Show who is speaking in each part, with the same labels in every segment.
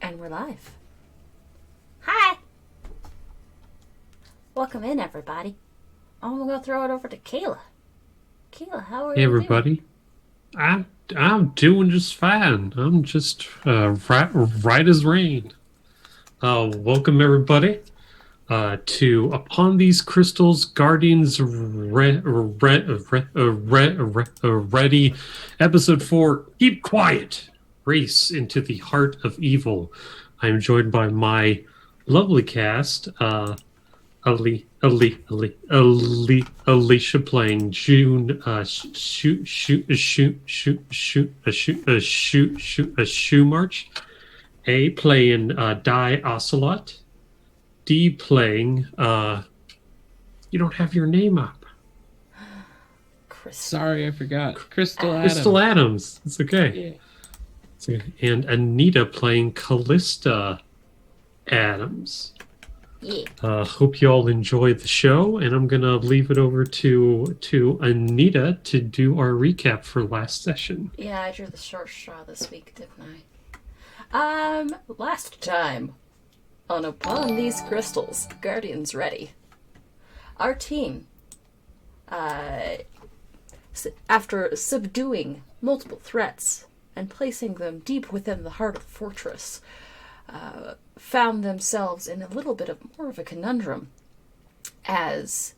Speaker 1: And we're live. Hi! Welcome in, everybody. I'm gonna throw it over to Kayla. Kayla, how are
Speaker 2: Hey
Speaker 1: you doing?
Speaker 2: everybody, I'm doing just fine. I'm just right as rain. Welcome everybody to Upon These Crystals, Guardians Ready, Episode 4. Keep quiet. Race into the heart of evil. I am joined by my lovely cast. Alicia playing June, shoe march. A playing Die Ocelot. D playing you don't have your name up.
Speaker 1: Crystal.
Speaker 3: Sorry, I forgot. Crystal
Speaker 2: Crystal
Speaker 3: Adams.
Speaker 2: Adams. It's okay.
Speaker 3: Yeah.
Speaker 2: And Anita playing Callista Adams.
Speaker 1: Yeah.
Speaker 2: Hope you all enjoyed the show, and I'm gonna leave it over to Anita to do our recap for last session.
Speaker 1: Yeah, I drew the short straw this week, didn't I? Last time on Upon These Crystals, Guardians Ready. Our team, after subduing multiple threats and placing them deep within the heart of the fortress, found themselves in a little bit of more of a conundrum as,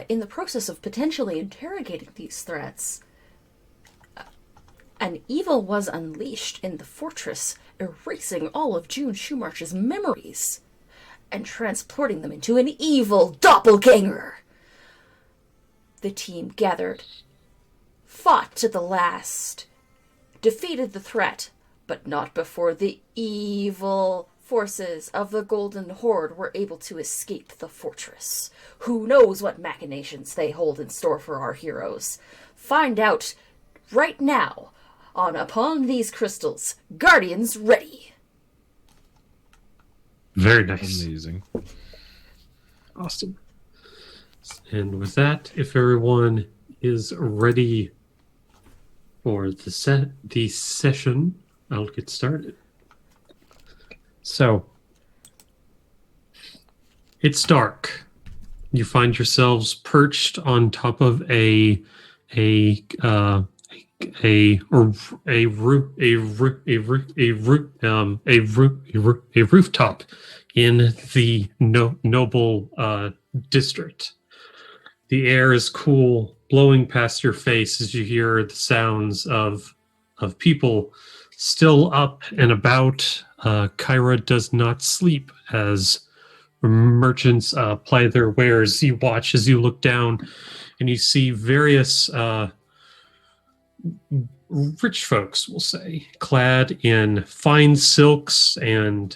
Speaker 1: in the process of potentially interrogating these threats, an evil was unleashed in the fortress, erasing all of June Shoemarch's memories and transporting them into an evil doppelganger. The team gathered, fought to the last, defeated the threat, but not before the evil forces of the Golden Horde were able to escape the fortress. Who knows what machinations they hold in store for our heroes? Find out right now on Upon These Crystals, Guardians Ready.
Speaker 2: Very nice.
Speaker 3: Amazing.
Speaker 2: Awesome. And with that, if everyone is ready for the session, I'll get started. So, it's dark. You find yourselves perched on top of a rooftop in the noble district. The air is cool, blowing past your face as you hear the sounds of people still up and about. Kyra does not sleep as merchants ply their wares. You watch as you look down and you see various rich folks, we'll say, clad in fine silks and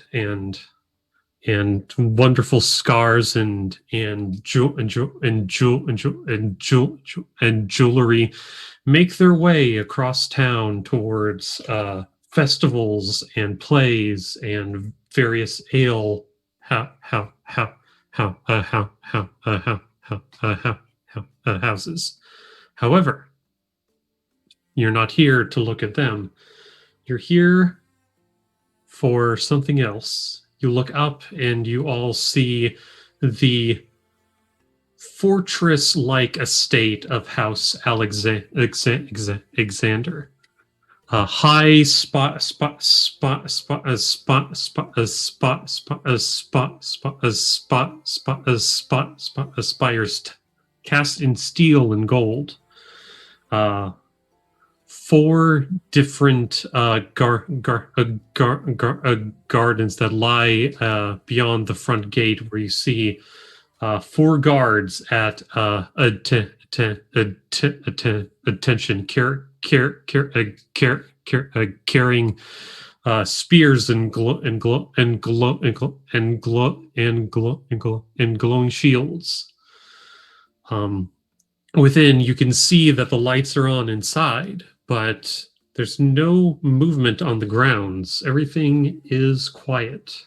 Speaker 2: wonderful scars and jewelry, make their way across town towards festivals and plays and various ale houses. However, you're not here to look at them. You're here for something else. You look up and you all see the fortress-like estate of House Alexander. A high spires cast in steel and gold. Four different gardens that lie beyond the front gate, where you see four guards at attention, carrying spears and glowing shields. Within, you can see that the lights are on inside, but there's no movement on the grounds. Everything is quiet.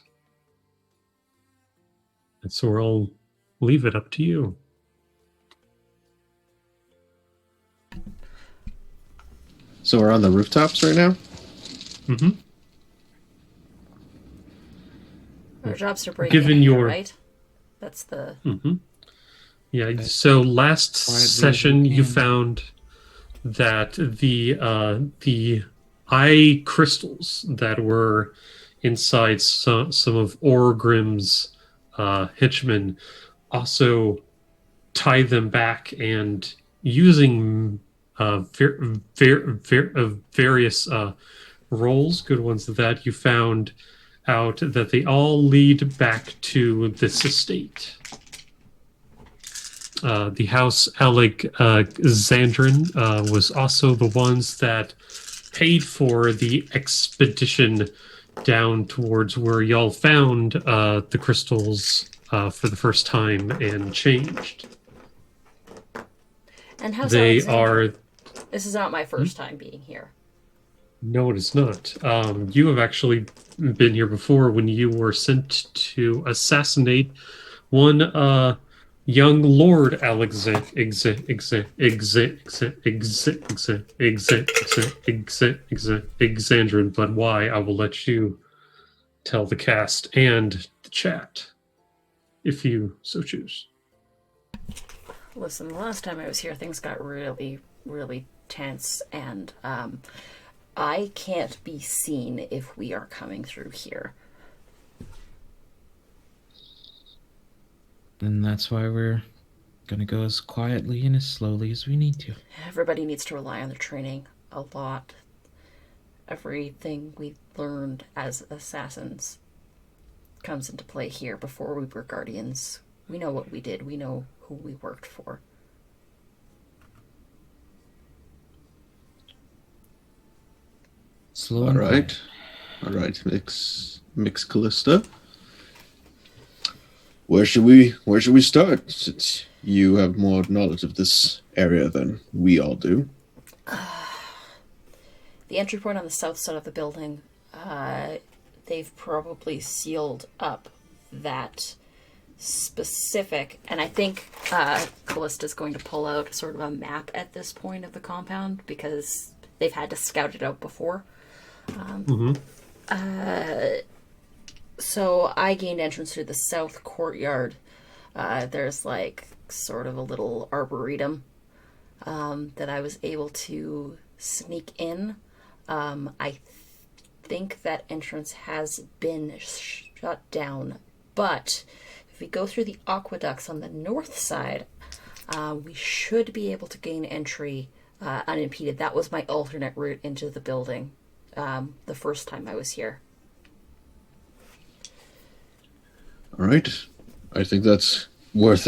Speaker 2: And so I'll leave it up to you.
Speaker 4: So we're on the rooftops right now?
Speaker 2: Mm-hmm.
Speaker 1: Our job's to break
Speaker 2: given
Speaker 1: in here,
Speaker 2: your-
Speaker 1: right? That's the...
Speaker 2: Mm-hmm. Yeah. So last
Speaker 3: Quietly as
Speaker 2: session,
Speaker 3: we
Speaker 2: you
Speaker 3: can.
Speaker 2: found that the eye crystals that were inside some of Orgrim's henchmen also tie them back, and using various roles, good ones that you found out that they all lead back to this estate. The House Alexandrin was also the ones that paid for the expedition down towards where y'all found the crystals for the first time and changed.
Speaker 1: And how's
Speaker 2: They
Speaker 1: Alexandra?
Speaker 2: are...
Speaker 1: This is not my first time being here.
Speaker 2: No, it is not. You have actually been here before when you were sent to assassinate one young Lord Alexandrin, but why, I will let you tell the cast and the chat, if you so choose.
Speaker 1: Listen, the last time I was here, things got really, really tense, and I can't be seen if we are coming through here.
Speaker 3: And that's why we're gonna go as quietly and as slowly as we need to.
Speaker 1: Everybody needs to rely on their training a lot. Everything we learned as assassins comes into play here. Before we were guardians, we know what we did. We know who we worked for.
Speaker 3: Slow
Speaker 4: All
Speaker 3: and
Speaker 4: right.
Speaker 3: quiet.
Speaker 4: All right, Mix Callista. Where should we start? Since you have more knowledge of this area than we all do.
Speaker 1: The entry point on the south side of the building, they've probably sealed up that specific, and I think Callista's going to pull out sort of a map at this point of the compound because they've had to scout it out before. So I gained entrance to the south courtyard. There's like sort of a little arboretum that I was able to sneak in. I think that entrance has been shut down, but if we go through the aqueducts on the north side, we should be able to gain entry unimpeded. That was my alternate route into the building the first time I was here.
Speaker 4: All right. I think that's worth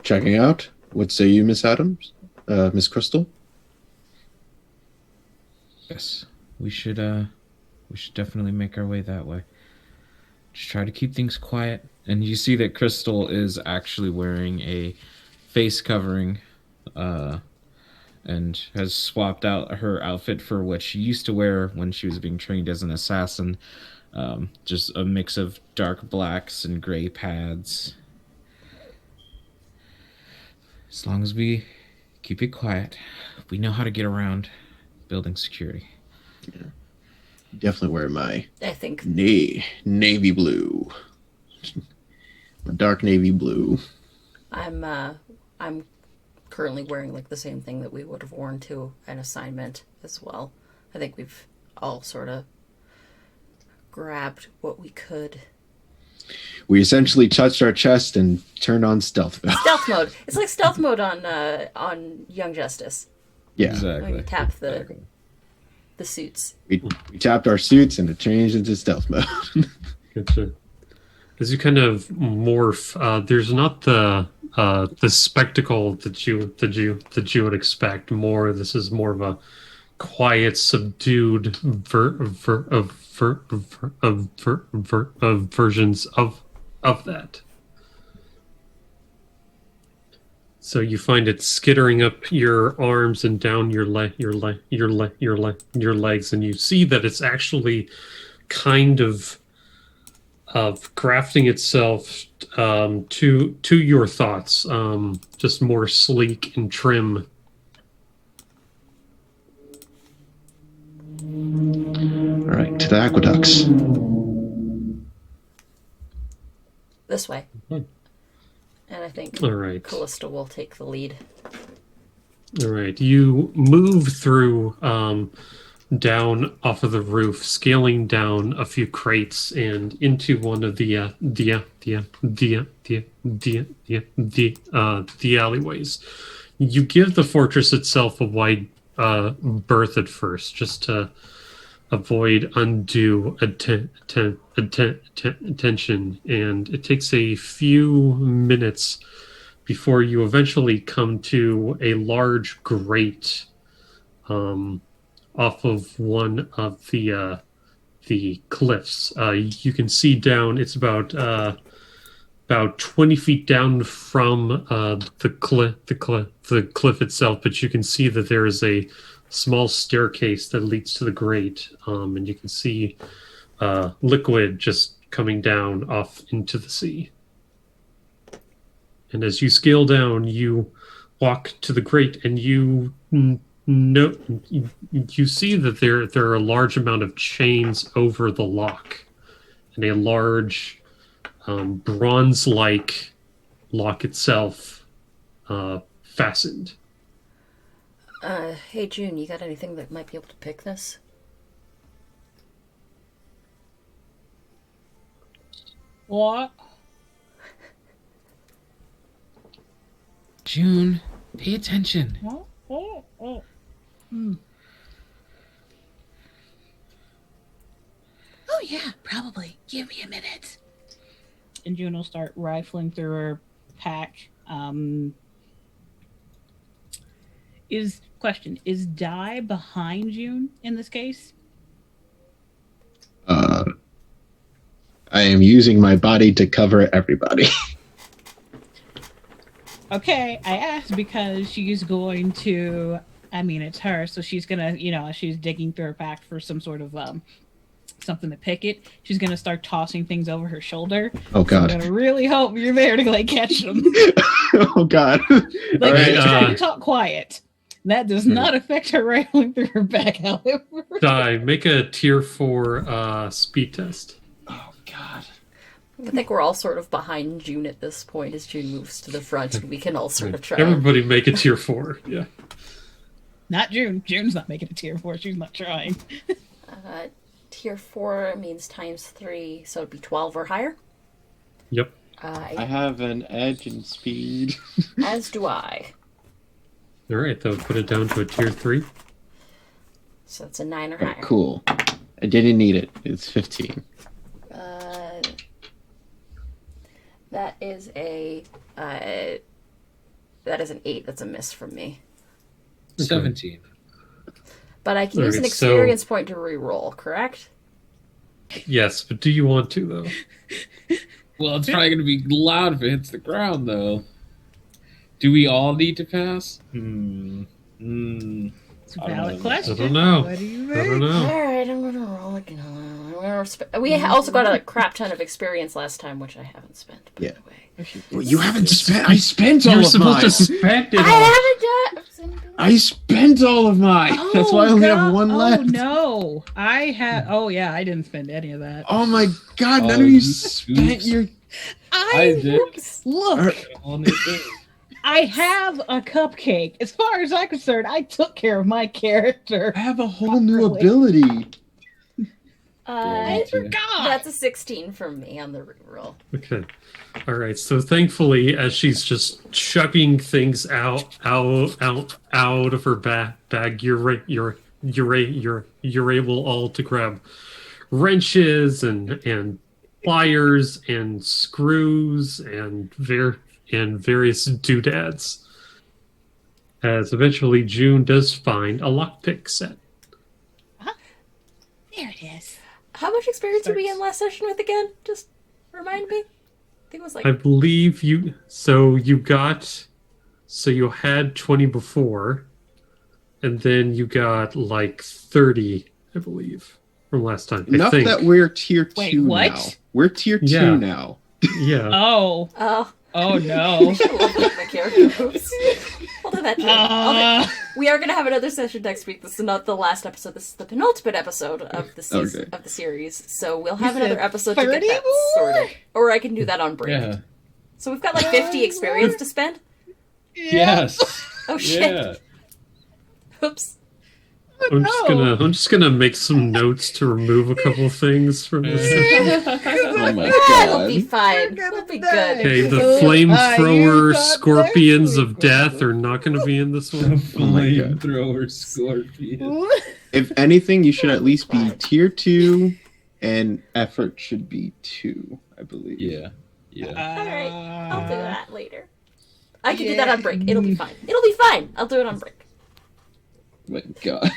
Speaker 4: checking out. What say you, Miss Adams? Miss Crystal?
Speaker 3: Yes, we should definitely make our way that way. Just try to keep things quiet. And you see that Crystal is actually wearing a face covering, and has swapped out her outfit for what she used to wear when she was being trained as an assassin. Just a mix of dark blacks and gray pads. As long as we keep it quiet, we know how to get around building security.
Speaker 4: Definitely wear my
Speaker 1: I think
Speaker 4: navy blue. My dark navy blue.
Speaker 1: I'm currently wearing like the same thing that we would have worn to an assignment as well. I think we've all sort of grabbed what we could.
Speaker 4: We essentially touched our chest and turned on stealth mode.
Speaker 1: Stealth mode. It's like stealth mode on Young Justice.
Speaker 4: Yeah.
Speaker 3: Exactly.
Speaker 1: When you tap the
Speaker 3: Exactly.
Speaker 1: the suits.
Speaker 4: We tapped our suits and it changed into stealth mode.
Speaker 2: Gotcha. As you kind of morph, there's not the spectacle that you would expect. This is more of a quiet, subdued versions of that. So you find it skittering up your arms and down your legs, and you see that it's actually kind of crafting itself to your thoughts, just more sleek and trim.
Speaker 4: All right, to the aqueducts.
Speaker 1: This way.
Speaker 2: Mhm.
Speaker 1: And I think
Speaker 2: All right.
Speaker 1: Callista will take the lead.
Speaker 2: All right. You move through down off of the roof, scaling down a few crates and into one of the alleyways. You give the fortress itself a wide berth at first, just to avoid undue attention, and it takes a few minutes before you eventually come to a large grate off of one of the cliffs. You can see down. It's about 20 feet down from the cliff itself, but you can see that there is a small staircase that leads to the grate, and you can see liquid just coming down off into the sea. And as you scale down, you walk to the grate, and you see that there are a large amount of chains over the lock, and a large bronze-like lock itself fastened.
Speaker 1: Hey June, you got anything that might be able to pick this?
Speaker 5: What?
Speaker 3: June, pay attention.
Speaker 5: Oh.
Speaker 6: Oh yeah, probably. Give me a minute.
Speaker 5: And June will start rifling through her pack. Is Di behind June in this case?
Speaker 4: I am using my body to cover everybody.
Speaker 5: Okay, I asked because she's going to. I mean, it's her, so she's gonna, she's digging through her pack for some sort of something to pick it. She's gonna start tossing things over her shoulder.
Speaker 4: Oh God!
Speaker 5: I'm gonna really hope you're there to catch them.
Speaker 4: Oh God!
Speaker 5: Like,
Speaker 2: All right,
Speaker 5: she's trying to talk quiet. That does not affect her rifling through her back, however.
Speaker 2: Di, make a tier 4 speed test.
Speaker 4: Oh God!
Speaker 1: I think we're all sort of behind June at this point as June moves to the front, and we can all sort of try.
Speaker 2: Everybody make a tier 4. Yeah.
Speaker 5: Not June. June's not making a tier 4. She's not trying.
Speaker 1: Tier 4 means times 3, so it'd be 12 or higher.
Speaker 2: Yep.
Speaker 4: I have an edge in speed.
Speaker 1: As do I.
Speaker 2: All right, that would put it down to a tier 3.
Speaker 1: So it's a 9 or higher.
Speaker 4: Cool. I didn't need it. It's 15.
Speaker 1: That is an 8. That's a miss from me.
Speaker 3: 17.
Speaker 1: But I can use an
Speaker 2: Alright, so-
Speaker 1: experience point to re-roll, correct?
Speaker 2: Yes, but do you want to though?
Speaker 3: Well, it's probably going to be loud if it hits the ground, though. Do we all need to pass?
Speaker 5: It's a
Speaker 3: I don't
Speaker 5: valid
Speaker 3: know.
Speaker 5: question.
Speaker 2: I don't know.
Speaker 5: What do you
Speaker 2: I
Speaker 5: think?
Speaker 2: don't know.
Speaker 1: Alright, I'm gonna roll again. We also got a crap ton of experience last time, which I haven't spent, by
Speaker 4: Yeah.
Speaker 1: the way.
Speaker 4: Well, you haven't spent. I spent all
Speaker 2: You're
Speaker 4: of
Speaker 2: supposed
Speaker 4: mine.
Speaker 2: to spend it all.
Speaker 1: I haven't done.
Speaker 4: I spent all of mine. That's why I only have one left.
Speaker 5: Oh no, I had. Oh yeah, I didn't spend any of that.
Speaker 4: Oh my God! None
Speaker 3: Oh,
Speaker 4: of you
Speaker 3: oops.
Speaker 4: spent your.
Speaker 3: I did.
Speaker 5: Look.
Speaker 3: On the thing.
Speaker 5: I have a cupcake. As far as I'm concerned, I took care of my character.
Speaker 4: I have a whole new
Speaker 5: Properly.
Speaker 4: ability.
Speaker 5: I forgot.
Speaker 1: That's a 16 from me on the reroll.
Speaker 2: Okay. All right. So thankfully, as she's just chucking things out of her bag, you're able all to grab wrenches and pliers and screws and various doodads. As eventually June does find a lockpick set.
Speaker 6: There it is.
Speaker 1: How much experience did we get last session with again? Just remind me. I think it was like
Speaker 2: I believe you had 20 before, and then you got like 30, I believe, from last time. I
Speaker 4: Enough
Speaker 2: think.
Speaker 4: that we're tier 2
Speaker 5: Wait, what?
Speaker 4: now. We're tier 2
Speaker 2: Yeah.
Speaker 4: now.
Speaker 2: Yeah.
Speaker 5: Oh,
Speaker 1: oh,
Speaker 5: Oh no.
Speaker 1: I love that my character moves. I'll do that too. We are gonna have another session next week. This is not the last episode. This is the penultimate episode of the season
Speaker 4: Okay.
Speaker 1: of the series. So we'll have
Speaker 5: You
Speaker 1: another
Speaker 5: said
Speaker 1: episode to get
Speaker 5: 30
Speaker 1: that
Speaker 5: more?
Speaker 1: sorted, or I can do that on break.
Speaker 3: Yeah.
Speaker 1: So we've got like 50 experience to spend.
Speaker 3: Yes.
Speaker 1: Oh shit!
Speaker 3: Yeah.
Speaker 1: Oops.
Speaker 2: I'm just gonna make some notes to remove a couple of things from this session.
Speaker 4: Oh my
Speaker 1: It'll be
Speaker 4: god.
Speaker 1: fine. We'll be good.
Speaker 2: Okay, the
Speaker 5: You
Speaker 2: flamethrower
Speaker 5: thought
Speaker 2: scorpions
Speaker 5: next
Speaker 2: of
Speaker 5: week
Speaker 2: death
Speaker 5: was-
Speaker 2: are not going to be in this one.
Speaker 4: Oh my God.
Speaker 3: Flamethrower scorpion.
Speaker 4: If anything, you should at least be tier 2, and effort should be 2, I believe.
Speaker 3: Yeah. Yeah.
Speaker 1: Alright, I'll do that later. I can do that on break. It'll be fine. It'll be fine. I'll do it on break.
Speaker 4: My god.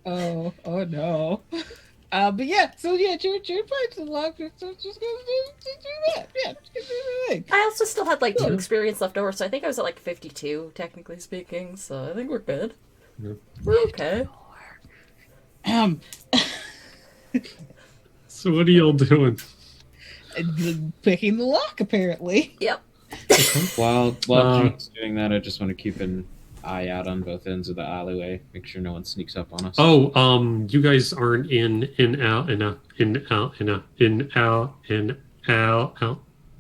Speaker 5: Oh no. But yeah, so yeah, Jared finds the lock. So just gonna do that. Yeah, just gonna do the thing.
Speaker 1: I also still had like 2 experience left over, so I think I was at like 52, technically speaking. So I think we're good.
Speaker 2: Yep.
Speaker 1: We're okay.
Speaker 2: So what are y'all doing?
Speaker 5: Picking the lock apparently.
Speaker 1: Yep.
Speaker 3: While
Speaker 2: Uh,
Speaker 3: June's doing that, I just want to keep an eye out on both ends of the alleyway. Make sure no one sneaks up on us.
Speaker 2: Oh, you guys aren't in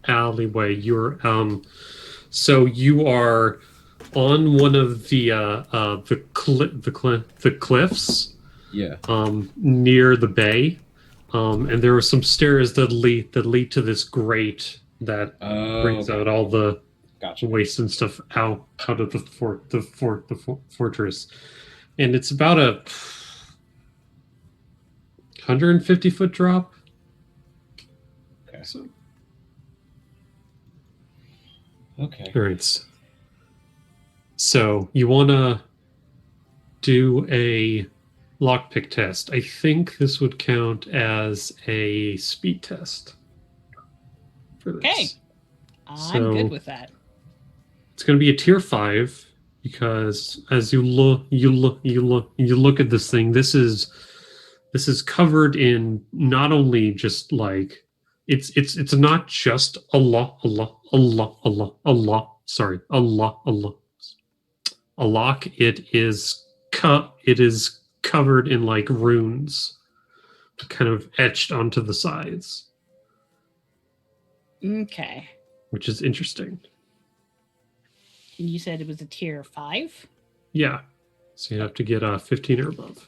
Speaker 2: alleyway. You're so you are on one of the cliffs
Speaker 3: Yeah.
Speaker 2: near the bay. And there are some stairs that lead to this grate that
Speaker 3: Oh,
Speaker 2: brings out all the
Speaker 3: gotcha.
Speaker 2: waste and stuff out of the fortress, and it's about a 150-foot drop.
Speaker 3: Okay.
Speaker 2: So,
Speaker 3: Okay.
Speaker 2: all right. So you want to do a lockpick test. I think this would count as a speed test. For this.
Speaker 5: Okay. I'm
Speaker 2: So-
Speaker 5: good with that.
Speaker 2: It's going to be a tier 5 because as you look at this thing, this is covered in not only just like it's not just a lock. It is covered in like runes, kind of etched onto the sides,
Speaker 5: Okay.
Speaker 2: which is interesting.
Speaker 5: And you said it was a tier 5?
Speaker 2: Yeah, so you have to get a 15 or above.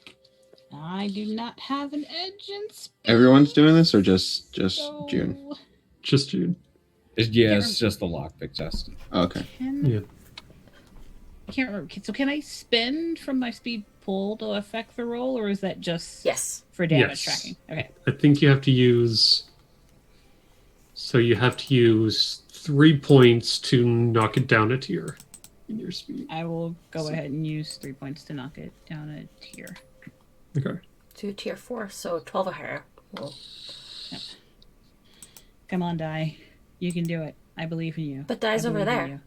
Speaker 5: I do not have an edge in speed.
Speaker 4: Everyone's doing this, or just
Speaker 5: so
Speaker 4: June?
Speaker 2: Just June.
Speaker 3: Yeah, it's just the lockpick test.
Speaker 4: Okay.
Speaker 2: Yeah.
Speaker 5: I can't remember. So can I spend from my speed pool to affect the roll, or is that just
Speaker 1: Yes.
Speaker 5: for damage
Speaker 2: Yes.
Speaker 5: tracking? Okay.
Speaker 2: I think you have to use. So you have to use 3 points to knock it down a tier in your speed.
Speaker 5: I will go ahead and use 3 points to knock it down a tier.
Speaker 2: Okay.
Speaker 1: To tier 4, so 12 or higher. Well,
Speaker 5: Come on, Die. You can do it. I believe in you.
Speaker 1: But Die's
Speaker 5: I
Speaker 1: over
Speaker 5: believe in
Speaker 1: there.
Speaker 5: you.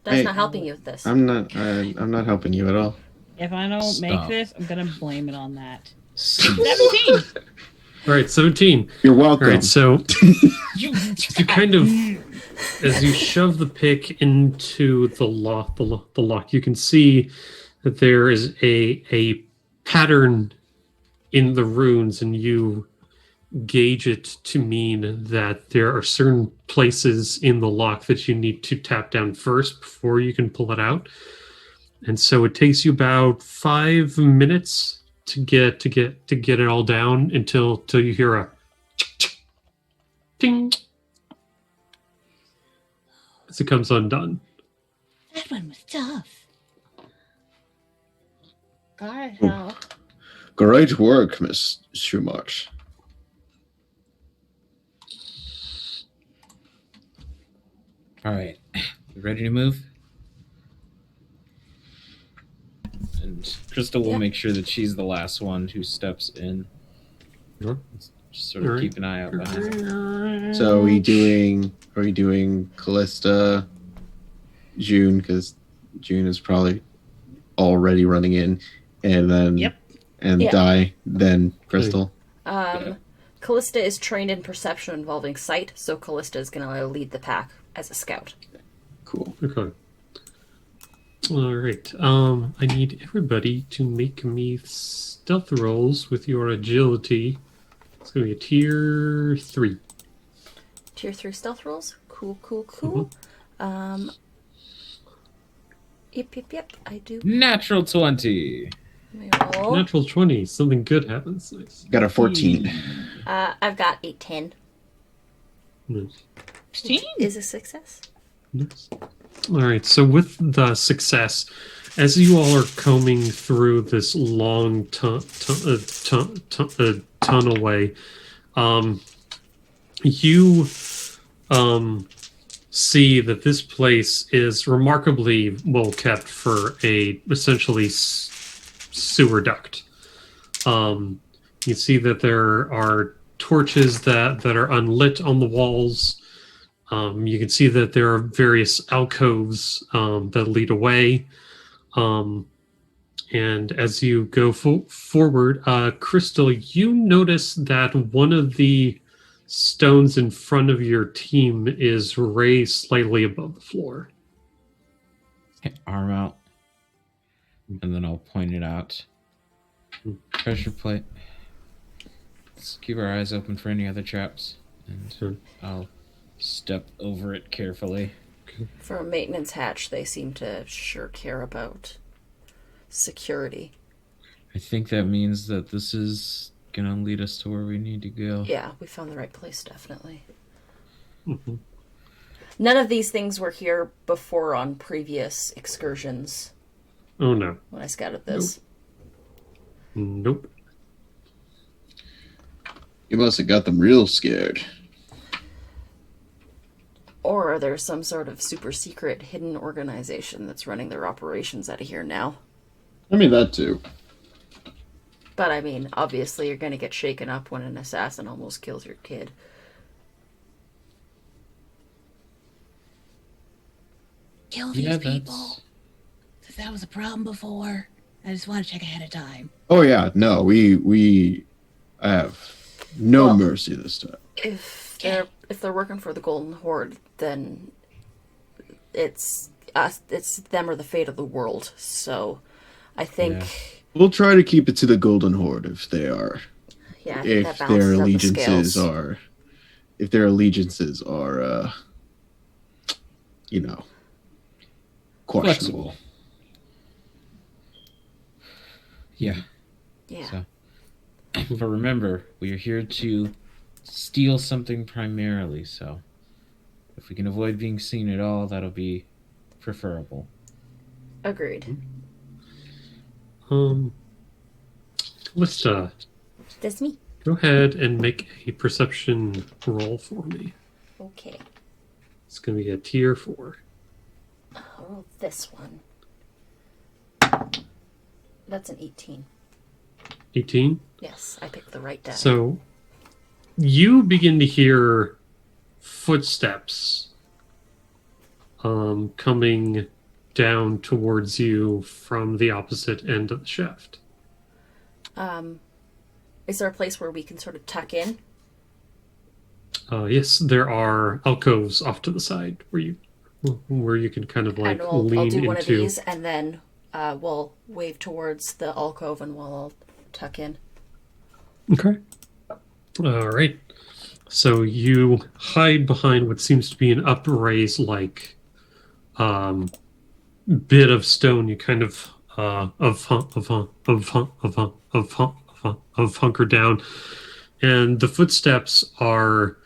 Speaker 1: that's
Speaker 4: Hey.
Speaker 1: not helping you with this.
Speaker 4: I'm not helping you at all.
Speaker 5: If I don't make
Speaker 3: Stop.
Speaker 5: this, I'm gonna blame it on that. 17.
Speaker 2: All right, 17.
Speaker 4: You're
Speaker 2: All
Speaker 4: welcome.
Speaker 2: right, so
Speaker 5: You
Speaker 2: you kind of, as you shove the pick into the lock, you can see that there is a pattern in the runes, and you gauge it to mean that there are certain places in the lock that you need to tap down first before you can pull it out. And so it takes you about 5 minutes to get it all down until you hear a ding as it comes undone.
Speaker 6: That one was tough.
Speaker 1: God help.
Speaker 4: Great work, Miss Schumacher.
Speaker 3: All right, you ready to move? And Crystal will
Speaker 1: Yeah.
Speaker 3: make sure that she's the last one who steps in.
Speaker 2: Sure.
Speaker 3: Just sort of
Speaker 2: Alright.
Speaker 3: keep an eye out behind her.
Speaker 4: So are we doing Callista, June, because June is probably already running in, and then
Speaker 5: Yep.
Speaker 4: and
Speaker 1: Yeah.
Speaker 4: Die, then Crystal.
Speaker 1: Callista is trained in perception involving sight, so Callista is going to lead the pack as a scout.
Speaker 4: Cool.
Speaker 2: Okay. All right. I need everybody to make me stealth rolls with your agility. It's gonna be a tier 3.
Speaker 1: Tier 3 stealth rolls. Cool. Yep. I do.
Speaker 3: Natural 20.
Speaker 1: Let me roll.
Speaker 2: Natural 20. Something good happens. Nice.
Speaker 4: Got a 14.
Speaker 1: I've got a 10.
Speaker 2: Nice.
Speaker 5: 16?
Speaker 1: Is a success.
Speaker 2: Nice. All right. So with the success, as you all are combing through this long tunnelway, you see that this place is remarkably well kept for a essentially sewer duct. You see that there are torches that are unlit on the walls. You can see that there are various alcoves that lead away. And as you go forward, Crystal, you notice that one of the stones in front of your team is raised slightly above the floor.
Speaker 3: Okay, arm out. And then I'll point it out. Pressure plate. Let's keep our eyes open for any other traps. And
Speaker 2: Sure.
Speaker 3: I'll step over it carefully.
Speaker 1: For a maintenance hatch, they seem to sure care about security.
Speaker 3: I think that means that this is gonna lead us to where we need to go.
Speaker 1: Yeah, we found the right place, definitely.
Speaker 2: Mhm.
Speaker 1: None of these things were here before on previous excursions
Speaker 2: Oh, no.
Speaker 1: when I scouted this.
Speaker 2: Nope.
Speaker 4: You must have got them real scared.
Speaker 1: Or there's some sort of super secret hidden organization that's running their operations out of here now.
Speaker 4: I mean, that too.
Speaker 1: But I mean, obviously you're gonna get shaken up when an assassin almost kills your kid.
Speaker 6: Kill these
Speaker 3: Yeah,
Speaker 6: people.
Speaker 3: that's...
Speaker 6: If that was a problem before, I just want to check ahead of time.
Speaker 4: Oh, yeah. No, we have no
Speaker 1: Well-
Speaker 4: mercy this time.
Speaker 1: If they're working for the Golden Horde, then it's us. It's them or the fate of the world. So, I think,
Speaker 4: We'll try to keep it to the Golden Horde if they are.
Speaker 1: yeah, I think that
Speaker 4: If
Speaker 1: balances
Speaker 4: their
Speaker 1: out the
Speaker 4: allegiances
Speaker 1: scales.
Speaker 4: are. If their allegiances are, you know, questionable.
Speaker 3: Flexible. Yeah.
Speaker 1: Yeah,
Speaker 3: So, but remember, we are here to steal something primarily, so if we can avoid being seen at all, that'll be preferable.
Speaker 1: agreed.
Speaker 2: Lista,
Speaker 1: That's me.
Speaker 2: go ahead and make a perception roll for me.
Speaker 1: Okay,
Speaker 2: It's going to be a tier 4.
Speaker 1: I'll roll this one. That's an 18.
Speaker 2: 18.
Speaker 1: Yes, I picked the right die.
Speaker 2: So you begin to hear footsteps coming down towards you from the opposite end of the shaft.
Speaker 1: Is there a place where we can sort of tuck in?
Speaker 2: Yes, there are alcoves off to the side where you can kind of like
Speaker 1: And I'll
Speaker 2: lean
Speaker 1: do one of
Speaker 2: into.
Speaker 1: these, and then we'll wave towards the alcove, and we'll tuck in.
Speaker 2: Okay. All right. So you hide behind what seems to be an upraised like bit of stone. You kind of hunker down, and the footsteps are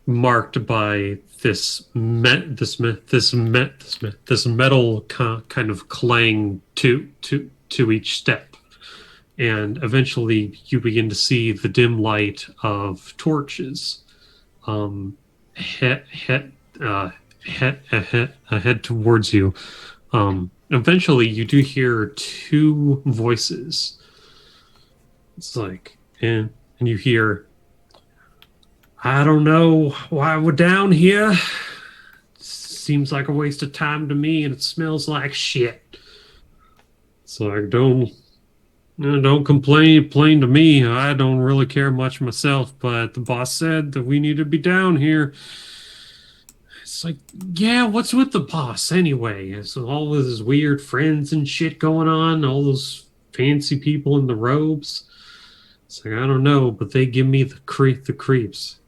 Speaker 2: marked by this metal kind of clang to each step. And eventually you begin to see the dim light of torches head towards you. Eventually you do hear 2 voices. It's like, and you hear, I don't know why we're down here. Seems like a waste of time to me, and it smells like shit. It's like, don't complain to me. I don't really care much myself, but the boss said that we need to be down here. It's like, yeah, what's with the boss anyway? So all of his weird friends and shit going on, all those fancy people in the robes. It's like, I don't know, but they give me the creeps.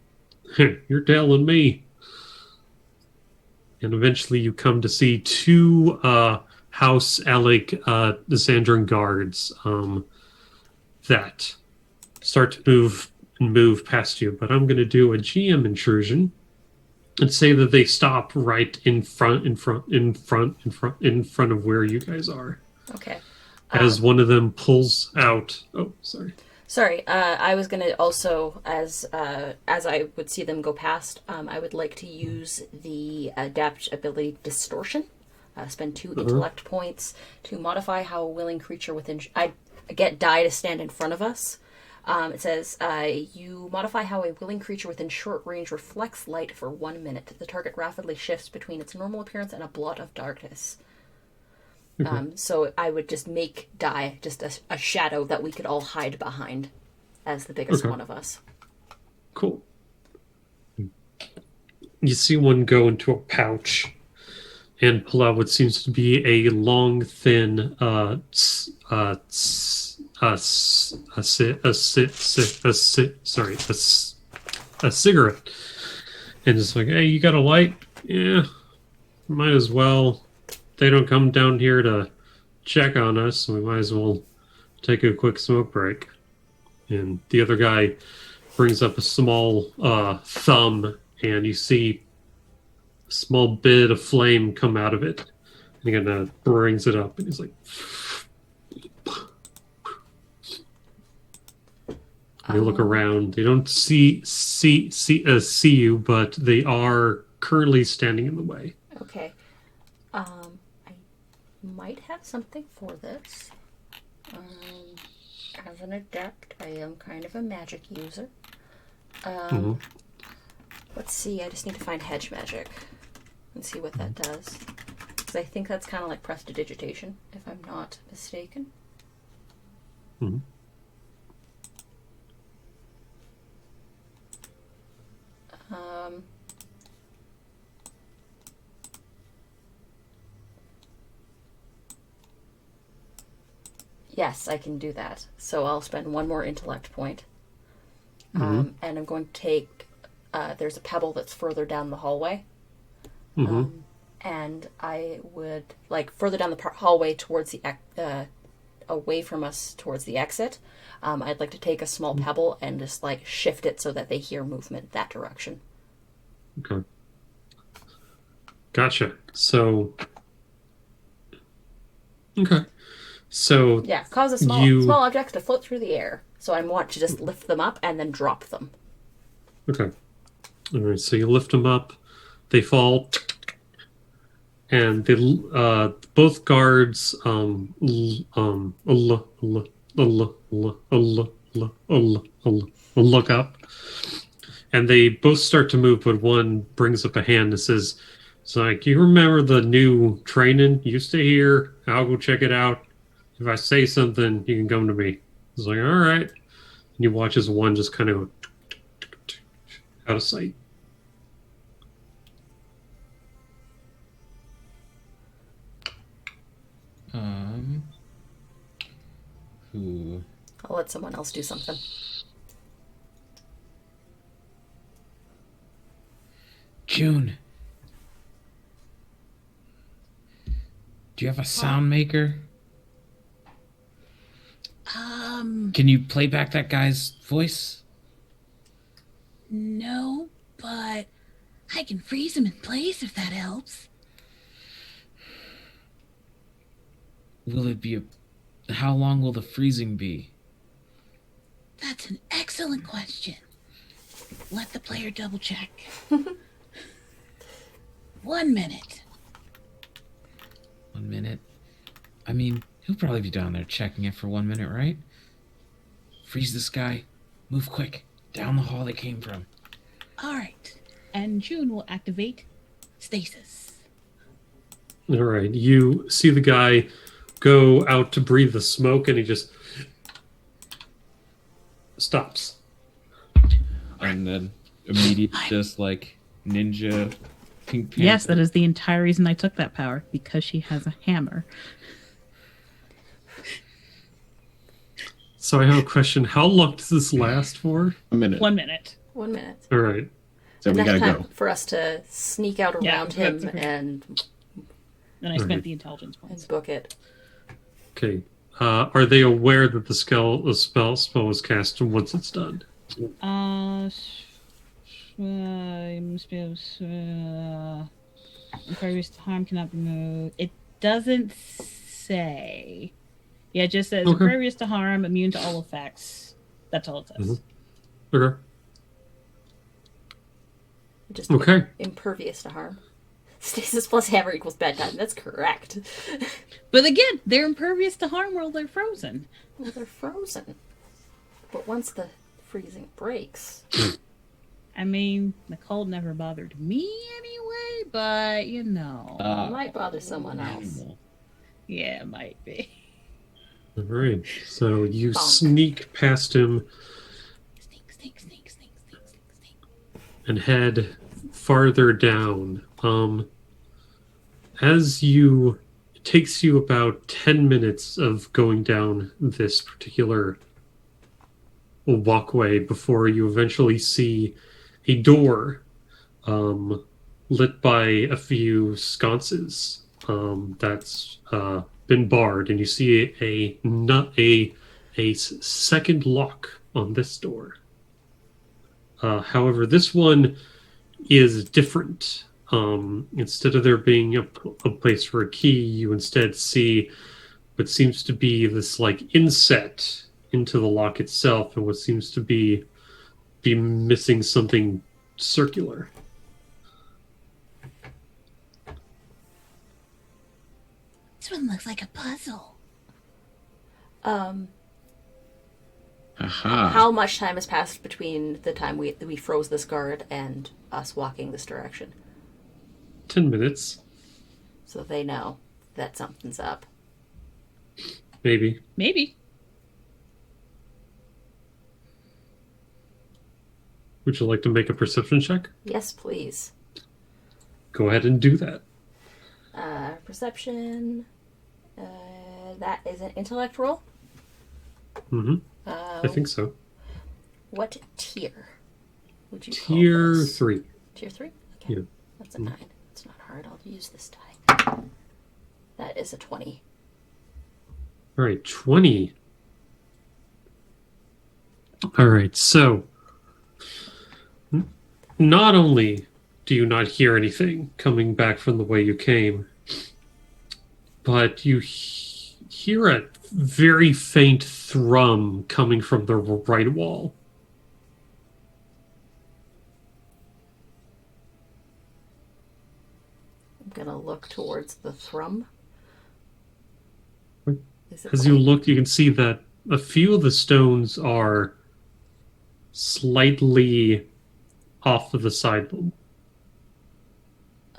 Speaker 2: You're telling me. And eventually you come to see two House Alec Zandran guards that start to move past you. But I'm going to do a GM intrusion and say that they stop right in front of where you guys are.
Speaker 1: Okay.
Speaker 2: As one of them pulls out. Oh, sorry.
Speaker 1: Sorry, I was gonna also, as I would see them go past, I would like to use the adapt ability distortion. Spend 2 intellect points to modify how a willing creature within. I get die to stand in front of us. It says you modify how a willing creature within short range reflects light for 1 minute. The target rapidly shifts between its normal appearance and a blot of darkness. So I would just make die just a shadow that we could all hide behind as the biggest one of us.
Speaker 2: Cool. You see one go into a pouch and pull out what seems to be a long, thin, a cigarette. And it's like, hey, you got a light? Yeah, might as well. They don't come down here to check on us, so we might as well take a quick smoke break. And the other guy brings up a small thumb, and you see a small bit of flame come out of it. And he kind of brings it up, and he's like... You look around. They don't see you, but they are currently standing in the way.
Speaker 1: Okay. I might have something for this. As an adept, I am kind of a magic user. Let's see, I just need to find hedge magic and see what that does. Because I think that's kind of like prestidigitation, if I'm not mistaken. Yes, I can do that. So I'll spend 1 more intellect point. And I'm going to take... there's a pebble that's further down the hallway. And I would... Like, further down the hallway towards the... away from us towards the exit. I'd like to take a small pebble and just, like, shift it so that they hear movement that direction.
Speaker 2: Okay. Gotcha. So... Okay. So
Speaker 1: yeah, cause a small object to float through the air. So I want to just lift them up and then drop them.
Speaker 2: Okay. All right. So you lift them up, they fall, and they both guards look up, and they both start to move. But one brings up a hand and says, "It's like, you remember the new training? You stay here. I'll go check it out. If I say something, you can come to me." It's like, all right. And you watch as one just kind of out of sight.
Speaker 3: Who?
Speaker 1: I'll let someone else do something.
Speaker 3: June. Do you have a sound maker? Can you play back that guy's voice?
Speaker 6: No, but I can freeze him in place if that helps.
Speaker 3: Will it be how long will the freezing be?
Speaker 6: That's an excellent question. Let the player double check. 1 minute.
Speaker 3: 1 minute? I mean, he'll probably be down there checking it for 1 minute, right? Freeze this guy. Move quick. Down the hall they came from.
Speaker 6: All right.
Speaker 5: And June will activate.
Speaker 6: Stasis.
Speaker 2: All right. You see the guy go out to breathe the smoke, and he just stops.
Speaker 3: And then immediate, just like ninja Pink Panther.
Speaker 5: Yes, that is the entire reason I took that power, because she has a hammer.
Speaker 2: So I have a question. How long does this last for?
Speaker 4: A minute.
Speaker 5: 1 minute.
Speaker 1: 1 minute.
Speaker 2: All right.
Speaker 4: So we
Speaker 1: Enough
Speaker 4: gotta
Speaker 1: time
Speaker 4: go.
Speaker 1: for us to sneak out
Speaker 5: Yeah,
Speaker 1: around him
Speaker 5: that's-
Speaker 1: and
Speaker 5: Then I spent the intelligence points.
Speaker 1: book it.
Speaker 2: Okay. Are they aware that the spell was cast once it's done?
Speaker 5: Impervious to harm cannot be moved. It doesn't say. Yeah, it just says
Speaker 2: Okay.
Speaker 5: impervious to harm, immune to all effects. That's all it says.
Speaker 2: Okay.
Speaker 1: Just
Speaker 2: Okay.
Speaker 1: impervious to harm. Stasis plus hammer equals bedtime. That's correct.
Speaker 5: But again, they're impervious to harm while they're frozen.
Speaker 1: Well, they're frozen. But once the freezing breaks,
Speaker 5: I mean, the cold never bothered me anyway, but you know.
Speaker 1: it might bother someone else.
Speaker 5: Yeah, it might be.
Speaker 2: All right. So you
Speaker 1: Bonk.
Speaker 2: sneak past him
Speaker 6: Snake, snake, snake, snake, snake, snake, snake.
Speaker 2: and head farther down. It takes you about 10 minutes of going down this particular walkway before you eventually see a door lit by a few sconces that's been barred, and you see a second lock on this door. However, this one is different. Instead of there being a place for a key, you instead see what seems to be this like inset into the lock itself, and what seems to be missing something circular.
Speaker 6: This one looks like a puzzle.
Speaker 1: How much time has passed between the time we froze this guard and us walking this direction?
Speaker 2: 10 minutes,
Speaker 1: So they know that something's up.
Speaker 2: maybe.
Speaker 5: Maybe.
Speaker 2: Would you like to make a perception check?
Speaker 1: Yes, please.
Speaker 2: Go ahead and do that.
Speaker 1: Perception. That is an intellect roll.
Speaker 2: Mm-hmm. I think so.
Speaker 1: What tier would you
Speaker 2: Tier
Speaker 1: call this?
Speaker 2: 3.
Speaker 1: Tier 3? Okay.
Speaker 2: Yeah.
Speaker 1: That's a 9. It's not hard. I'll use this die. That is a 20.
Speaker 2: All right, 20. All right, so not only do you not hear anything coming back from the way you came, but you hear a very faint thrum coming from the right wall.
Speaker 1: I'm gonna look towards the thrum.
Speaker 2: What?
Speaker 1: Is it
Speaker 2: As you
Speaker 1: blank?
Speaker 2: look, you can see that a few of the stones are slightly off to the side.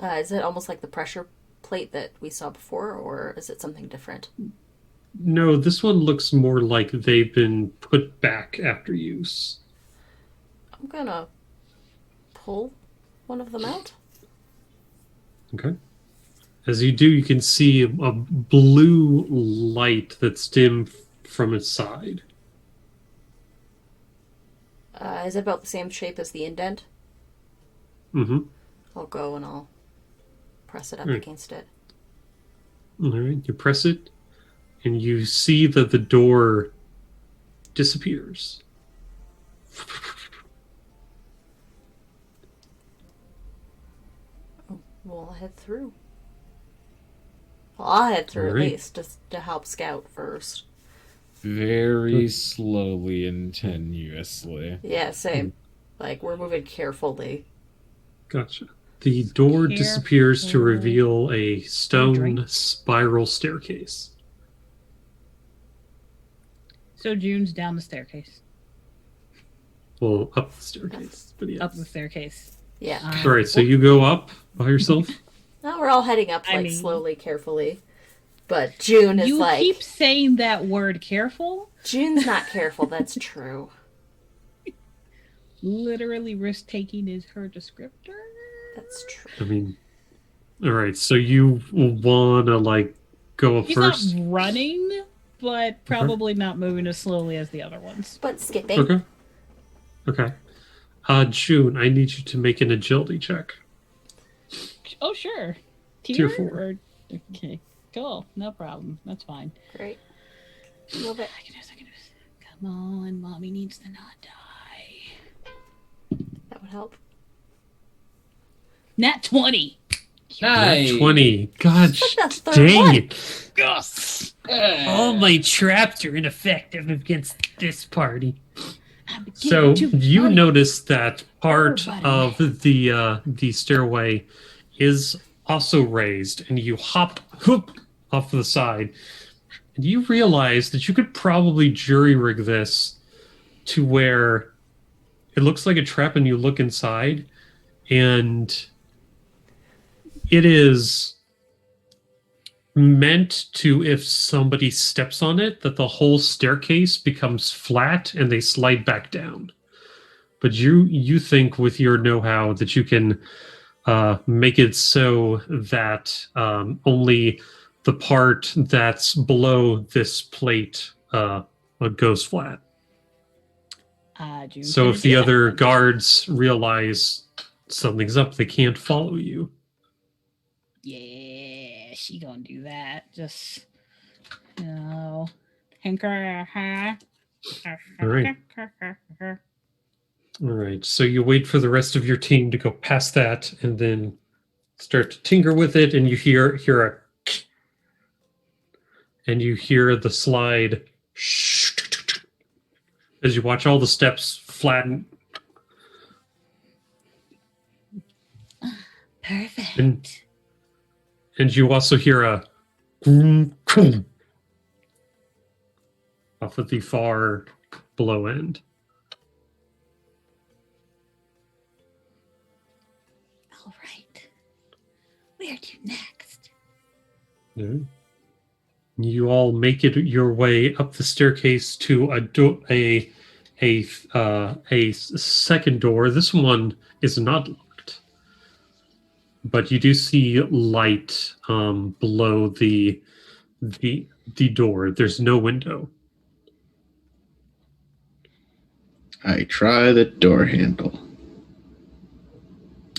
Speaker 1: Is it almost like the pressure plate that we saw before, or is it something different?
Speaker 2: No, this one looks more like they've been put back after use.
Speaker 1: I'm gonna pull one of them out.
Speaker 2: Okay. As you do, you can see a blue light that's dim from its side.
Speaker 1: Is it about the same shape as the indent?
Speaker 2: Mm-hmm.
Speaker 1: I'll go and I'll press it up
Speaker 2: Right.
Speaker 1: against it.
Speaker 2: All right. You press it, and you see that the door disappears.
Speaker 1: We'll head through. Well, I'll head through
Speaker 2: Alright.
Speaker 1: at least, just to help scout first.
Speaker 3: Very slowly and tenuously.
Speaker 1: Yeah, same. Like, we're moving carefully.
Speaker 2: Gotcha. The door disappears to
Speaker 5: Careful.
Speaker 2: reveal a stone
Speaker 5: Drink.
Speaker 2: spiral staircase.
Speaker 5: So June's down the staircase.
Speaker 2: Well, up the staircase. But yes.
Speaker 5: Up the staircase.
Speaker 1: Yeah.
Speaker 2: All right, so you go up by yourself.
Speaker 1: Now we're all heading up,
Speaker 5: I
Speaker 1: like,
Speaker 5: mean-
Speaker 1: slowly, carefully. But June is
Speaker 5: You
Speaker 1: like...
Speaker 5: keep saying that word careful.
Speaker 1: June's not careful, that's true.
Speaker 5: Literally risk taking is her descriptor.
Speaker 1: That's true.
Speaker 2: I mean, all right. So you wanna like go up
Speaker 5: He's
Speaker 2: first?
Speaker 5: not running, but probably not moving as slowly as the other ones.
Speaker 1: But skipping.
Speaker 2: Okay. Okay. June, I need you to make an agility check.
Speaker 5: Oh, sure.
Speaker 2: Tier 4.
Speaker 5: Or, okay, cool. No problem. That's fine.
Speaker 1: Great. Love it.
Speaker 6: I can do this, I can do this. Come on, mommy needs to not die.
Speaker 1: That would help.
Speaker 5: Nat 20.
Speaker 3: Nice.
Speaker 2: 20. God
Speaker 1: That's the third
Speaker 2: dang
Speaker 1: one.
Speaker 2: it.
Speaker 7: Yes. All my traps are ineffective against this party.
Speaker 6: I'm
Speaker 2: So
Speaker 6: beginning to
Speaker 2: you
Speaker 6: run.
Speaker 2: notice that part
Speaker 6: Everybody.
Speaker 2: of the stairway is also raised, and you hop off to the side, and you realize that you could probably jury rig this to where it looks like a trap, and you look inside, and it is meant to, if somebody steps on it, that the whole staircase becomes flat and they slide back down. But you think with your know-how that you can make it so that only the part that's below this plate goes flat.
Speaker 5: June's
Speaker 2: So
Speaker 5: gonna
Speaker 2: if
Speaker 5: do
Speaker 2: the
Speaker 5: that
Speaker 2: other
Speaker 5: then.
Speaker 2: guards realize something's up, they can't follow you.
Speaker 5: Yeah, she gonna do that. Just, you know, hanker.
Speaker 2: All right. All right. So you wait for the rest of your team to go past that, and then start to tinker with it, and you hear a, and you hear the slide as you watch all the steps flatten,
Speaker 6: Perfect.
Speaker 2: and you also hear a off at the far below end.
Speaker 6: All right. Where to next?
Speaker 2: Mhm. You all make it your way up the staircase to a second door. This one is not locked, but you do see light below the door. There's no window.
Speaker 4: I try the door handle.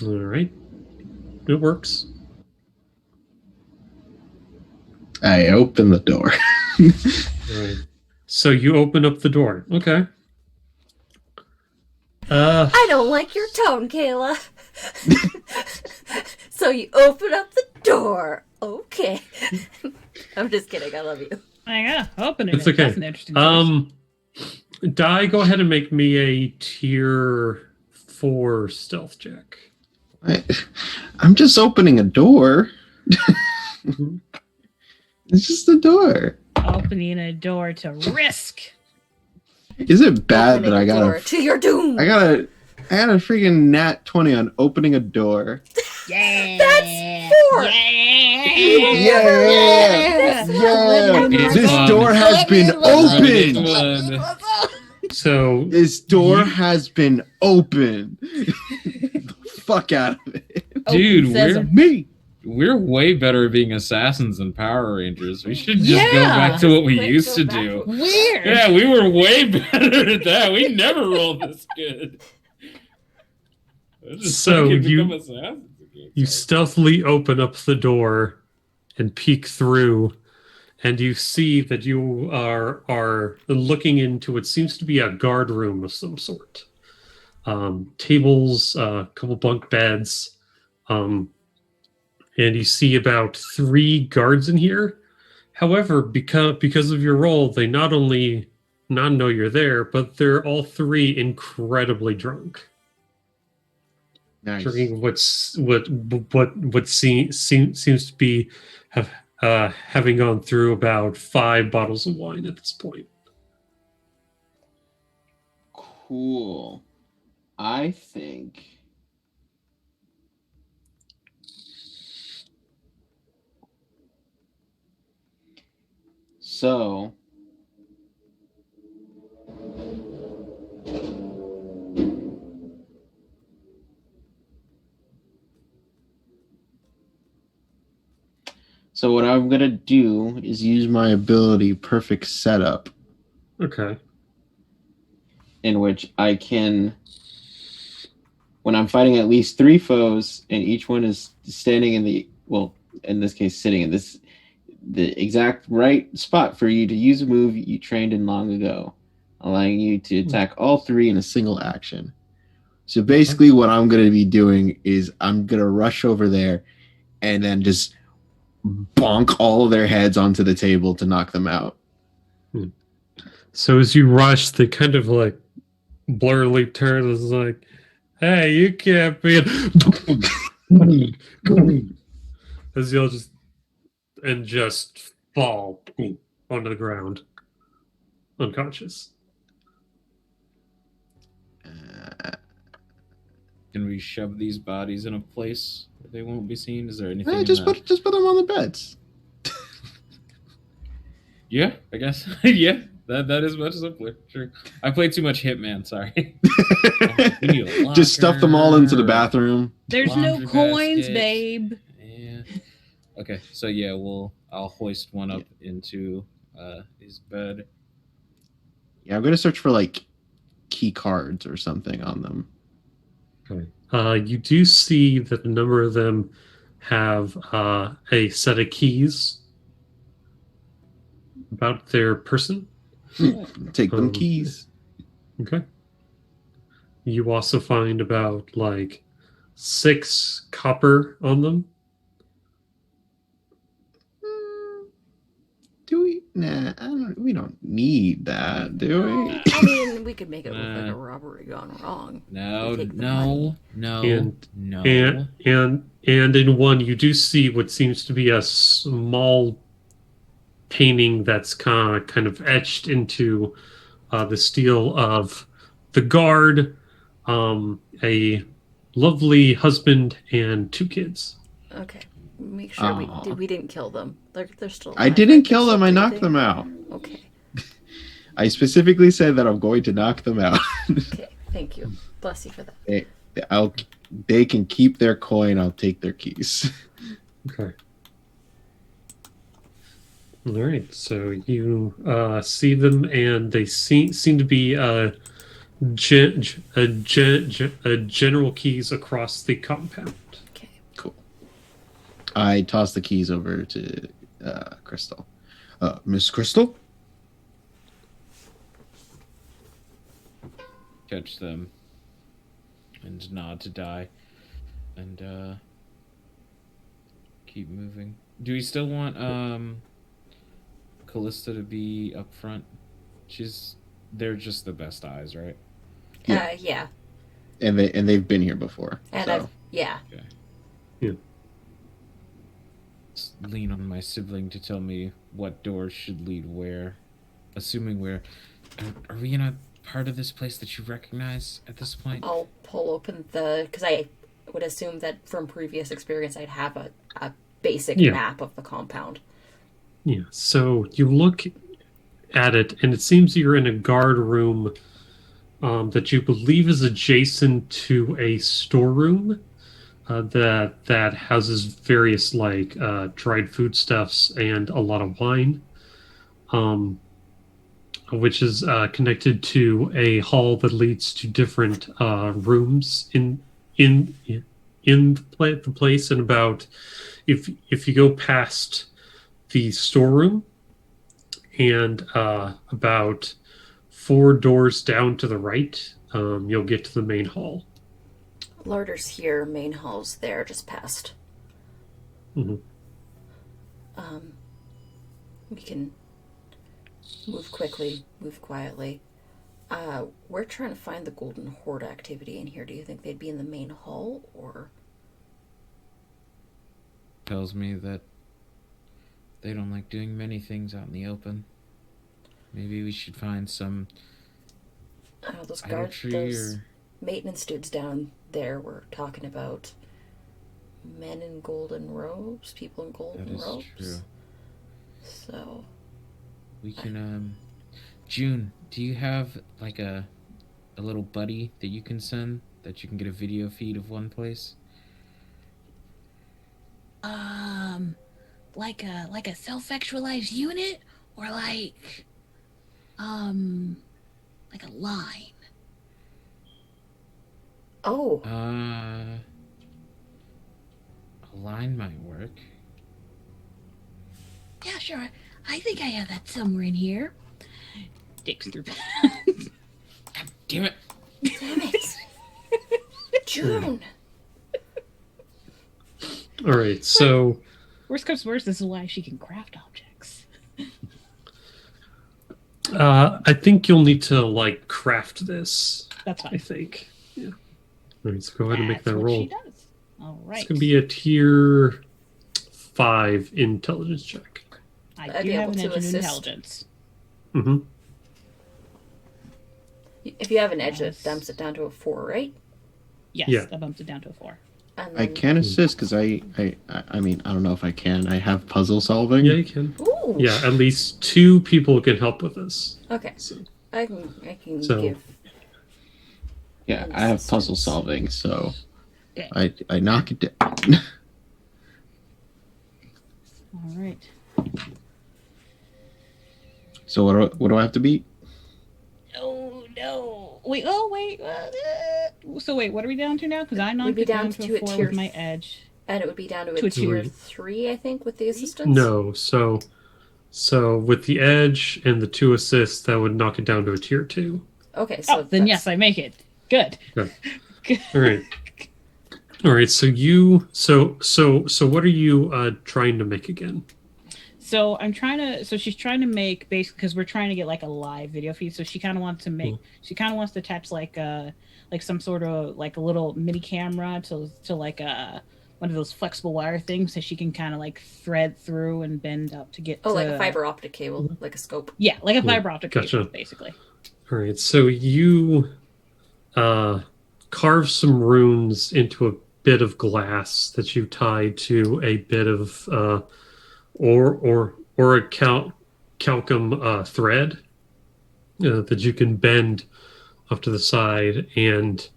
Speaker 2: All right, it works.
Speaker 4: I open the door.
Speaker 2: All right. So you open up the door. Okay.
Speaker 1: I don't like your tone, Kayla. So you open up the door. Okay. I'm just kidding. I love you.
Speaker 5: Yeah, open it.
Speaker 2: It's okay.
Speaker 5: That's an interesting choice.
Speaker 2: Di, go ahead and make me a tier 4 stealth check.
Speaker 4: I'm just opening a door. It's just a door.
Speaker 5: Opening a door to risk.
Speaker 4: Is it bad
Speaker 1: Opening
Speaker 4: that I
Speaker 1: a
Speaker 4: got
Speaker 1: door
Speaker 4: a
Speaker 1: to your doom.
Speaker 4: I got a freaking nat 20 on opening a door?
Speaker 5: Yeah.
Speaker 1: That's 4.
Speaker 4: Yeah! This door has been opened.
Speaker 2: So
Speaker 4: This door has been opened. The fuck out of it.
Speaker 3: Dude,
Speaker 5: Sesame.
Speaker 4: Me.
Speaker 3: we're way better at being assassins than Power Rangers. We should just go
Speaker 5: Yeah.
Speaker 3: back to what we
Speaker 1: Let's
Speaker 3: used
Speaker 1: go
Speaker 3: to
Speaker 1: back
Speaker 3: do.
Speaker 1: to-
Speaker 5: Weird.
Speaker 3: Yeah, we were way better at that. We never rolled this good. Let's just
Speaker 2: So
Speaker 3: fucking
Speaker 2: you-
Speaker 3: become assassins again.
Speaker 2: you stealthily open up the door and peek through, and you see that you are looking into what seems to be a guard room of some sort. Tables, a couple bunk beds, and you see about 3 guards in here. However, because of your role, they not only not know you're there, but they're all 3 incredibly drunk.
Speaker 4: Nice.
Speaker 2: Drinking what seems to be having gone through about 5 bottles of wine at this point.
Speaker 4: Cool. I think so. So what I'm gonna do is use my ability Perfect Setup,
Speaker 2: Okay.
Speaker 4: in which I can, when I'm fighting at least 3 foes, and each one is standing in the, well, in this case, sitting in the exact right spot for you to use a move you trained in long ago, allowing you to attack all 3 in a single action. So basically, what I'm going to be doing is I'm going to rush over there and then just bonk all of their heads onto the table to knock them out.
Speaker 2: So as you rush, they kind of like blurrily turn and is like, "Hey, you can't be." As you'll just fall onto the ground, unconscious.
Speaker 3: Can we shove these bodies in a place where they won't be seen? Is there anything? In
Speaker 4: Just
Speaker 3: that?
Speaker 4: put them on the beds.
Speaker 3: Yeah, I guess. Yeah, that is much simpler. Sure. I played too much Hitman. Sorry. We need a
Speaker 4: Just stuff them all into the
Speaker 3: locker.
Speaker 4: bathroom.
Speaker 5: There's no
Speaker 3: Laundry
Speaker 5: coins,
Speaker 3: basket.
Speaker 5: babe.
Speaker 3: Yeah. Okay, so yeah, I'll hoist one up into his bed.
Speaker 4: Yeah, I'm gonna search for like key cards or something on them.
Speaker 2: Okay. You do see that a number of them have a set of keys about their person.
Speaker 4: Take them keys.
Speaker 2: Okay. You also find about like 6 copper on them.
Speaker 4: Do we? Nah, we don't need that, do we?
Speaker 1: I mean, we could make it look like a robbery gone wrong.
Speaker 3: No,
Speaker 1: We'll take the
Speaker 3: no,
Speaker 1: money.
Speaker 3: no,
Speaker 2: And-
Speaker 3: no.
Speaker 2: And in one, you do see what seems to be a small painting that's kind of etched into the steel of the guard, a lovely husband, and 2 kids.
Speaker 1: Okay. Make sure
Speaker 4: Aw.
Speaker 1: we didn't kill them. They're still alive.
Speaker 4: I didn't
Speaker 1: right?
Speaker 4: kill
Speaker 1: They're
Speaker 4: them. I
Speaker 1: still
Speaker 4: knocked
Speaker 1: breathing?
Speaker 4: them out.
Speaker 1: Okay.
Speaker 4: I specifically said that I'm going to knock them out.
Speaker 1: Okay. Thank you. Bless you for that.
Speaker 4: They can keep their coin. I'll take their keys.
Speaker 2: Okay. All right. So you see them, and they seem to be general keys across the compound.
Speaker 1: Okay.
Speaker 4: Cool. I toss the keys over to Crystal. Miss Crystal?
Speaker 3: Catch them and nod to die and keep moving. Do we still want Callista to be up front? They're just the best eyes, right?
Speaker 4: Yeah.
Speaker 1: Yeah.
Speaker 4: And they've been here before.
Speaker 1: And
Speaker 4: so.
Speaker 1: yeah.
Speaker 3: Just lean on my sibling to tell me what doors should lead where. Assuming we're are we in a part of this place that you recognize at this point?
Speaker 1: I'll pull open because I would assume that from previous experience I'd have a basic map of the compound.
Speaker 2: Yeah. So you look at it, and it seems you're in a guard room that you believe is adjacent to a storeroom that houses various like dried foodstuffs and a lot of wine, which is connected to a hall that leads to different rooms in the place. And about if you go past the storeroom and about 4 doors down to the right, you'll get to the main hall.
Speaker 1: Larder's here, main hall's there, just past.
Speaker 2: Mm-hmm.
Speaker 1: We can move quickly, move quietly. We're trying to find the Golden Horde activity in here. Do you think they'd be in the main hall, or?
Speaker 3: Tells me that they don't like doing many things out in the open. Maybe we should find some
Speaker 1: Those
Speaker 3: idol
Speaker 1: guard,
Speaker 3: tree
Speaker 1: those
Speaker 3: or
Speaker 1: maintenance dudes down there were talking about men in golden robes, people in
Speaker 3: that
Speaker 1: golden
Speaker 3: is
Speaker 1: robes.
Speaker 3: true.
Speaker 1: So
Speaker 3: We can June, do you have like a little buddy that you can send that you can get a video feed of one place?
Speaker 6: like a self-actualized unit, or like a line?
Speaker 1: Oh,
Speaker 3: A line might work.
Speaker 6: Yeah, sure. I think I have that somewhere in here.
Speaker 5: Digs through.
Speaker 3: Damn it.
Speaker 1: damn it. June.
Speaker 2: All right, so
Speaker 5: Worst comes to worst, this is why she can craft objects.
Speaker 2: I think you'll need to like craft this.
Speaker 5: That's
Speaker 2: I
Speaker 5: fine.
Speaker 2: think. Yeah. All right, so go ahead and make
Speaker 5: That's
Speaker 2: that
Speaker 5: what
Speaker 2: roll.
Speaker 5: she does. All right.
Speaker 2: It's gonna be a tier 5 intelligence check.
Speaker 5: I
Speaker 1: I'd
Speaker 5: do
Speaker 1: be
Speaker 5: have
Speaker 1: able
Speaker 5: an
Speaker 1: to
Speaker 5: edge in
Speaker 1: assist.
Speaker 5: intelligence.
Speaker 2: Mm-hmm.
Speaker 1: If you have an edge,
Speaker 5: Yes.
Speaker 1: that dumps it down to a 4, right?
Speaker 5: Yes,
Speaker 2: Yeah.
Speaker 5: that bumps it down to a 4.
Speaker 1: And
Speaker 4: I
Speaker 1: then,
Speaker 4: can assist because I mean, I don't know if I can. I have puzzle solving.
Speaker 2: Yeah, you can.
Speaker 1: Ooh.
Speaker 2: Yeah, at least 2 people can help with this.
Speaker 1: Okay.
Speaker 2: So,
Speaker 1: I can
Speaker 2: So-
Speaker 1: give.
Speaker 4: Yeah, I have puzzle
Speaker 1: Assistance.
Speaker 4: solving, so
Speaker 5: Okay.
Speaker 4: I knock it down.
Speaker 5: All right.
Speaker 4: So what do I have to beat?
Speaker 5: Oh no! Wait. Oh wait. So wait, what are we down to now? Because I knocked
Speaker 1: be
Speaker 5: it down
Speaker 1: down
Speaker 5: to
Speaker 1: to
Speaker 5: a
Speaker 1: a
Speaker 5: 4
Speaker 1: tier
Speaker 5: with my edge.
Speaker 1: And it would be down to
Speaker 5: To
Speaker 1: a
Speaker 5: a
Speaker 1: tier
Speaker 2: tier.
Speaker 1: 3, I think, with the assistance.
Speaker 2: no, so with the edge and the 2 assists, that would knock it down to a tier 2.
Speaker 1: Okay, so
Speaker 5: Oh, then yes, I make it. Good.
Speaker 2: All right. All right. So you. So what are you trying to make again?
Speaker 5: So I'm trying to. So she's trying to make basically because we're trying to get like a live video feed. So she kind of wants to make. She kind of wants to attach like some sort of like a little mini camera to like one of those flexible wire things, so she can kind of like thread through and bend up to get.
Speaker 1: Oh,
Speaker 5: to,
Speaker 1: like a fiber optic cable, like a scope.
Speaker 5: Yeah, like a fiber optic
Speaker 2: Gotcha.
Speaker 5: cable, basically.
Speaker 2: All right. So you carve some runes into a bit of glass that you tie to a bit of or a calcum thread that you can bend off to the side, and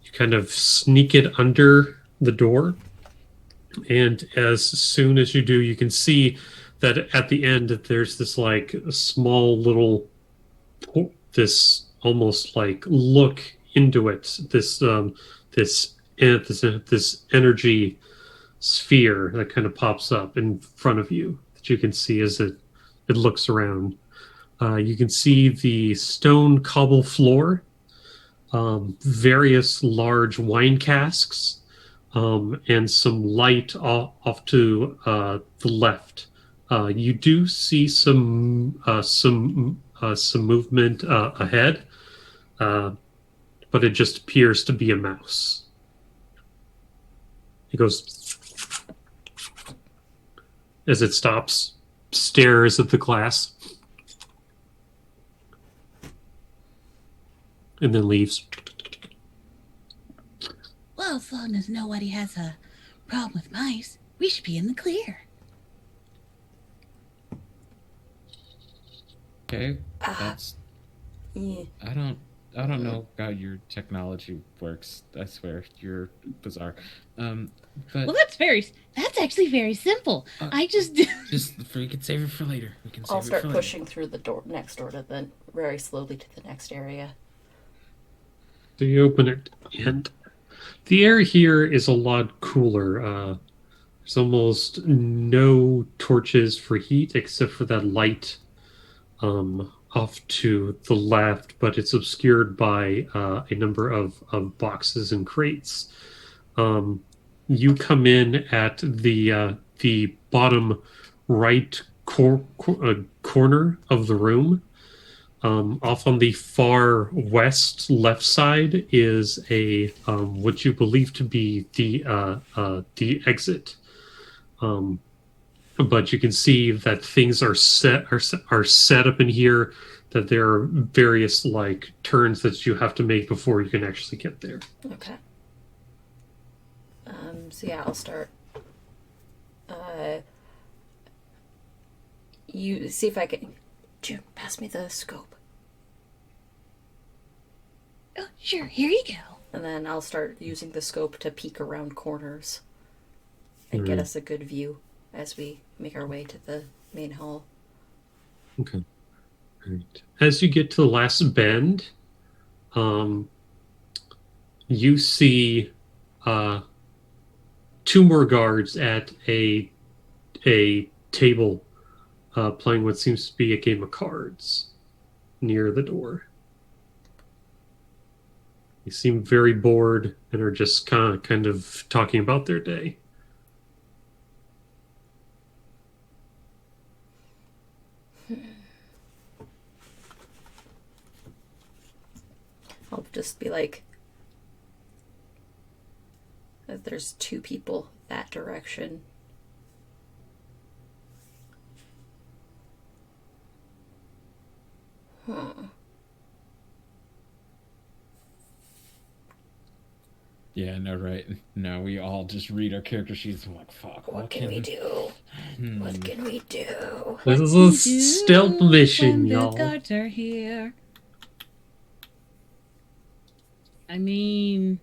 Speaker 2: you kind of sneak it under the door. And as soon as you do, you can see that at the end that there's this like small little this almost like look into it, this energy sphere that kind of pops up in front of you that you can see as it looks around. You can see the stone cobble floor, various large wine casks, and some light off to the left. You do see some movement ahead, but it just appears to be a mouse. It goes as it stops, stares at the glass, and then leaves.
Speaker 6: Well, as long as nobody has a problem with mice, we should be in the clear.
Speaker 3: Okay, that's.
Speaker 1: Yeah.
Speaker 3: I don't know how your technology works. I swear, you're bizarre. But
Speaker 6: Well, that's actually very simple. I just
Speaker 3: we can save it for later. We can save
Speaker 1: I'll
Speaker 3: it
Speaker 1: start
Speaker 3: for
Speaker 1: pushing through the door next door to the very slowly to the next area.
Speaker 2: So you open it, and the air here is a lot cooler. There's almost no torches for heat except for that light off to the left, but it's obscured by a number of boxes and crates. You come in at the bottom right corner of the room. Off on the far west left side is a what you believe to be the exit. But you can see that things are set up in here. That there are various like turns that you have to make before you can actually get there.
Speaker 1: Okay. So yeah, I'll start. You see if I can. June, pass me the scope,
Speaker 6: oh, sure, here you go.
Speaker 1: and then I'll start using the scope to peek around corners and get us a good view as we make our way to the main hall.
Speaker 2: Okay. Right. As you get to the last bend, you see 2 more guards at a table playing what seems to be a game of cards near the door. They seem very bored and are just kind of talking about their day.
Speaker 1: I'll just be like, there's 2 people that direction. Huh.
Speaker 3: Yeah, no, right. No, we all just read our character sheets and we're like, fuck,
Speaker 1: What can we do? What can we do?
Speaker 2: This is a stealth mission,
Speaker 5: when
Speaker 2: y'all.
Speaker 5: the guards are here. I mean,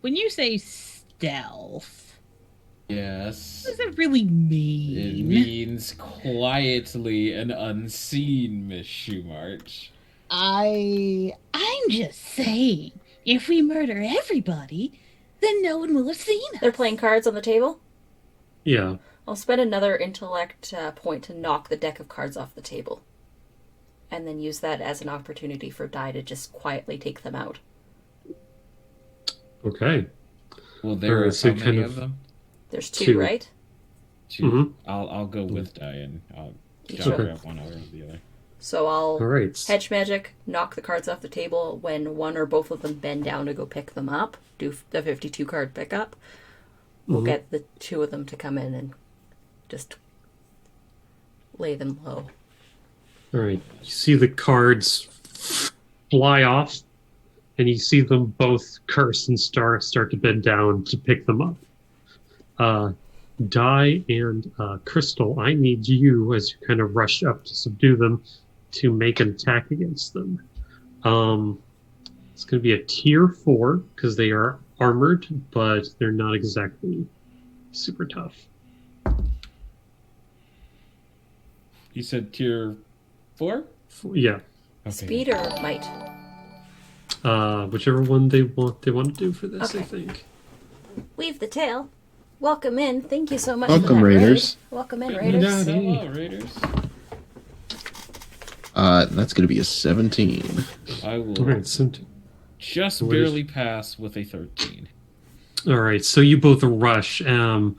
Speaker 5: when you say stealth,
Speaker 3: Yes.
Speaker 5: what does that really
Speaker 3: It
Speaker 5: mean?
Speaker 3: means quietly and unseen, Miss Shoemarch.
Speaker 6: I'm just saying, if we murder everybody, then no one will have seen us.
Speaker 1: They're playing cards on the table?
Speaker 2: Yeah.
Speaker 1: I'll spend another intellect point to knock the deck of cards off the table. And then use that as an opportunity for Dai to just quietly take them out.
Speaker 2: Okay.
Speaker 3: Well, there are
Speaker 2: Alright, so
Speaker 3: how many
Speaker 2: kind
Speaker 3: of
Speaker 2: of-
Speaker 3: them?
Speaker 1: There's 2,
Speaker 2: 2.
Speaker 1: right?
Speaker 3: 2.
Speaker 2: Mhm.
Speaker 3: I'll go with Diane. I'll
Speaker 1: Each
Speaker 3: grab
Speaker 1: one.
Speaker 3: one over the other.
Speaker 1: So I'll
Speaker 2: All right.
Speaker 1: hedge magic, knock the cards off the table. When one or both of them bend down to go pick them up, do the 52 card pickup, we'll
Speaker 2: Mhm.
Speaker 1: get the 2 of them to come in and just lay them low.
Speaker 2: All right. You see the cards fly off, and you see them both curse and start to bend down to pick them up. Dai and Crystal, I need you, as you kind of rush up to subdue them, to make an attack against them. It's going to be a tier 4 because they are armored, but they're not exactly super tough.
Speaker 3: You said tier 4?
Speaker 2: Yeah,
Speaker 3: Okay.
Speaker 1: Speed or might?
Speaker 2: whichever one they want to do for this, I
Speaker 1: Okay.
Speaker 2: think.
Speaker 1: Weave the tail. Welcome in. Thank you so much.
Speaker 4: Welcome,
Speaker 1: for that
Speaker 4: Raiders.
Speaker 1: raid. Welcome in, Raiders.
Speaker 3: Hello, Raiders.
Speaker 4: That's gonna be a 17.
Speaker 3: I will
Speaker 2: All right, so
Speaker 3: just
Speaker 2: What is-
Speaker 3: barely pass with a 13.
Speaker 2: all right, so you both rush, and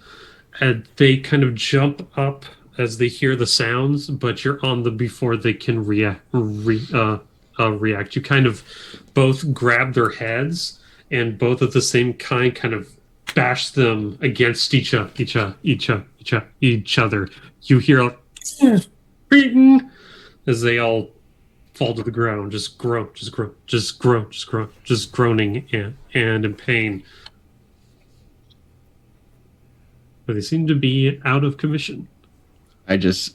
Speaker 2: they kind of jump up as they hear the sounds, but you're on them before they can react. You kind of both grab their heads, and both at the same kind of bash them against each other. You hear a beaten as they all fall to the ground, just groaning and in pain. But they seem to be out of commission.
Speaker 4: I just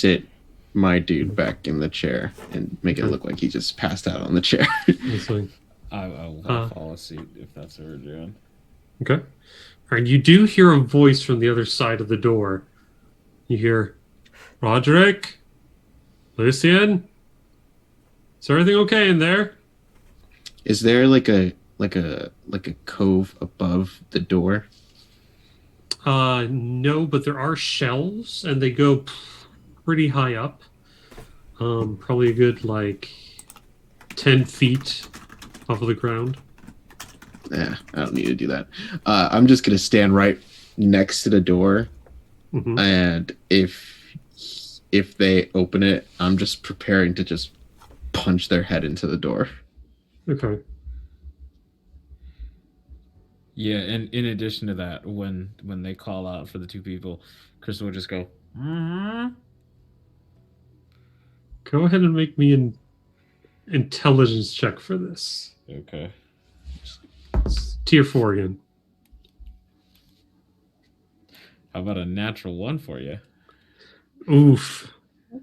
Speaker 4: sit my dude back in the chair and make it look like he just passed out on the chair.
Speaker 2: It's like,
Speaker 3: I will follow suit if that's what we're doing.
Speaker 2: okay. All right, you do hear a voice from the other side of the door. You hear, Roderick? Lucian? Is everything okay in there?
Speaker 4: Is there like a cove above the door?
Speaker 2: No, but there are shelves, and they go pretty high up. Probably a good, 10 feet off of the ground.
Speaker 4: I don't need to do that. I'm just gonna stand right next to the door,
Speaker 2: Hmm.
Speaker 4: and if they open it, I'm just preparing to just punch their head into the door.
Speaker 2: Okay.
Speaker 3: Yeah, and in addition to that, when they call out for the 2 people, Crystal will just go,
Speaker 2: Go ahead and make me an intelligence check for this.
Speaker 3: okay.
Speaker 2: It's tier 4 again.
Speaker 3: How about a natural 1 for you?
Speaker 2: Oof.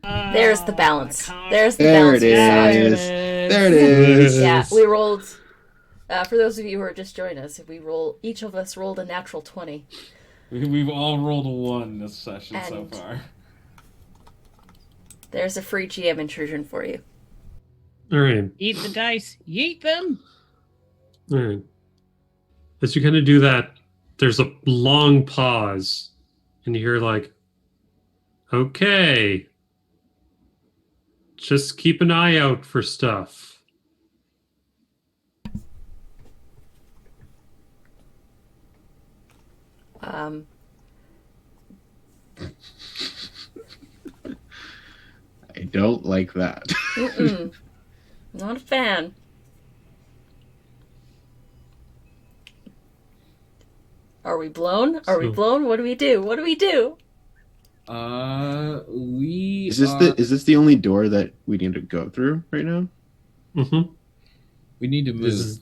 Speaker 1: There's the balance. There's the
Speaker 4: There
Speaker 1: balance.
Speaker 4: it
Speaker 1: we sought.
Speaker 4: is. There it is.
Speaker 1: Yeah, we rolled. For those of you who are just joining us, each of us rolled a natural 20.
Speaker 3: We've all rolled a 1 this session so
Speaker 1: And-
Speaker 3: far.
Speaker 1: There's a free GM intrusion for you.
Speaker 2: All right.
Speaker 5: Eat the dice. Yeet them.
Speaker 2: All right. As you kind of do that, there's a long pause, and you hear like, "Okay, just keep an eye out for stuff."
Speaker 1: Um,
Speaker 4: I don't like that.
Speaker 1: mm-mm. Not a fan. Are we blown? Are we
Speaker 2: So-
Speaker 1: blown? What do we do? What do we do?
Speaker 3: We
Speaker 4: Is this the only door that we need to go through right now?
Speaker 2: Mm-hmm.
Speaker 3: We need to move.
Speaker 2: This is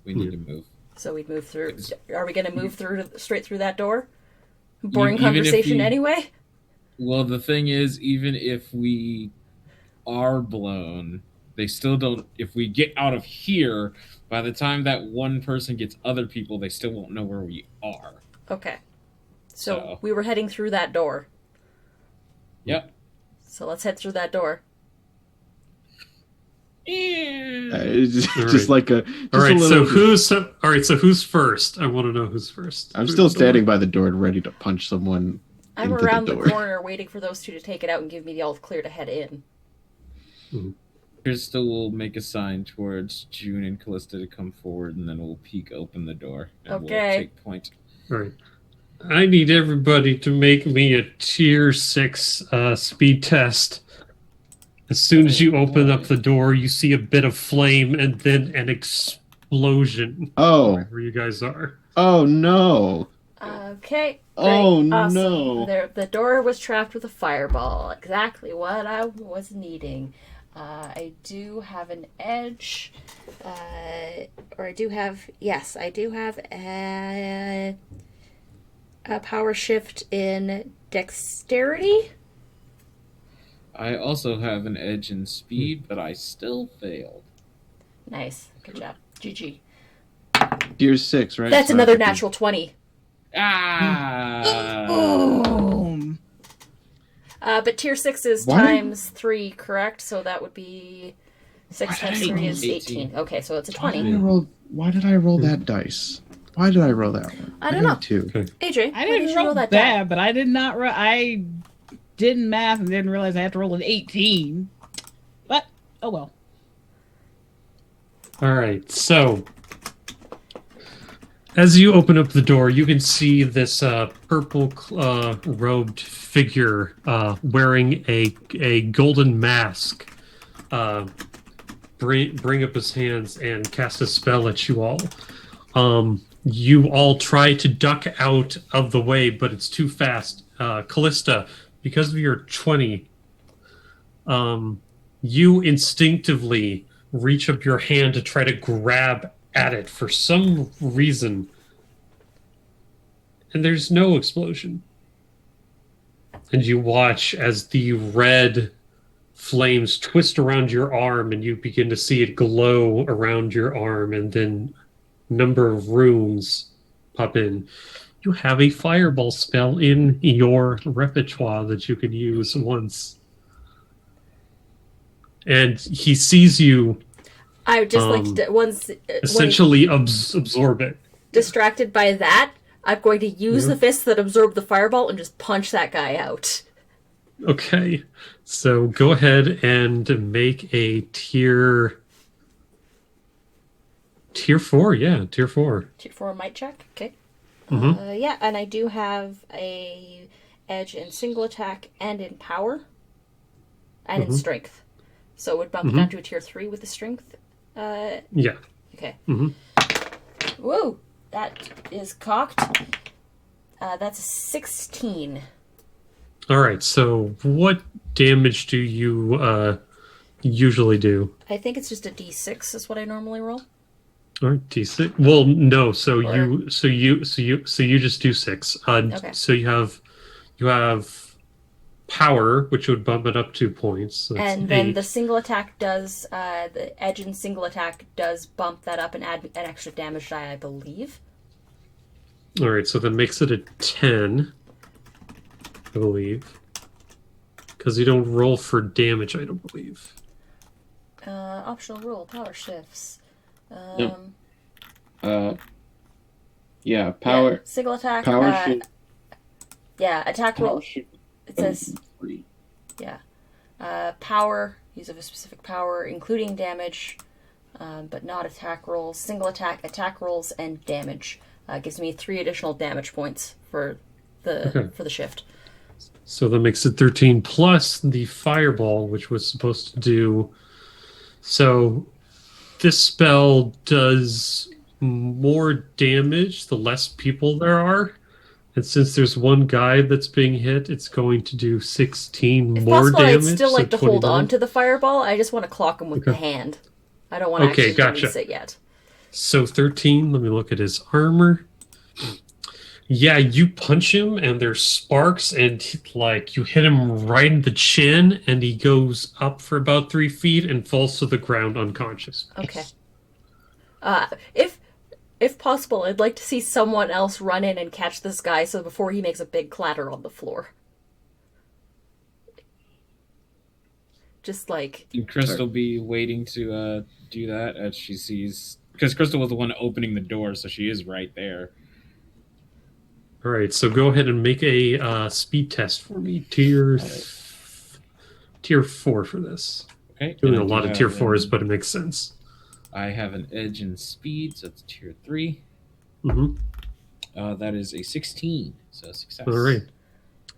Speaker 3: We need to move.
Speaker 1: So we'd move through. Are we going to move through straight through that door? Boring
Speaker 3: Even if
Speaker 1: conversation
Speaker 3: we-
Speaker 1: anyway.
Speaker 3: Well, the thing is, even if we are blown, they still don't. If we get out of here, by the time that one person gets other people, they still won't know where we are.
Speaker 1: Okay. So
Speaker 3: So-
Speaker 1: we were heading through that door.
Speaker 3: Yep.
Speaker 1: So let's head through that door.
Speaker 4: It's
Speaker 2: All
Speaker 4: just
Speaker 2: right.
Speaker 4: like a.
Speaker 2: all right.
Speaker 4: Just a
Speaker 2: So
Speaker 4: little,
Speaker 2: who's first? I want to know who's first.
Speaker 4: I'm still standing by the door ready to punch someone.
Speaker 1: I'm
Speaker 4: into
Speaker 1: around the
Speaker 4: door.
Speaker 1: corner waiting for those two to take it out and give me the all clear to head in.
Speaker 3: Crystal will make a sign towards June and Callista to come forward, and then we'll peek open the door. And
Speaker 1: Okay.
Speaker 3: We'll take point.
Speaker 2: All right. I need everybody to make me a tier 6 speed test. As soon as you open up the door, you see a bit of flame and then an explosion
Speaker 4: Oh,
Speaker 2: wherever you guys are.
Speaker 4: oh no!
Speaker 1: Okay.
Speaker 4: Oh,
Speaker 1: great, awesome.
Speaker 4: no.
Speaker 1: The door was trapped with a fireball. Exactly what I was needing. I do have an edge. Or I do have... Yes, I do have a power shift in dexterity.
Speaker 3: I also have an edge in speed, but I still failed.
Speaker 1: Nice. Good job. GG.
Speaker 4: Tier 6, right?
Speaker 1: That's
Speaker 4: So
Speaker 1: another
Speaker 4: have to be-
Speaker 1: natural 20.
Speaker 3: Ah!
Speaker 5: Boom.
Speaker 1: But tier 6 is
Speaker 4: Why?
Speaker 1: times 3, correct? So that would be 6
Speaker 4: Why
Speaker 1: times
Speaker 4: did I
Speaker 1: 3
Speaker 4: roll
Speaker 1: is
Speaker 3: 18?
Speaker 1: 18. Okay, so it's a
Speaker 4: Why did
Speaker 1: 20.
Speaker 4: Why did I roll that dice? Why did I roll that one?
Speaker 1: I don't
Speaker 4: got
Speaker 1: know.
Speaker 4: a 2.
Speaker 1: AJ,
Speaker 5: I
Speaker 1: why
Speaker 5: didn't
Speaker 1: did you
Speaker 5: roll
Speaker 1: that
Speaker 5: that,
Speaker 1: die?
Speaker 5: but I did not. I didn't math and didn't realize I had to roll an 18. But oh well.
Speaker 2: All right. So, as you open up the door, you can see this purple robed figure wearing a golden mask. Bring up his hands and cast a spell at you all. You all try to duck out of the way, but it's too fast. Callista, because of your 20, you instinctively reach up your hand to try to grab at it for some reason. And there's no explosion. And you watch as the red flames twist around your arm, and you begin to see it glow around your arm, and then number of runes pop in. You have a fireball spell in your repertoire that you can use once. And he sees you
Speaker 1: I would just like to, once when
Speaker 2: essentially absorb it.
Speaker 1: distracted by that, I'm going to use
Speaker 2: Yeah.
Speaker 1: the fist that absorbed the fireball and just punch that guy out.
Speaker 2: Okay, so go ahead and make a tier 4. Yeah, tier 4.
Speaker 1: Tier 4 might check. Okay.
Speaker 2: Mhm.
Speaker 1: Yeah, and I do have a edge in single attack and in power and in strength. So it would bump it down to a tier 3 with the strength.
Speaker 2: Yeah.
Speaker 1: Okay.
Speaker 2: Mhm.
Speaker 1: Whoa, that is cocked. That's a 16.
Speaker 2: All right. So what damage do you usually do?
Speaker 1: I think it's just a d6 is what I normally roll.
Speaker 2: All right, D6. Well, no. So
Speaker 1: Or-
Speaker 2: you just do 6.
Speaker 1: Okay.
Speaker 2: So you have power, which would bump it up 2 points. So that's
Speaker 1: And then
Speaker 2: 8.
Speaker 1: the single attack does, the edge in single attack does bump that up and add an extra damage die, I believe.
Speaker 2: All right, so that makes it a 10, I believe. Because you don't roll for damage, I don't believe.
Speaker 1: Optional rule, power shifts.
Speaker 4: Yep. Yeah, power.
Speaker 1: Yeah, single attack.
Speaker 4: Power shift.
Speaker 1: Yeah, attack roll.
Speaker 4: Power shift.
Speaker 1: It says,
Speaker 4: Free.
Speaker 1: yeah. Power, use of a specific power, including damage, but not attack rolls. Single attack rolls, and damage. Gives me 3 additional damage points for the shift.
Speaker 2: So that makes it 13 plus the fireball, which was supposed to do. So this spell does more damage the less people there are. And since there's one guy that's being hit, it's going to do 16
Speaker 1: If
Speaker 2: more
Speaker 1: possible,
Speaker 2: damage.
Speaker 1: I'd still like
Speaker 2: so
Speaker 1: to hold
Speaker 2: 21.
Speaker 1: on to the fireball. I just want to clock him with the hand. I don't want to
Speaker 2: Okay,
Speaker 1: actually
Speaker 2: gotcha.
Speaker 1: release it yet.
Speaker 2: So 13, let me look at his armor. Yeah, you punch him and there's sparks and like you hit him right in the chin and he goes up for about 3 feet and falls to the ground unconscious.
Speaker 1: Okay. If possible, I'd like to see someone else run in and catch this guy so before he makes a big clatter on the floor. Just like...
Speaker 3: And Crystal be waiting to do that as she sees... Because Crystal was the one opening the door, so she is right there.
Speaker 2: All right, so go ahead and make a speed test for me. Tier 4 for this.
Speaker 3: Okay.
Speaker 2: Doing
Speaker 3: and
Speaker 2: a
Speaker 3: I
Speaker 2: lot
Speaker 3: do
Speaker 2: of tier
Speaker 3: have
Speaker 2: 4s, but it makes sense.
Speaker 3: I have an edge in speed, so it's tier 3.
Speaker 2: Mm-hmm.
Speaker 3: That is a 16, so success.
Speaker 2: All right.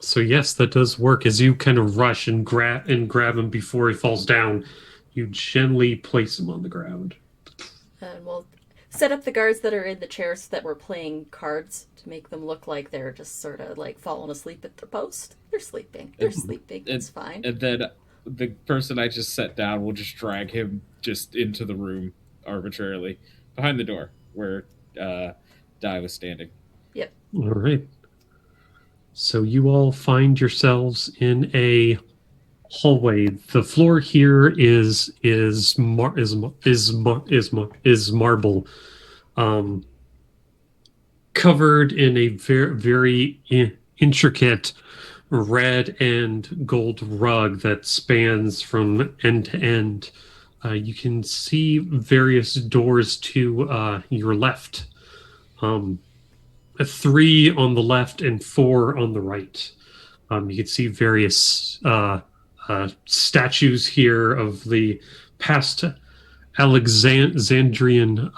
Speaker 2: So yes, that does work. As you kind of rush and grab him before he falls down, you gently place him on the ground.
Speaker 1: And we'll set up the guards that are in the chairs that were playing cards to make them look like they're just sort of like falling asleep at the post. They're sleeping. It's fine.
Speaker 3: And then the person I just set down will just drag him just into the room arbitrarily behind the door where Di was standing.
Speaker 1: Yep.
Speaker 2: All right. So you all find yourselves in a hallway. The floor here is marble, covered in a very intricate red and gold rug that spans from end to end. You can see various doors to your left. 3 on the left and 4 on the right. You can see various statues here of the past Alexandrian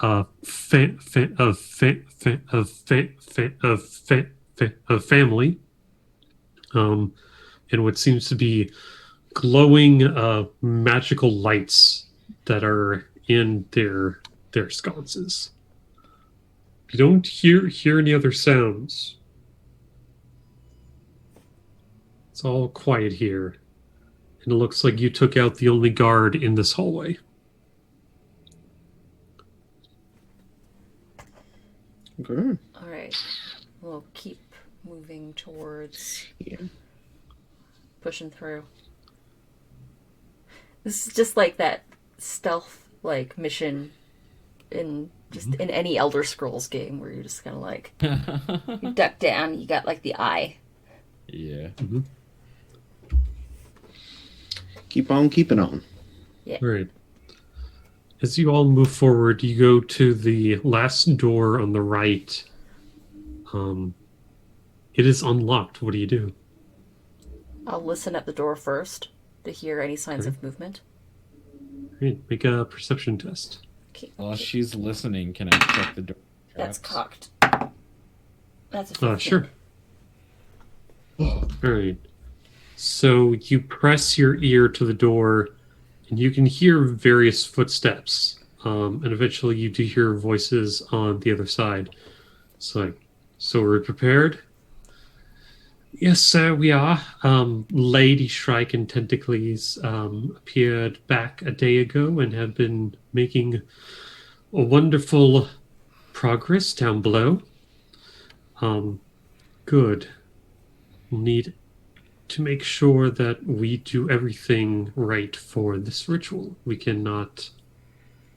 Speaker 2: family, and what seems to be glowing magical lights that are in their sconces. You don't hear any other sounds. It's all quiet here. And it looks like you took out the only guard in this hallway.
Speaker 4: Okay.
Speaker 1: All right. We'll keep moving towards pushing through. This is just like that stealth like mission in in any Elder Scrolls game where you're just kind of like you duck down, you got like the eye.
Speaker 3: Yeah.
Speaker 2: Mm-hmm.
Speaker 4: Keep on keeping on.
Speaker 1: Yeah.
Speaker 2: All right. As you all move forward, you go to the last door on the right. It is unlocked. What do you do?
Speaker 1: I'll listen at the door first to hear any signs of movement.
Speaker 2: All right, make a perception test.
Speaker 1: Okay.
Speaker 3: While she's listening, can I check the door?
Speaker 1: That's
Speaker 3: traps?
Speaker 1: cocked. That's a 15.
Speaker 2: Sure. All right. So you press your ear to the door, and you can hear various footsteps. And eventually you do hear voices on the other side. It's like, so we're prepared? Yes, sir, we are. Lady Shrike and Tentacles appeared back a day ago and have been making a wonderful progress down below. Good. We'll need to make sure that we do everything right for this ritual. We cannot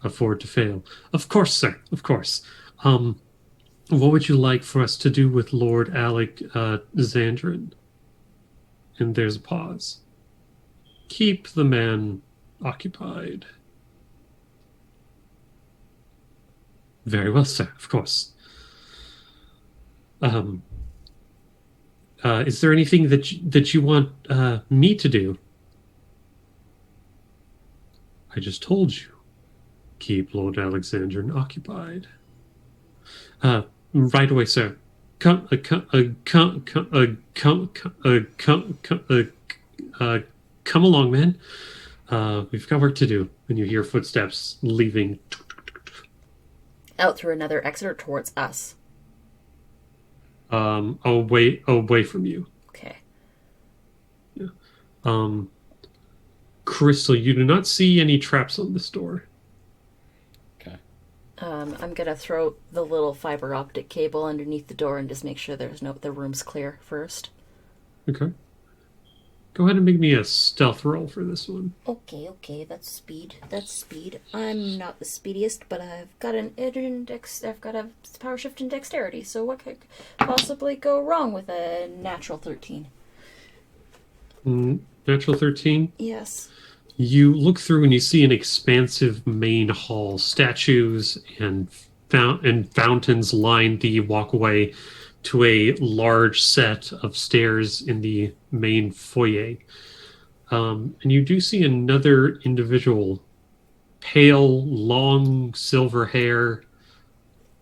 Speaker 2: afford to fail. Of course, sir. Of course. What would you like for us to do with Lord Alexandrin? And there's a pause. Keep the man occupied. Very well, sir, of course. Is there anything that you want me to do? I just told you. Keep Lord Alexandrin occupied. Right away, sir. Come along, man. We've got work to do. And you hear footsteps leaving.
Speaker 1: Out through another exit or towards us?
Speaker 2: Away from you.
Speaker 1: Okay.
Speaker 2: Crystal, you do not see any traps on this door.
Speaker 3: Okay.
Speaker 1: I'm gonna throw the little fiber optic cable underneath the door and just make sure the room's clear first.
Speaker 2: Okay. Go ahead and make me a stealth roll for this one.
Speaker 1: Okay, that's speed. I'm not the speediest, but I've got an edge I've got a power shift in dexterity, so what could possibly go wrong with a natural 13?
Speaker 2: Natural 13?
Speaker 1: Yes.
Speaker 2: You look through and you see an expansive main hall. Statues and fountains line the walkway to a large set of stairs in the main foyer. And you do see another individual, pale, long silver hair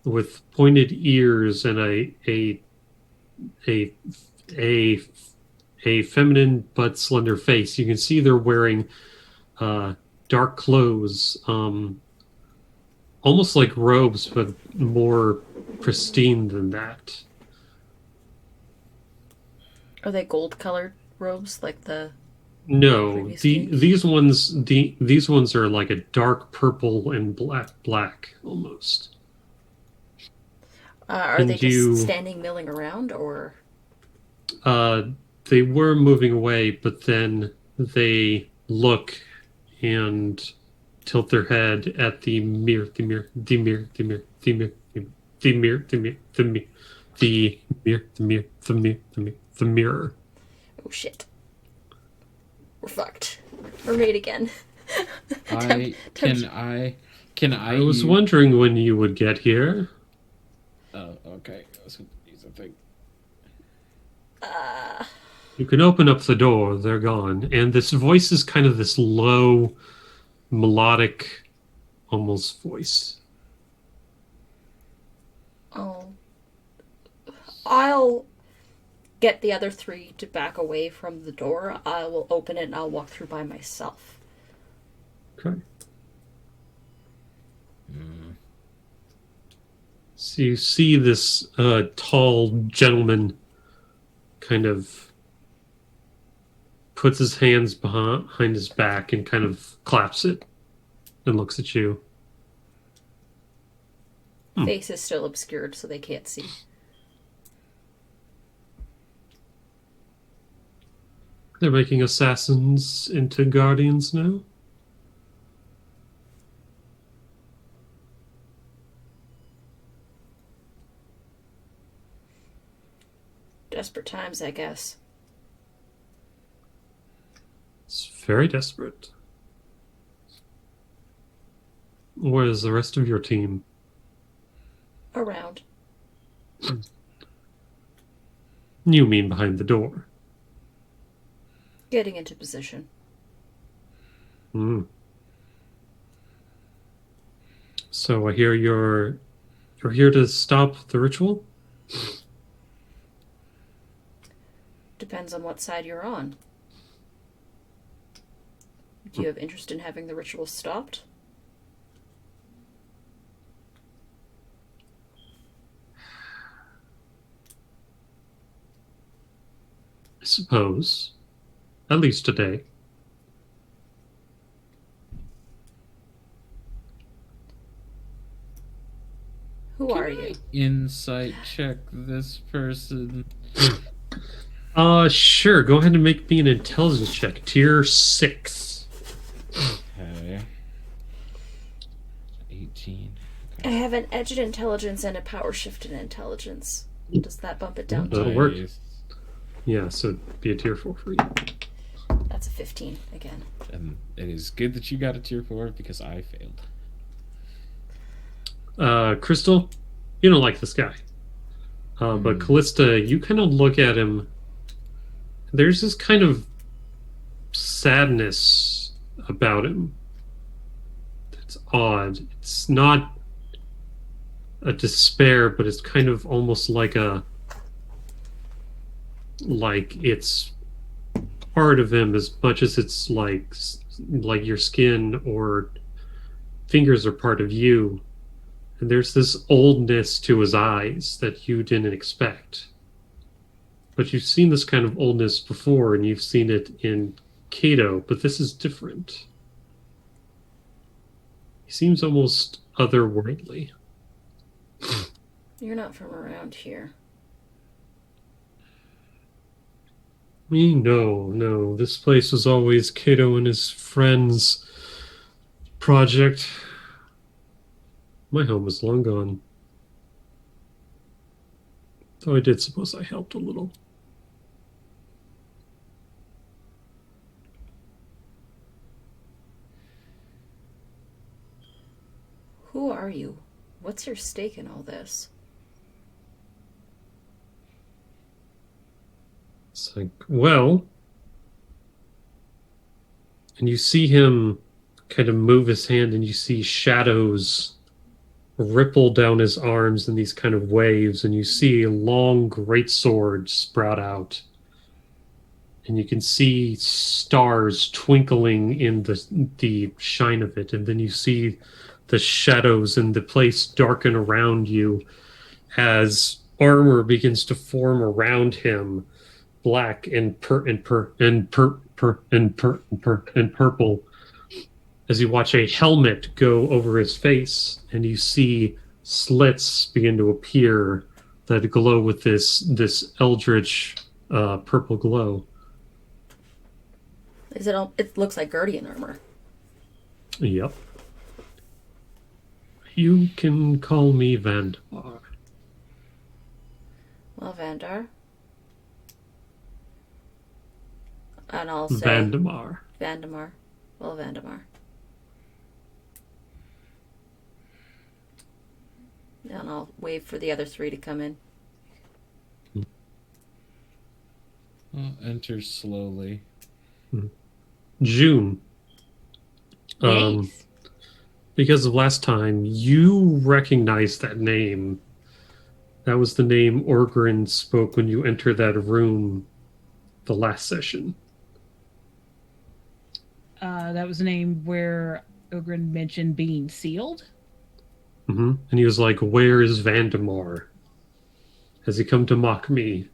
Speaker 2: with pointed ears and a feminine but slender face. You can see they're wearing dark clothes, almost like robes, but more pristine than that.
Speaker 1: Are they gold-colored robes like the?
Speaker 2: No,
Speaker 1: previous
Speaker 2: these ones are like a dark purple and black almost.
Speaker 1: Are
Speaker 2: And
Speaker 1: they just standing, milling around, or?
Speaker 2: They were moving away, but then they look and tilt their head at the mirror.
Speaker 1: Oh shit. We're fucked. We're made again.
Speaker 3: Can I
Speaker 2: I was wondering when you would get here.
Speaker 3: Oh, okay. Use a thing.
Speaker 2: You can open up the door, they're gone. And this voice is kind of this low, melodic, almost voice.
Speaker 1: Oh. I'll get the other three to back away from the door. I will open it and I'll walk through by myself.
Speaker 2: Okay. So you see this tall gentleman kind of puts his hands behind his back and kind of claps it and looks at you.
Speaker 1: Face is still obscured so they can't see.
Speaker 2: They're making assassins into guardians now?
Speaker 1: Desperate times, I guess.
Speaker 2: It's very desperate. Where's the rest of your team?
Speaker 1: Around.
Speaker 2: You mean behind the door?
Speaker 1: Getting into position.
Speaker 2: So I hear you're here to stop the ritual?
Speaker 1: Depends on what side you're on. Do you have interest in having the ritual stopped?
Speaker 2: I suppose. At least today.
Speaker 1: Who are you?
Speaker 3: Insight check this person.
Speaker 2: Sure. Go ahead and make me an intelligence check. Tier 6.
Speaker 3: Okay. 18.
Speaker 1: I have an edge in intelligence and a power shift in intelligence. Does that bump it down
Speaker 2: That'll
Speaker 1: to?
Speaker 2: work.
Speaker 3: Nice.
Speaker 2: Yeah, so it'd be a tier 4 for you.
Speaker 1: That's a 15 again.
Speaker 3: And it is good that you got a tier 4 because I failed.
Speaker 2: Crystal, you don't like this guy. But Callista, you kind of look at him. There's this kind of sadness about him. That's odd. It's not a despair, but it's kind of almost like it's part of him as much as it's like your skin or fingers are part of you. And there's this oldness to his eyes that you didn't expect. But you've seen this kind of oldness before, and you've seen it in Kato, but this is different. He seems almost otherworldly.
Speaker 1: You're not from around here.
Speaker 2: No. This place was always Kato and his friends' project. My home is long gone. Though I did suppose I helped a little.
Speaker 1: Who are you? What's your stake in all this?
Speaker 2: It's like, well... And you see him kind of move his hand, and you see shadows ripple down his arms in these kind of waves, and you see a long great sword sprout out, and you can see stars twinkling in the shine of it, and then you see the shadows in the place darken around you as armor begins to form around him, black and purple, as you watch a helmet go over his face, and you see slits begin to appear that glow with this eldritch purple glow.
Speaker 1: Is it all? It looks like guardian armor.
Speaker 2: Yep. You can call me Vandemar.
Speaker 1: Well, Vandar. And I'll say
Speaker 2: Vandemar.
Speaker 1: Vandemar. Well, Vandemar. And I'll wave for the other three to come in.
Speaker 3: Enter slowly.
Speaker 2: June.
Speaker 6: Yes.
Speaker 2: Because of last time, you recognize that name. That was the name Orgrin spoke when you entered that room the last session.
Speaker 5: That was the name where Ogren mentioned being sealed.
Speaker 2: And he was like, "Where is Vandemar? Has he come to mock me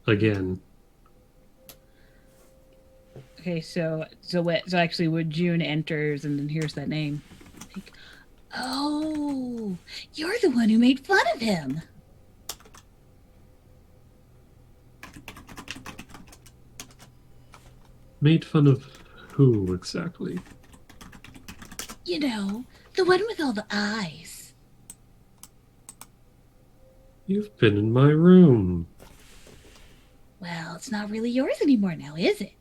Speaker 2: again?"
Speaker 5: Okay, so actually, when June enters, and then here's that name. Like,
Speaker 6: Oh, you're the one who made fun of him.
Speaker 2: Made fun of who exactly?
Speaker 6: You know, the one with all the eyes.
Speaker 2: You've been in my room.
Speaker 6: Well, it's not really yours anymore now, is it?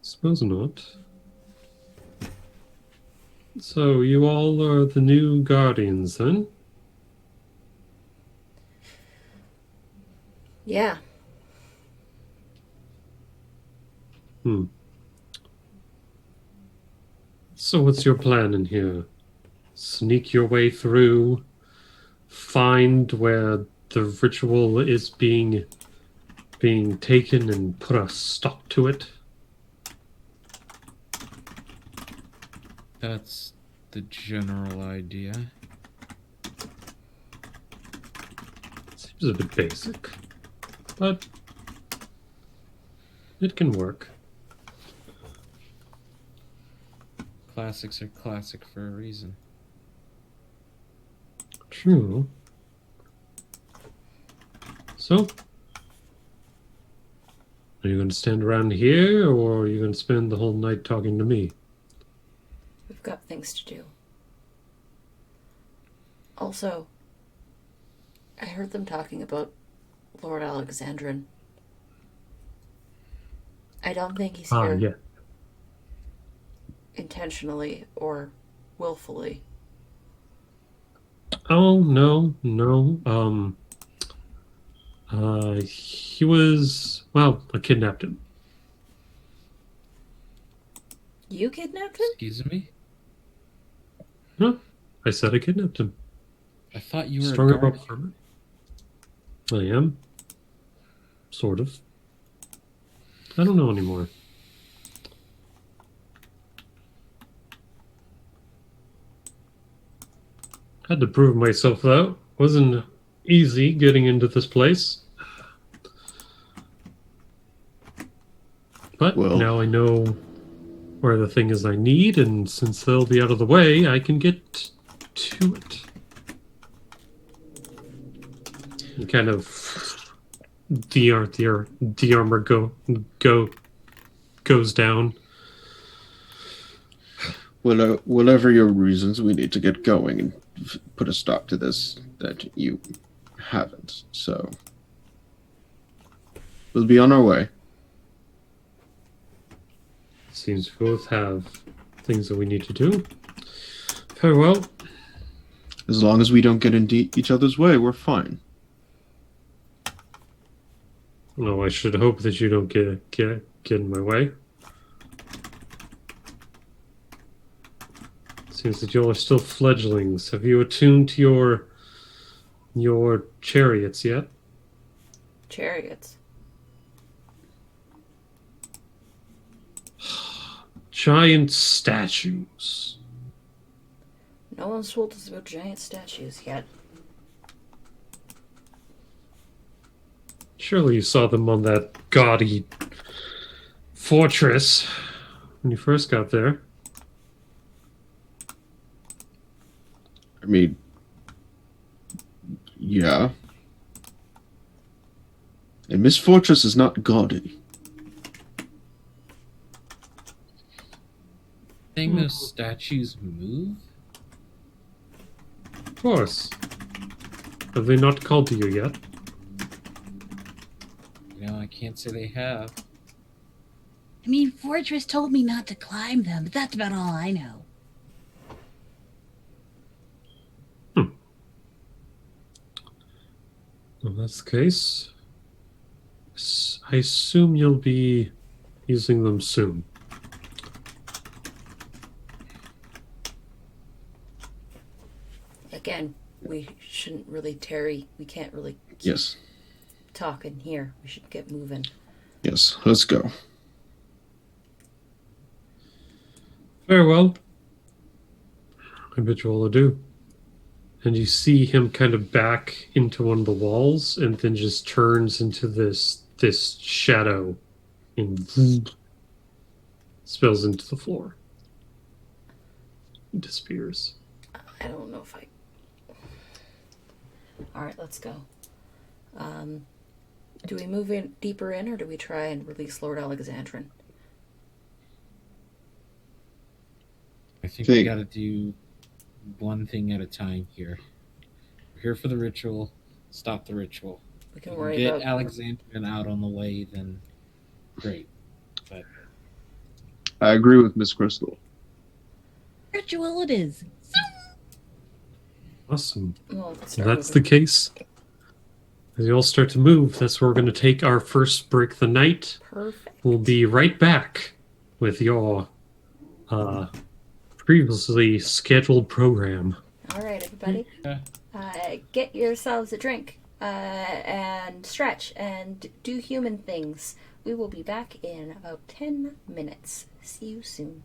Speaker 2: Suppose not. So you all are the new guardians, then?
Speaker 1: Yeah.
Speaker 2: So what's your plan in here? Sneak your way through, find where the ritual is being taken, and put a stop to it?
Speaker 3: That's the general idea.
Speaker 2: Seems a bit basic, but it can work.
Speaker 3: Classics are classic for a reason.
Speaker 2: True. So, are you going to stand around here, or are you going to spend the whole night talking to me?
Speaker 1: We've got things things to do. Also, I heard them talking about Lord Alexandrin. I don't think he's here
Speaker 2: Yeah.
Speaker 1: intentionally or willfully.
Speaker 2: Oh, no. He was, well, I kidnapped him.
Speaker 1: You kidnapped him?
Speaker 3: Excuse me?
Speaker 2: No, I said I kidnapped him.
Speaker 3: I thought you were
Speaker 2: Strung
Speaker 3: a
Speaker 2: him
Speaker 3: guard.
Speaker 2: up from it. I am. Sort of. I don't know anymore. Had to prove myself, though. Wasn't easy getting into this place. But
Speaker 4: Well-
Speaker 2: now I know where the thing is I need, and since they'll be out of the way, I can get to it. And kind of the armor goes down.
Speaker 4: Well, whatever your reasons, we need to get going and put a stop to this that you haven't. So we'll be on our way.
Speaker 2: Seems we both have things that we need to do. Very well.
Speaker 4: As long as we don't get in each other's way, we're fine.
Speaker 2: No, I should hope that you don't get in my way. Seems that you are still fledglings. Have you attuned to your chariots yet?
Speaker 1: Chariots.
Speaker 2: Giant statues.
Speaker 1: No one's told us about giant statues yet.
Speaker 2: Surely you saw them on that gaudy fortress when you first got there.
Speaker 4: I mean, yeah. And Miss Fortress is not gaudy.
Speaker 3: Think those statues move?
Speaker 2: Of course. Have they not called to you yet?
Speaker 3: No, I can't say they have.
Speaker 6: I mean, Fortress told me not to climb them, but that's about all I know.
Speaker 2: Well, that's the case. I assume you'll be using them soon.
Speaker 1: Again, we shouldn't really tarry. We can't really keep
Speaker 4: Yes.
Speaker 1: talking here. We should get moving.
Speaker 4: Yes. Let's go.
Speaker 2: Very well. I bid you all adieu. And you see him kind of back into one of the walls and then just turns into this shadow and spills into the floor. He disappears.
Speaker 1: I don't know if I... Alright, let's go. Do we move in deeper in, or do we try and release Lord Alexandrin?
Speaker 3: I think
Speaker 4: Okay.
Speaker 3: we gotta do one thing at a time here. We're here for the ritual. Stop the ritual.
Speaker 1: We can
Speaker 3: If
Speaker 1: worry
Speaker 3: get
Speaker 1: about...
Speaker 3: Alexandrian out on the way, then great.
Speaker 4: I agree with Miss Crystal.
Speaker 6: Ritual it is.
Speaker 2: Awesome.
Speaker 1: Well, let's
Speaker 2: So
Speaker 1: start
Speaker 2: that's the
Speaker 1: moving.
Speaker 2: case. As you all start to move, that's where we're going to take our first break of the night.
Speaker 1: Perfect.
Speaker 2: We'll be right back with your previously scheduled program.
Speaker 1: Alright, everybody.
Speaker 3: Yeah.
Speaker 1: Get yourselves a drink. And stretch and do human things. We will be back in about 10 minutes. See you soon.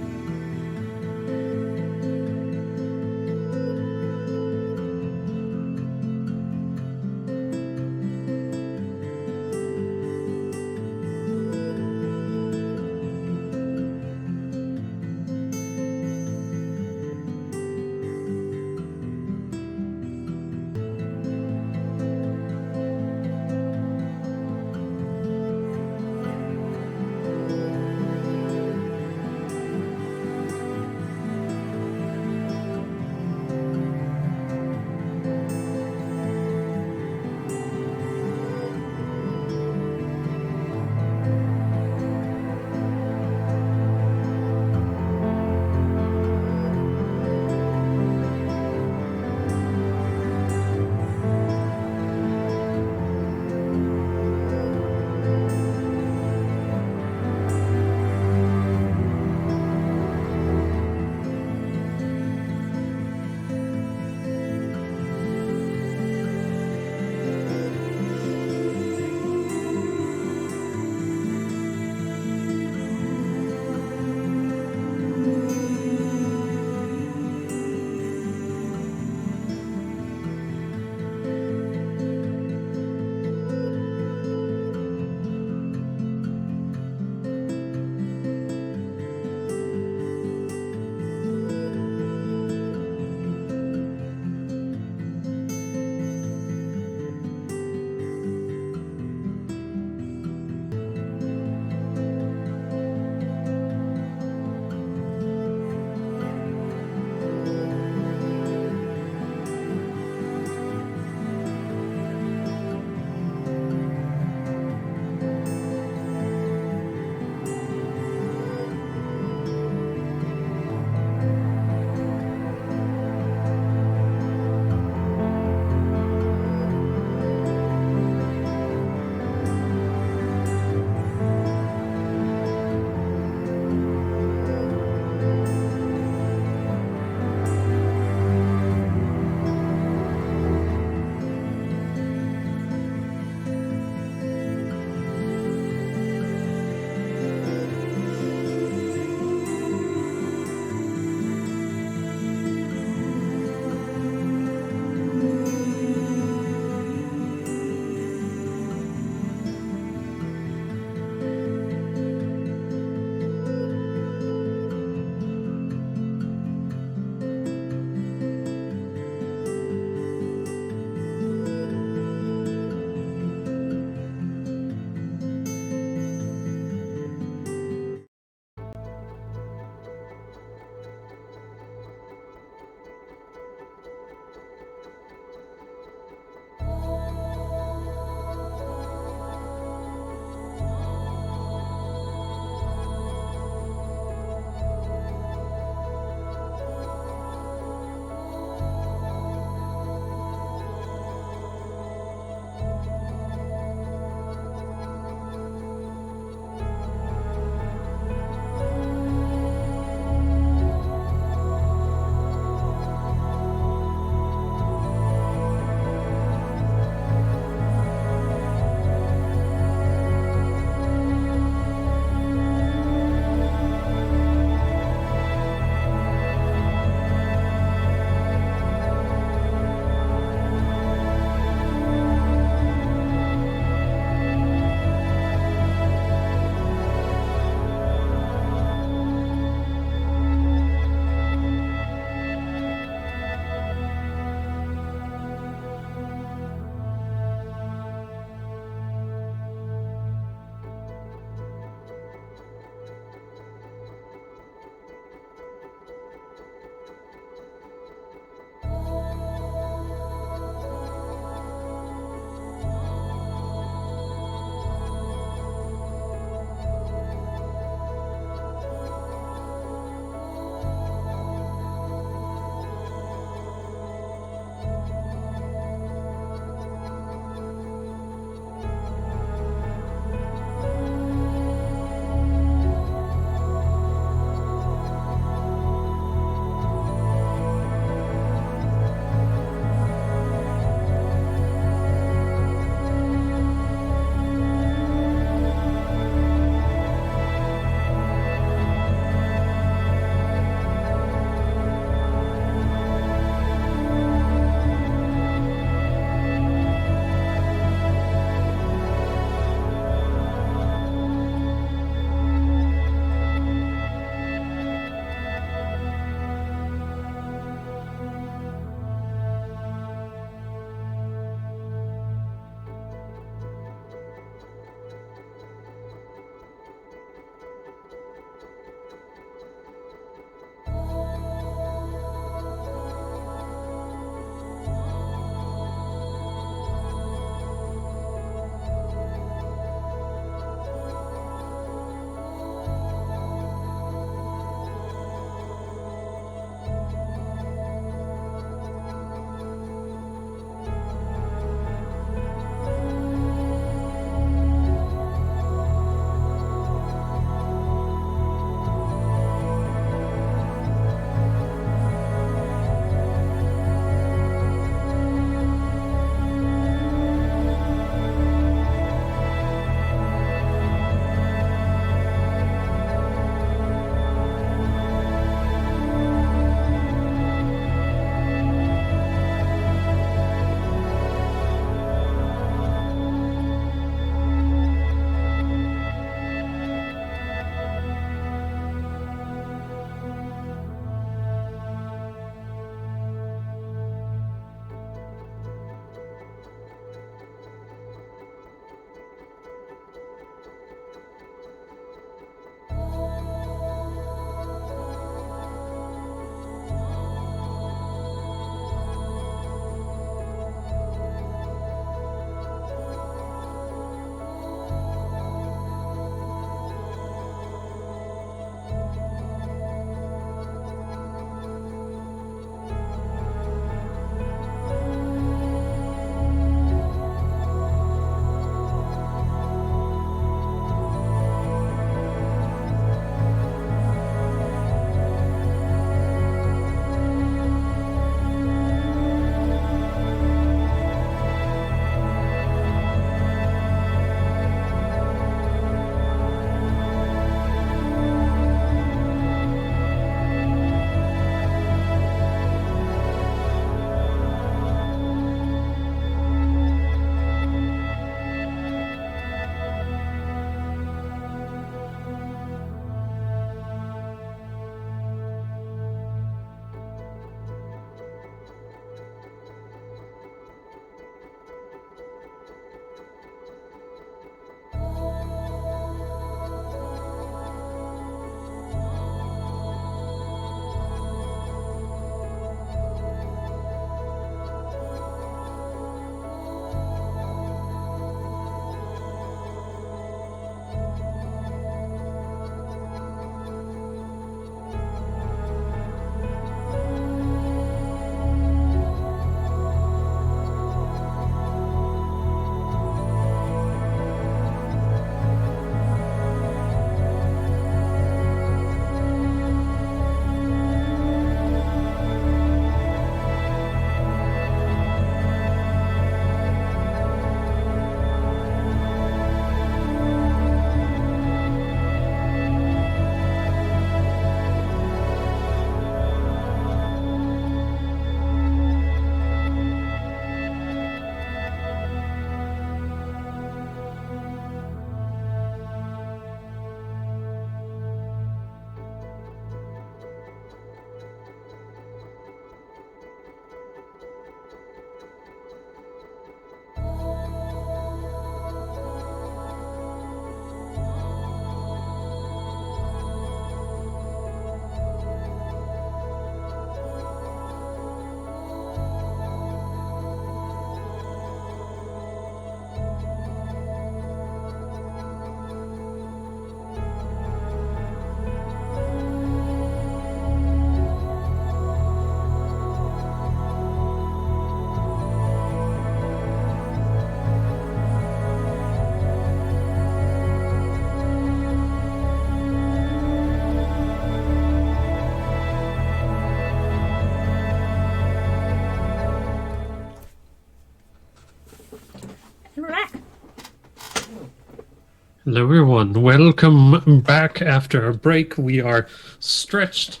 Speaker 2: Hello, everyone. Welcome back after a break. We are stretched,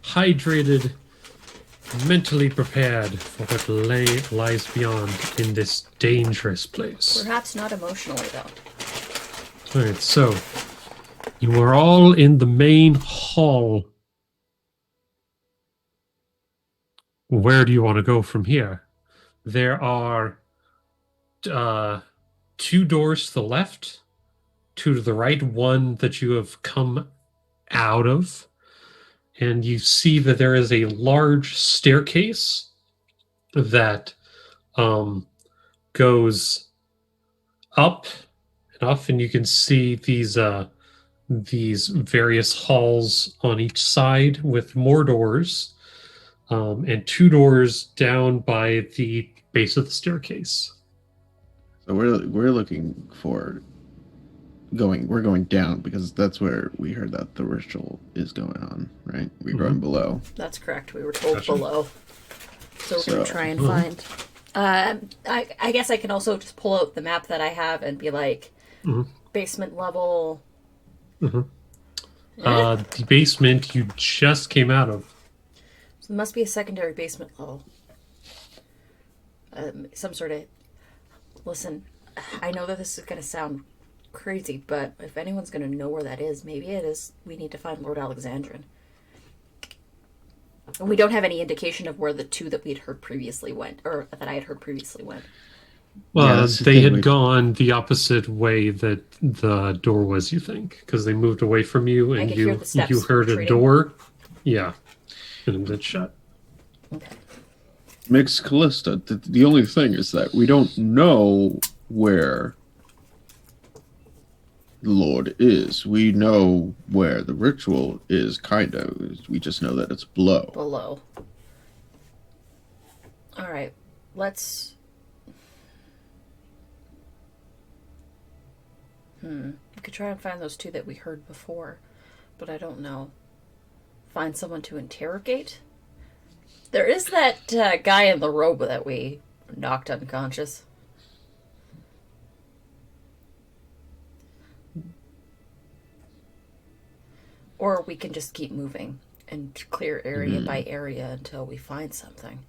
Speaker 2: hydrated, mentally prepared for what lies beyond in this dangerous place.
Speaker 1: Perhaps not emotionally, though.
Speaker 2: All right, so you are all in the main hall. Where do you want to go from here? There are 2 doors to the left, 2 to the right, one that you have come out of. And you see that there is a large staircase that goes up and up, and you can see these various halls on each side with more doors, and 2 doors down by the base of the staircase.
Speaker 4: So we're looking for we're going down because that's where we heard that the ritual is going on, right? We're going below.
Speaker 1: That's correct. We were told
Speaker 2: Gotcha.
Speaker 1: below. So we're going to try and find... I guess I can also just pull out the map that I have and be like, basement level...
Speaker 2: The basement you just came out of.
Speaker 1: So there must be a secondary basement level. Some sort of... Listen, I know that this is going to sound crazy, but if anyone's going to know where that is, maybe it is. We need to find Lord Alexandrin. And we don't have any indication of where the 2 that we'd heard previously went, or that I had heard previously went.
Speaker 2: Well,
Speaker 4: that's the
Speaker 2: they
Speaker 4: thing,
Speaker 2: had
Speaker 4: we-
Speaker 2: gone the opposite way that the door was, you think, because they moved away from you,
Speaker 1: I
Speaker 2: and
Speaker 1: could hear
Speaker 2: you
Speaker 1: the steps
Speaker 2: you heard a
Speaker 1: retreating.
Speaker 2: door. Yeah, and it's shut.
Speaker 1: Okay.
Speaker 8: Mix Callista. The only thing is that we don't know where the Lord is. We know where the ritual is, kind of. We just know that it's below.
Speaker 1: Below. Alright, let's... We could try and find those 2 that we heard before, but I don't know. Find someone to interrogate? There is that guy in the robe that we knocked unconscious. Or we can just keep moving and clear area by area until we find something.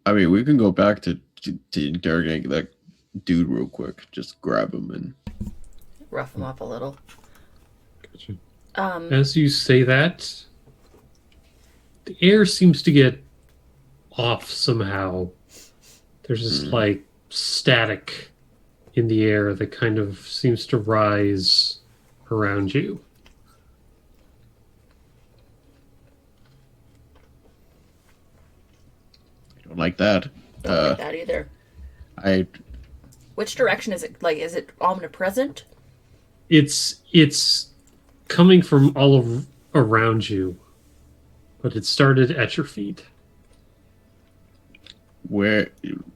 Speaker 8: I mean, we can go back to interrogate that dude real quick. Just grab him and
Speaker 1: Rough him up a little.
Speaker 2: Gotcha. As you say that, the air seems to get off somehow. There's this like static in the air that kind of seems to rise around you.
Speaker 8: I don't like that.
Speaker 1: Don't like that either.
Speaker 8: I
Speaker 1: Which direction is it? Like, is it omnipresent?
Speaker 2: It's coming from around you, but it started at your feet.
Speaker 8: Where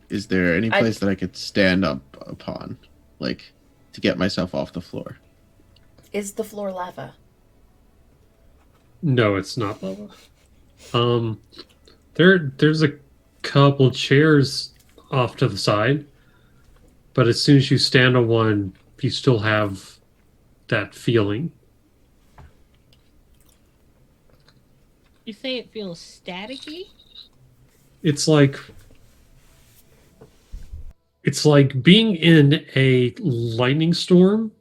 Speaker 8: is there any place that I could stand up upon, like to get myself off the floor?
Speaker 1: Is the floor lava?
Speaker 2: No, it's not lava. There's a couple chairs off to the side, but as soon as you stand on one, you still have that feeling.
Speaker 5: You say it feels staticky?
Speaker 2: It's like being in a lightning storm,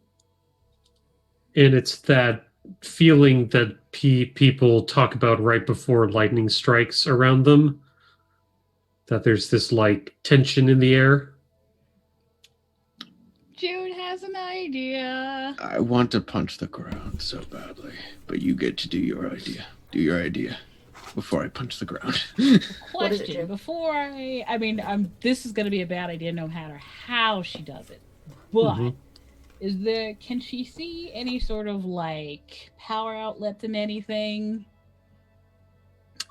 Speaker 2: and it's that feeling that people talk about right before lightning strikes around them, that there's this like tension in the air.
Speaker 5: June has an idea.
Speaker 8: I want to punch the ground so badly, but you get to do your idea. Do your idea before I punch the ground.
Speaker 1: What is it,
Speaker 5: Question
Speaker 1: Jim?
Speaker 5: before I mean, this is going to be a bad idea no matter how she does it. But can she see any sort of like power outlets in anything?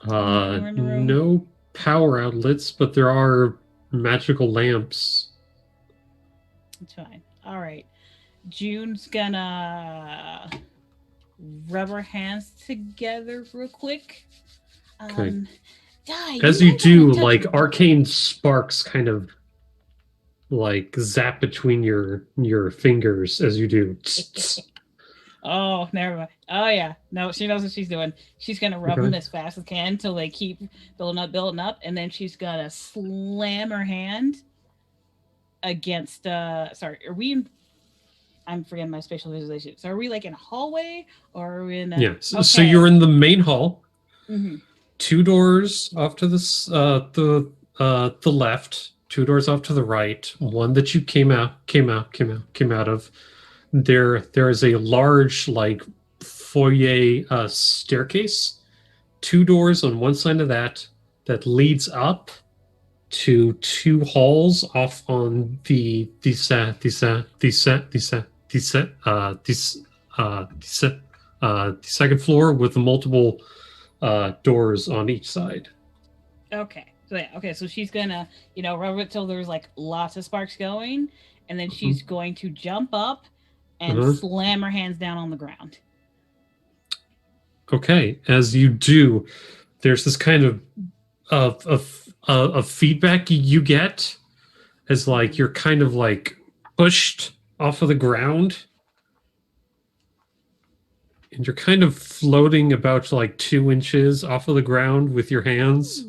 Speaker 5: Anywhere in the room?
Speaker 2: No power outlets, but there are magical lamps.
Speaker 5: It's fine. All right. June's gonna rub her hands together real quick.
Speaker 2: Okay.
Speaker 6: Die.
Speaker 2: As
Speaker 6: You're
Speaker 2: you
Speaker 6: not
Speaker 2: do,
Speaker 6: gonna
Speaker 2: like
Speaker 6: touch me.
Speaker 2: arcane sparks kind of like zap between your fingers as you do.
Speaker 5: Oh, never mind. Oh yeah, no, she knows what she's doing. She's gonna rub
Speaker 2: Okay.
Speaker 5: them as fast as can until they keep building up, and then she's gonna slam her hand against. Sorry, are we in? I'm forgetting my spatial visualization. So are we like in a hallway or are we in?
Speaker 2: Yeah. So
Speaker 5: Okay.
Speaker 2: you're in the main hall.
Speaker 5: Mhm.
Speaker 2: 2 doors off to the left. 2 doors off to the right. One that you came out of. There is a large like foyer staircase. 2 doors on one side of that leads up to 2 halls off on the second floor with multiple doors on each side.
Speaker 5: Okay. So yeah. Okay. So she's gonna, rub it till there's like lots of sparks going, and then she's going to jump up and slam her hands down on the ground.
Speaker 2: Okay, as you do, there's this kind of feedback you get as like you're kind of like pushed off of the ground, and you're kind of floating about like 2 inches off of the ground with your hands.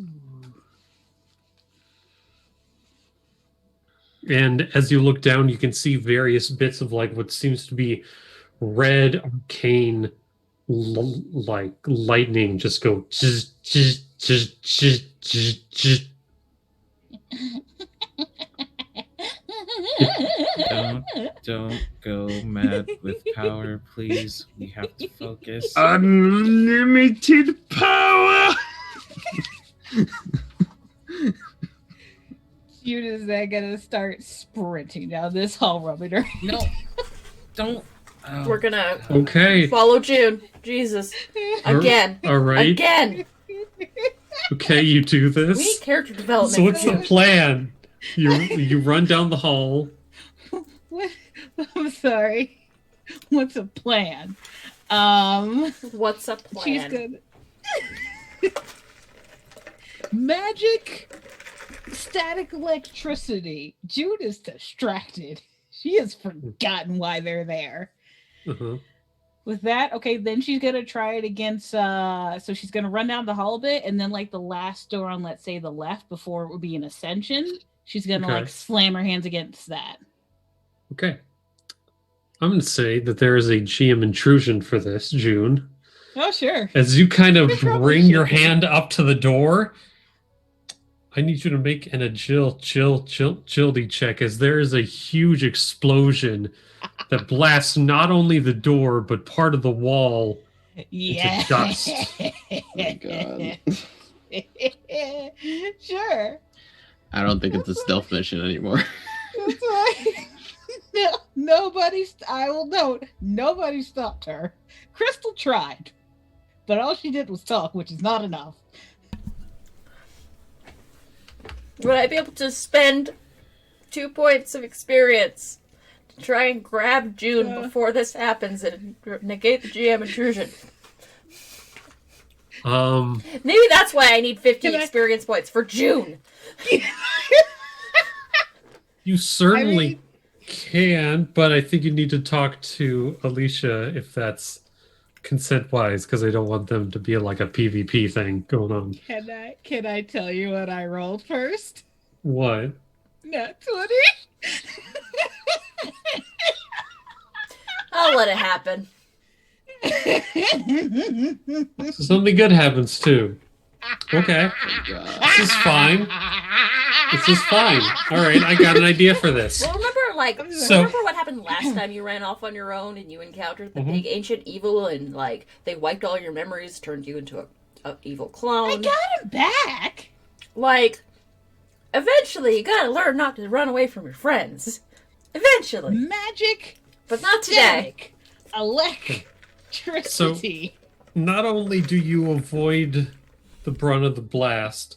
Speaker 2: And as you look down, you can see various bits of like what seems to be red arcane like lightning just go zzz, zzz, zzz, zzz, zzz, zzz.
Speaker 3: Don't go mad with power, please. We have to focus.
Speaker 8: Unlimited power.
Speaker 5: Judas is then gonna start sprinting down this hall, rubbing her.
Speaker 3: No, don't. Oh,
Speaker 1: We're gonna
Speaker 2: Okay.
Speaker 1: follow June. Jesus. Again.
Speaker 2: All right.
Speaker 1: Again.
Speaker 2: Okay, you do
Speaker 1: We need
Speaker 2: this.
Speaker 1: character development.
Speaker 2: So what's the plan? You run down the hall.
Speaker 5: What? I'm sorry. What's a plan?
Speaker 1: What's a plan?
Speaker 5: She's good. Magic, static electricity. Jude is distracted. She has forgotten why they're there.
Speaker 2: Uh-huh.
Speaker 5: With that, okay, then she's gonna try it against. So she's gonna run down the hall a bit, and then like the last door on, let's say, the left before it would be an ascension. She's gonna
Speaker 2: Okay.
Speaker 5: like slam her hands against that.
Speaker 2: Okay. I'm going to say that there is a GM intrusion for this, June.
Speaker 5: Oh sure.
Speaker 2: As you kind of
Speaker 5: There probably
Speaker 2: bring your
Speaker 5: should be.
Speaker 2: hand up to the door, I need you to make an agility check, as there is a huge explosion that blasts not only the door but part of the wall.
Speaker 5: Yeah.
Speaker 2: dust.
Speaker 4: Oh my god.
Speaker 5: Sure.
Speaker 4: I don't think it's a stealth mission anymore.
Speaker 5: That's right. No, nobody. I will note, nobody stopped her. Crystal tried, but all she did was talk, which is not enough.
Speaker 1: Would I be able to spend 2 points of experience to try and grab June before this happens and negate the GM intrusion? Maybe that's why I need 50
Speaker 5: Can I-
Speaker 1: experience points for June.
Speaker 2: You certainly can, but I think you need to talk to Alicia if that's consent-wise, because I don't want them to be like a PvP thing going on.
Speaker 5: Can I tell you what I rolled first?
Speaker 2: What?
Speaker 5: Nat 20.
Speaker 1: I'll let it happen.
Speaker 2: So something good happens too. Okay.
Speaker 4: God.
Speaker 2: This is fine. This is fine. All right, I got an idea for this.
Speaker 1: Well,
Speaker 2: So-
Speaker 1: remember what happened last time you ran off on your own and you encountered the big ancient evil and like they wiped all your memories, turned you into a evil clone.
Speaker 6: I got him back.
Speaker 1: Like, eventually you gotta learn not to run away from your friends. Eventually,
Speaker 6: Magic,
Speaker 1: but not today.
Speaker 6: static, electricity.
Speaker 2: Not only do you avoid the brunt of the blast,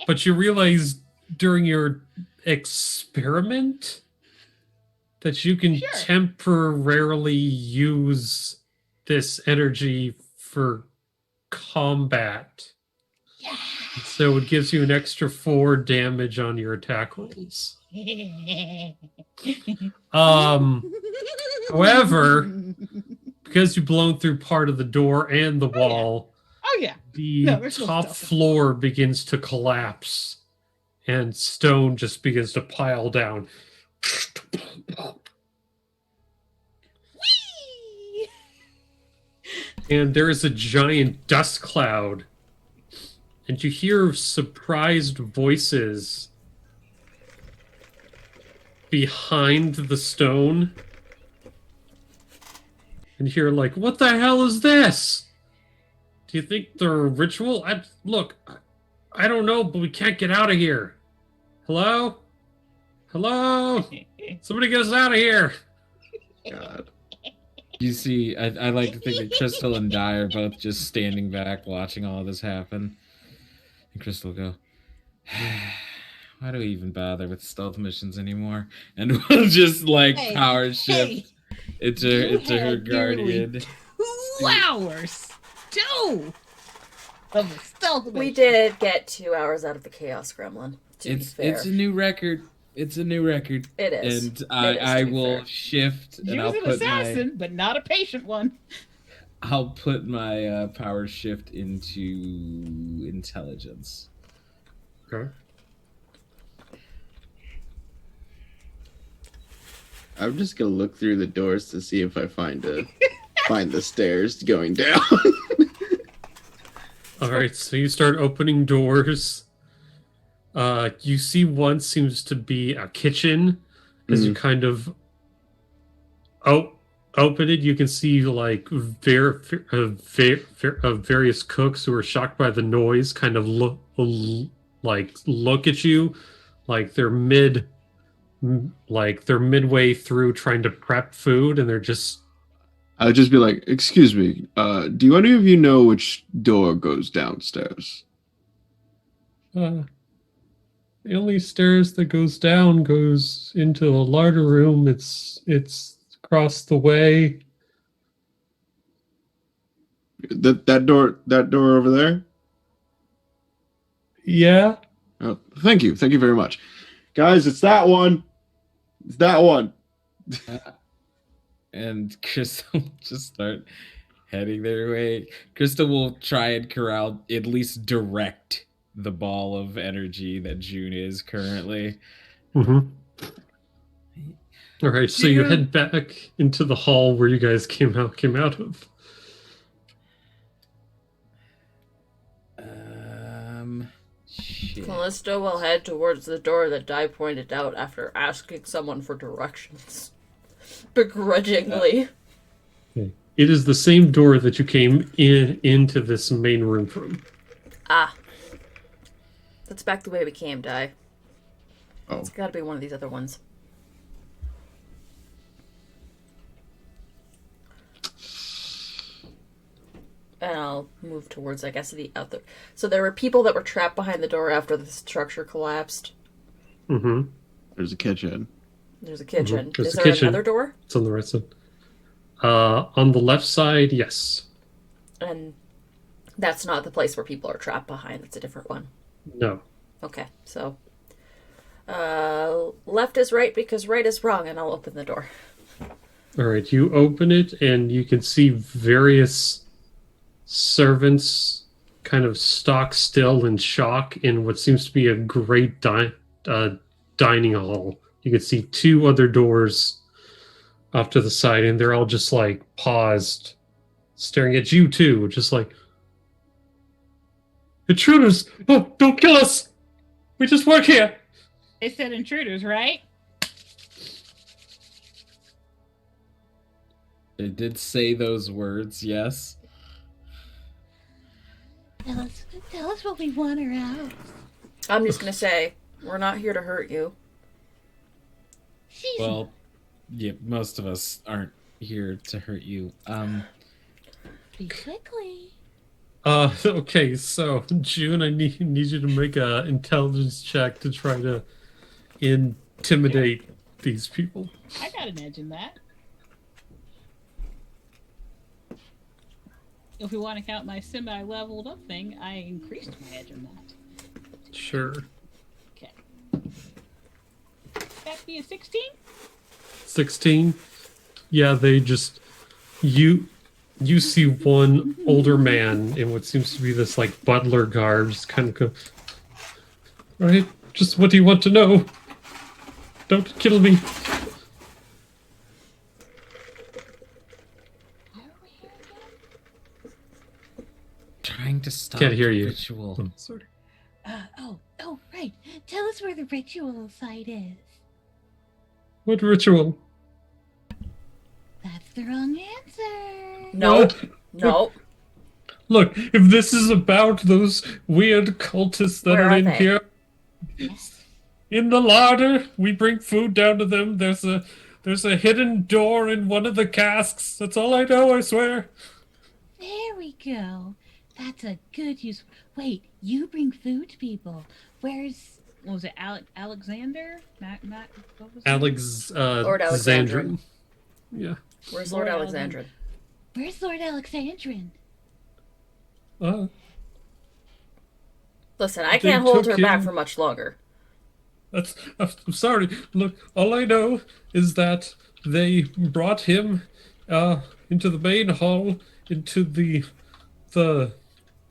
Speaker 2: but you realize during your experiment that you can temporarily use this energy for combat. So it gives you an extra 4 damage on your attack rolls. However, because you've blown through part of the door and the wall,
Speaker 5: Oh yeah.
Speaker 2: the
Speaker 5: No, there's no
Speaker 2: top
Speaker 5: stuff.
Speaker 2: floor begins to collapse and stone just begins to pile down. And there is a giant dust cloud. And you hear surprised voices behind the stone. And you hear like, what the hell is this? Do you think they're a ritual? Look, I don't know, but we can't get out of here. Hello? Hello? Somebody get us out of here.
Speaker 8: God.
Speaker 3: You see, I like to think that Crystal and Di are both just standing back watching all this happen. And Crystal will go, why do we even bother with stealth missions anymore? And we'll just like
Speaker 6: Hey,
Speaker 3: power shift into her
Speaker 5: had nearly
Speaker 3: guardian.
Speaker 5: 2 hours. 2 of the stealth
Speaker 1: We
Speaker 5: mission.
Speaker 1: did get 2 hours out of the Chaos Gremlin, to be fair.
Speaker 3: It's a new record. It's a new record.
Speaker 1: It is.
Speaker 3: And
Speaker 1: It is,
Speaker 3: I
Speaker 1: to be
Speaker 3: will
Speaker 1: fair.
Speaker 3: shift
Speaker 5: She
Speaker 3: and
Speaker 5: was
Speaker 3: I'll
Speaker 5: an
Speaker 3: put
Speaker 5: assassin, but not a patient one.
Speaker 3: I'll put my power shift into intelligence.
Speaker 2: Okay.
Speaker 8: I'm just gonna look through the doors to see if I find the stairs going down.
Speaker 2: All right, so you start opening doors. You see one seems to be a kitchen. As you kind of open it, you can see like various cooks who are shocked by the noise kind of look at you like they're midway through trying to prep food, and they're just
Speaker 8: I'll just be like, excuse me, do any of you know which door goes downstairs?
Speaker 2: the only stairs that goes down goes into a larder room. It's across the way.
Speaker 8: That door over there?
Speaker 2: Yeah.
Speaker 8: Oh, thank you very much. Guys, it's that one. It's that one.
Speaker 3: And Crystal will just start heading their way. Crystal will try and corral, at least direct the ball of energy that June is currently.
Speaker 2: Mm-hmm. All right, so you
Speaker 3: June.
Speaker 2: head back into the hall where you guys came out of.
Speaker 3: Shit.
Speaker 1: Callista will head towards the door that Di pointed out after asking someone for directions. Begrudgingly.
Speaker 2: It is the same door that you came into this main room from.
Speaker 1: Ah. That's back the way we came, Di.
Speaker 8: Oh.
Speaker 1: It's gotta be one of these other ones. And I'll move towards, I guess, the other. So there were people that were trapped behind the door after the structure collapsed.
Speaker 2: Mm-hmm.
Speaker 8: There's a kitchen.
Speaker 1: There's a kitchen.
Speaker 2: There's
Speaker 1: Is
Speaker 2: a
Speaker 1: there
Speaker 2: kitchen.
Speaker 1: another door?
Speaker 2: It's on the right side. On the left side, yes.
Speaker 1: And that's not the place where people are trapped behind. That's a different one.
Speaker 2: No.
Speaker 1: Okay, so left is right because right is wrong, and I'll open the door.
Speaker 2: All right, you open it, and you can see various servants kind of stock still in shock in what seems to be a great dining hall. You can see 2 other doors off to the side, and they're all just like paused, staring at you too, just like, intruders! Oh, don't kill us! We just work here!
Speaker 5: They said intruders, right?
Speaker 3: It did say those words, yes.
Speaker 6: Tell us what we want around.
Speaker 1: I'm just gonna say, we're not here to hurt you.
Speaker 6: She's
Speaker 3: Well, yeah, most of us aren't here to hurt you.
Speaker 6: be quickly.
Speaker 2: Okay, so June, I need you to make a intelligence check to try to intimidate these people.
Speaker 5: I gotta imagine that. if we want to count my semi-leveled up thing, I increased my edge on that.
Speaker 2: Sure.
Speaker 5: Okay. That'd be a 16?
Speaker 2: 16. Yeah, they just you see one older man in what seems to be this like butler garb just kind of go, right, just what do you want to know? Don't kill me.
Speaker 3: Trying to stop
Speaker 2: Can't hear
Speaker 3: the
Speaker 2: you.
Speaker 3: ritual.
Speaker 2: Oh, sorry.
Speaker 6: Oh, right. Tell us where the ritual site is.
Speaker 2: What ritual?
Speaker 6: That's the wrong answer.
Speaker 1: No,
Speaker 2: What?
Speaker 1: no.
Speaker 2: Look, if this is about those weird cultists that
Speaker 1: Where
Speaker 2: are
Speaker 1: are
Speaker 2: in
Speaker 1: they?
Speaker 2: here, in the larder, we bring food down to them. There's a hidden door in one of the casks. That's all I know, I swear.
Speaker 6: There we go. That's a good use. Wait, you bring food to people. Where's...
Speaker 5: What was it, Alexander? Matt, what was
Speaker 1: Lord Alexandrin.
Speaker 2: Xandrin. Yeah.
Speaker 1: Where's Lord
Speaker 5: Lord
Speaker 1: Alexandrin?
Speaker 6: Where's Lord Alexandrin?
Speaker 1: Listen, I
Speaker 2: They
Speaker 1: can't hold
Speaker 2: took
Speaker 1: her back
Speaker 2: him-
Speaker 1: for much longer.
Speaker 2: I'm sorry. Look, all I know is that they brought him into the main hall, into the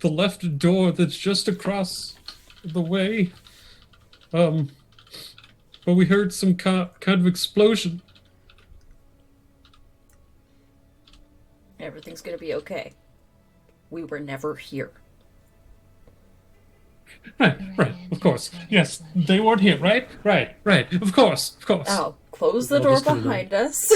Speaker 2: left door that's just across the way. But we heard some kind of explosion.
Speaker 1: Everything's gonna be okay. We were never here.
Speaker 2: Right, of course. Yes, they weren't here, right? Right, of course.
Speaker 1: Oh, close the
Speaker 2: I'll
Speaker 1: door
Speaker 2: just put it
Speaker 1: behind us.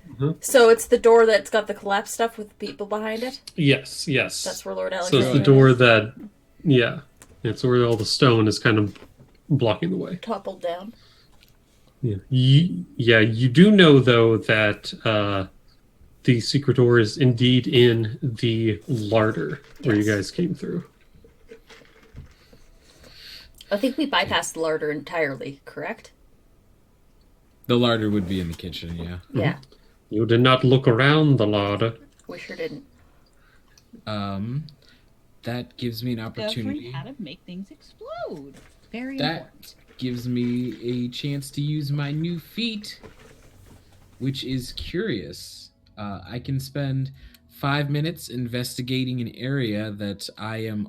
Speaker 2: Mhm.
Speaker 1: So it's the door that's got the collapse stuff with the people behind it?
Speaker 2: Yes.
Speaker 1: That's where Lord
Speaker 2: So
Speaker 1: Alexandrin
Speaker 2: it's the
Speaker 1: is?
Speaker 2: door that, yeah, it's where all the stone is kind of blocking the way.
Speaker 1: Toppled down.
Speaker 2: Yeah, you do know though that the secret door is indeed in the larder where you
Speaker 1: Yes.
Speaker 2: guys came through.
Speaker 1: I think we bypassed the larder entirely, correct?
Speaker 3: The larder would be in the kitchen, yeah.
Speaker 1: Yeah,
Speaker 2: You did not look around the larder.
Speaker 1: we sure didn't.
Speaker 3: That gives me an
Speaker 5: Discovering
Speaker 3: opportunity.
Speaker 5: how to make things explode. Very
Speaker 3: That
Speaker 5: important.
Speaker 3: gives me a chance to use my new feat, which is curious. I can spend 5 minutes investigating an area that I am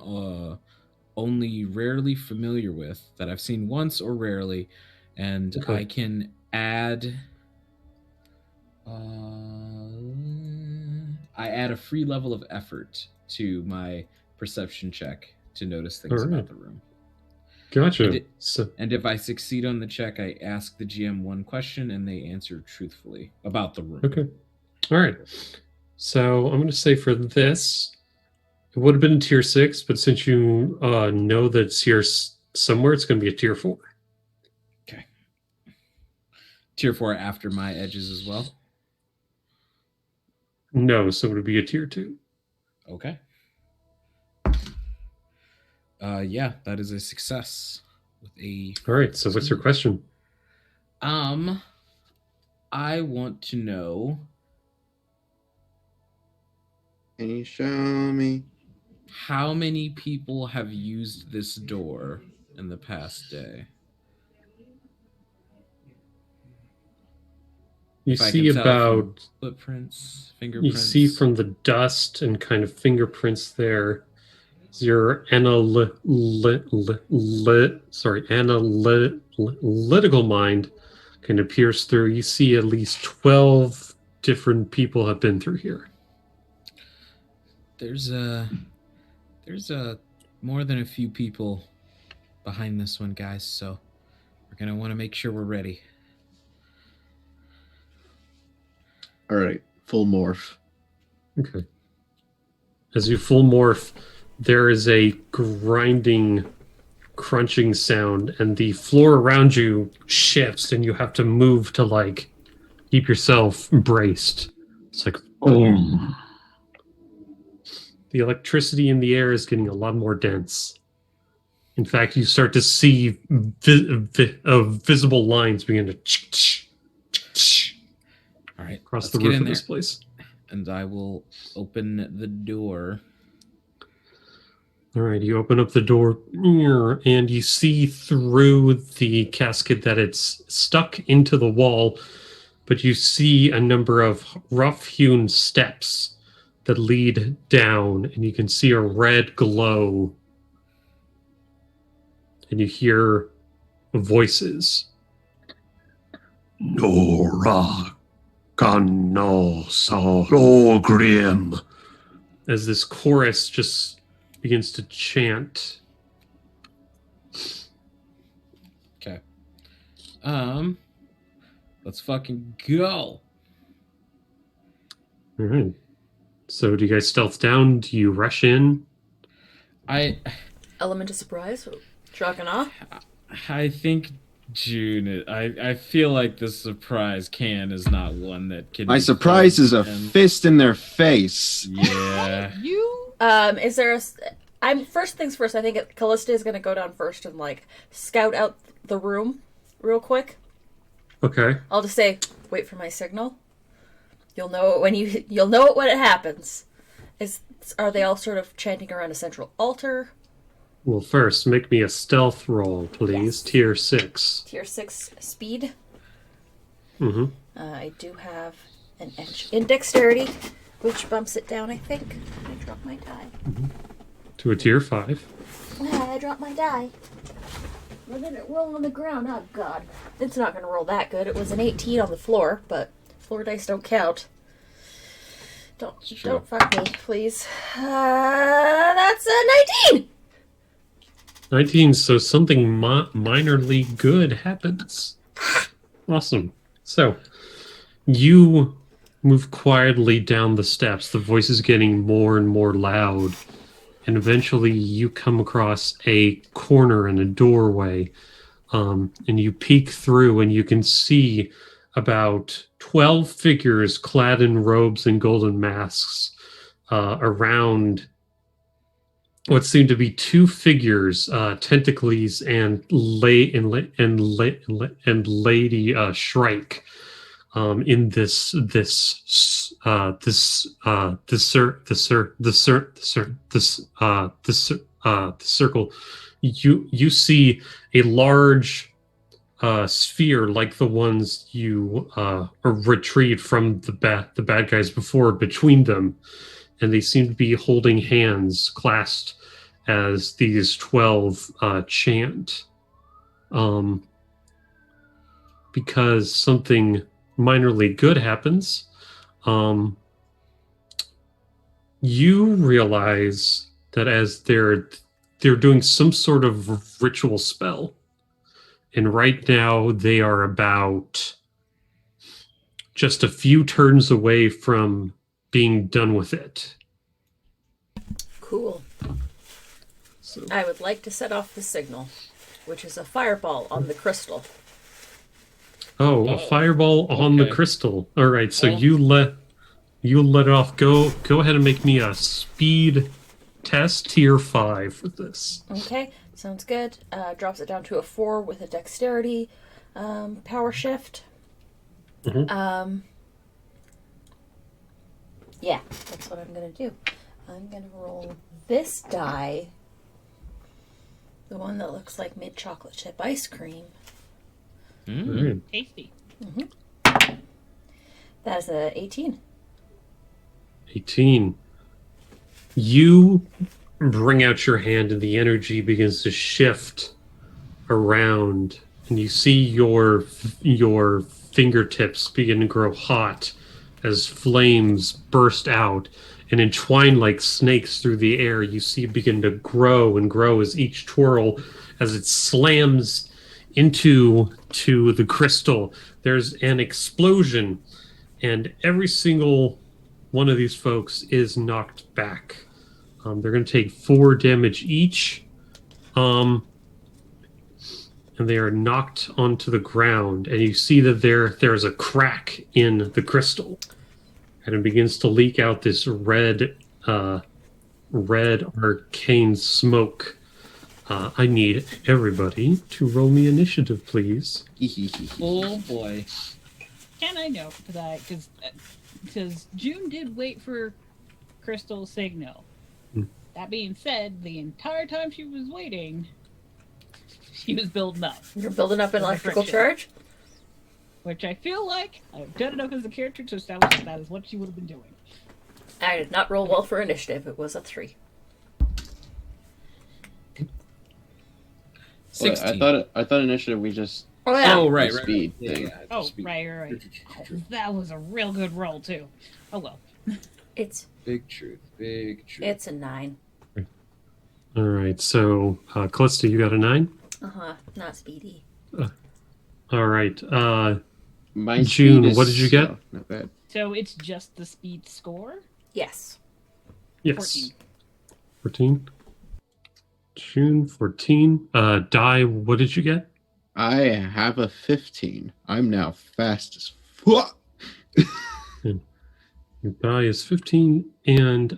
Speaker 3: only rarely familiar with, that I've seen once or rarely, and
Speaker 2: Okay.
Speaker 3: I can add. I add a free level of effort to my perception check to notice things
Speaker 2: Alright.
Speaker 3: about the room.
Speaker 2: Gotcha.
Speaker 3: And it-
Speaker 2: So,
Speaker 3: And if I succeed on the check, I ask the GM one question and they answer truthfully about the room.
Speaker 2: okay. All right. So I'm going to say for this, it would have been tier 6, but since you know that it's here somewhere, it's going to be a tier 4.
Speaker 3: Tier 4 after my edges as well.
Speaker 2: No, so it would be a tier 2.
Speaker 3: Okay. Yeah, that is a success with a
Speaker 2: All right. So what's your question?
Speaker 3: I want to know
Speaker 4: Can you show me?
Speaker 3: how many people have used this door in the past day.
Speaker 2: You
Speaker 3: If I
Speaker 2: see
Speaker 3: can tell
Speaker 2: about
Speaker 3: from footprints,
Speaker 2: you
Speaker 3: fingerprints.
Speaker 2: see from the dust and kind of fingerprints there. Your analytical mind kind of peers through. You see at least 12 different people have been through here.
Speaker 3: There's a more than a few people behind this one, guys, so we're gonna want to make sure we're ready.
Speaker 8: All right, full morph.
Speaker 2: Okay. As you full morph, there is a grinding, crunching sound, and the floor around you shifts, and you have to move to like keep yourself braced. It's like boom. The electricity in the air is getting a lot more dense. In fact, you start to see visible lines begin to
Speaker 3: All right,
Speaker 2: across
Speaker 3: let's
Speaker 2: the
Speaker 3: get
Speaker 2: roof
Speaker 3: in
Speaker 2: of
Speaker 3: there.
Speaker 2: this place.
Speaker 3: and I will open the door.
Speaker 2: All right, you open up the door and you see through the casket that it's stuck into the wall, but you see a number of rough-hewn steps that lead down, and you can see a red glow. And you hear voices.
Speaker 9: Nora Cano Grim.
Speaker 2: As this chorus just begins to chant.
Speaker 3: Okay. Let's fucking go.
Speaker 2: All right. So do you guys stealth down? Do you rush in?
Speaker 1: Element of surprise. Shock and awe.
Speaker 3: I think June. I feel like the surprise can is not one that can.
Speaker 4: My
Speaker 3: be
Speaker 4: surprise is a
Speaker 3: and-
Speaker 4: fist in their face.
Speaker 3: Yeah.
Speaker 1: Is there I'm first things first. I think Callista is going to go down first and like scout out the room real quick.
Speaker 2: Okay.
Speaker 1: I'll just say, wait for my signal. You'll know it when you'll know it when it happens. Are they all sort of chanting around a central altar?
Speaker 2: Well, first, make me a stealth roll, please.
Speaker 1: Yes.
Speaker 2: Tier 6.
Speaker 1: Tier 6 speed.
Speaker 2: Mm-hmm.
Speaker 1: I do have an edge in dexterity, which bumps it down, I think. I dropped my die.
Speaker 2: To a tier 5.
Speaker 1: I dropped my die. We're gonna roll on the ground. Oh, God. It's not going to roll that good. It was an 18 on the floor, but floor dice don't count. Don't fuck me, please. That's a 19!
Speaker 2: 19, so something minorly good happens. Awesome. So, you move quietly down the steps, the voice is getting more and more loud, and eventually you come across a corner in a doorway, and you peek through and you can see about 12 figures clad in robes and golden masks around what seem to be two figures, Tentacles and Lady Shrike, in this circle. You see a large sphere like the ones you retrieved from the bad guys before between them, and they seem to be holding hands clasped as these 12 chant, because something minorly good happens. You realize that as they're doing some sort of ritual spell, and right now they are about just a few turns away from being done with it.
Speaker 1: Cool.
Speaker 2: So,
Speaker 1: I would like to set off the signal, which is a fireball on the crystal.
Speaker 2: a fireball on the
Speaker 3: okay.
Speaker 2: crystal. All right, so
Speaker 3: Well-
Speaker 2: you let it off. Go ahead and make me a speed test tier 5 for this.
Speaker 1: Okay, sounds good. Drops it down to a 4 with a dexterity power shift.
Speaker 2: Mhm.
Speaker 1: Yeah, that's what I'm going to do. I'm going to roll this die. The one that looks like mint chocolate chip ice cream.
Speaker 2: All right.
Speaker 5: Tasty.
Speaker 1: That is a 18.
Speaker 2: 18. You bring out your hand and the energy begins to shift around, and you see your fingertips begin to grow hot as flames burst out and entwine like snakes through the air. You see it begin to grow and grow as each twirl, as it slams into the crystal. There's an explosion, and every single one of these folks is knocked back. They're going to take 4 damage each, and they are knocked onto the ground. And you see that there's a crack in the crystal, and it begins to leak out this red arcane smoke. I need everybody to roll me initiative, please.
Speaker 3: Oh boy.
Speaker 5: Can I know that? Because because June did wait for Crystal's signal. That being said, the entire time she was waiting, she was building up.
Speaker 1: You're building up an electrical charge?
Speaker 5: Which I feel like I've done enough as a character to establish that is what she would have been doing.
Speaker 1: I did not roll well for initiative. It was a 3.
Speaker 3: 16.
Speaker 4: I thought initiative we just
Speaker 1: Oh, yeah.
Speaker 3: Oh, right,
Speaker 4: the
Speaker 3: right.
Speaker 4: speed
Speaker 3: Yeah,
Speaker 4: thing.
Speaker 3: yeah,
Speaker 5: Oh,
Speaker 3: speed.
Speaker 5: right. Oh, that was a real good roll, too. Oh, well.
Speaker 1: It's
Speaker 3: Big truth. Big truth.
Speaker 1: a 9.
Speaker 2: All right. So, Callista, you got a 9?
Speaker 1: Not speedy.
Speaker 2: All right.
Speaker 4: My
Speaker 2: June,
Speaker 4: speed is
Speaker 2: what did you get?
Speaker 4: slow. Not bad.
Speaker 5: So it's just the speed score?
Speaker 1: Yes.
Speaker 2: Yes.
Speaker 5: 14.
Speaker 2: 14. June, 14. Di, what did you get?
Speaker 8: I have a 15. I'm now fast as fuck.
Speaker 2: Your Di is 15. And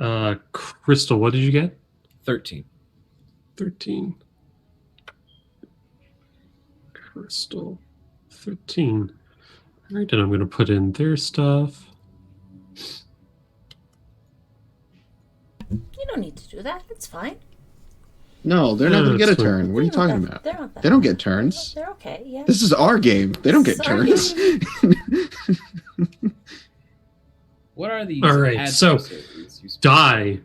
Speaker 2: Crystal, what did you get?
Speaker 3: 13.
Speaker 2: 13. Crystal, 13. All right, and I'm going to put in their stuff.
Speaker 1: You don't need to do that. It's fine.
Speaker 8: No, they're not
Speaker 2: No,
Speaker 8: gonna get a
Speaker 2: it's fine.
Speaker 8: turn. What are you
Speaker 1: They're not
Speaker 8: talking
Speaker 1: that-
Speaker 8: about?
Speaker 1: They're not that
Speaker 8: They don't
Speaker 1: bad.
Speaker 8: get turns.
Speaker 1: They're okay, yeah.
Speaker 8: This is our game. They don't get
Speaker 1: Sorry.
Speaker 8: turns.
Speaker 3: What are these?
Speaker 2: All right, so
Speaker 3: adversaries you speak
Speaker 2: Die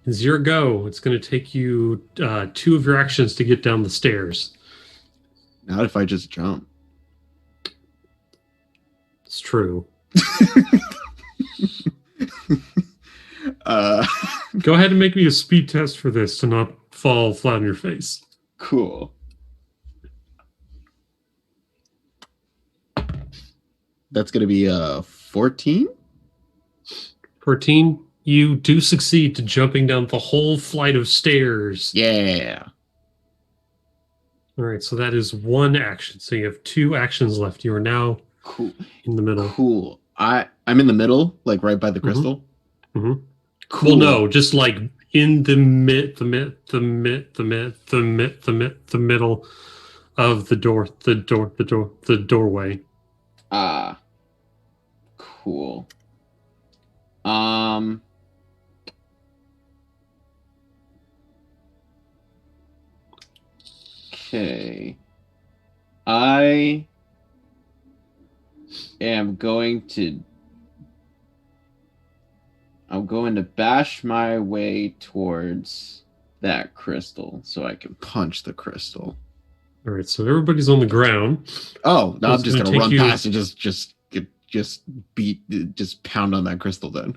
Speaker 2: is your go. It's going to take you 2 of your actions to get down the stairs.
Speaker 8: Not if I just jump.
Speaker 2: It's true. Go ahead and make me a speed test for this to not fall flat on your face.
Speaker 8: Cool. That's gonna be 14.
Speaker 2: 14, you do succeed to jumping down the whole flight of stairs.
Speaker 8: Yeah.
Speaker 2: All right, so that is 1 action. So you have 2 actions left. You are now
Speaker 8: Cool.
Speaker 2: in the middle.
Speaker 8: Cool. I'm in the middle, like right by the crystal.
Speaker 2: Mhm.
Speaker 8: Cool.
Speaker 2: Well, no, just like in the middle of the doorway.
Speaker 4: Cool. Okay. I am going to bash my way towards that crystal so I can
Speaker 8: Punch the crystal.
Speaker 2: All right, so everybody's on the ground.
Speaker 8: Oh, no,
Speaker 2: So
Speaker 8: I'm
Speaker 2: it's
Speaker 8: just
Speaker 2: gonna
Speaker 8: gonna
Speaker 2: take
Speaker 8: run
Speaker 2: you-
Speaker 8: past and just pound on that crystal then.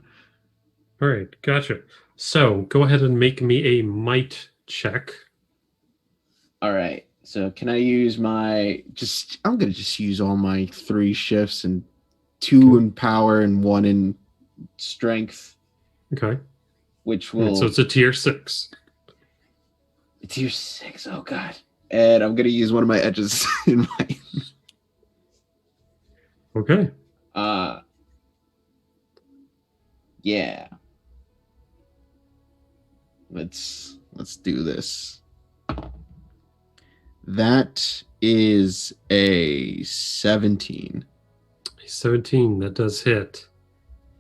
Speaker 2: All right, gotcha. So go ahead and make me a might check.
Speaker 4: All right. So can I use my
Speaker 8: I'm gonna just use all my 3 shifts and 2 in power and 1 in
Speaker 4: strength,
Speaker 2: Okay.
Speaker 4: which
Speaker 2: All
Speaker 4: will
Speaker 2: right, so it's a tier 6.
Speaker 4: it's your 6. Oh god.
Speaker 8: and I'm gonna use one of my edges in my
Speaker 2: Okay.
Speaker 4: Yeah.
Speaker 8: let's do this. That is a 17.
Speaker 2: 17, that does hit.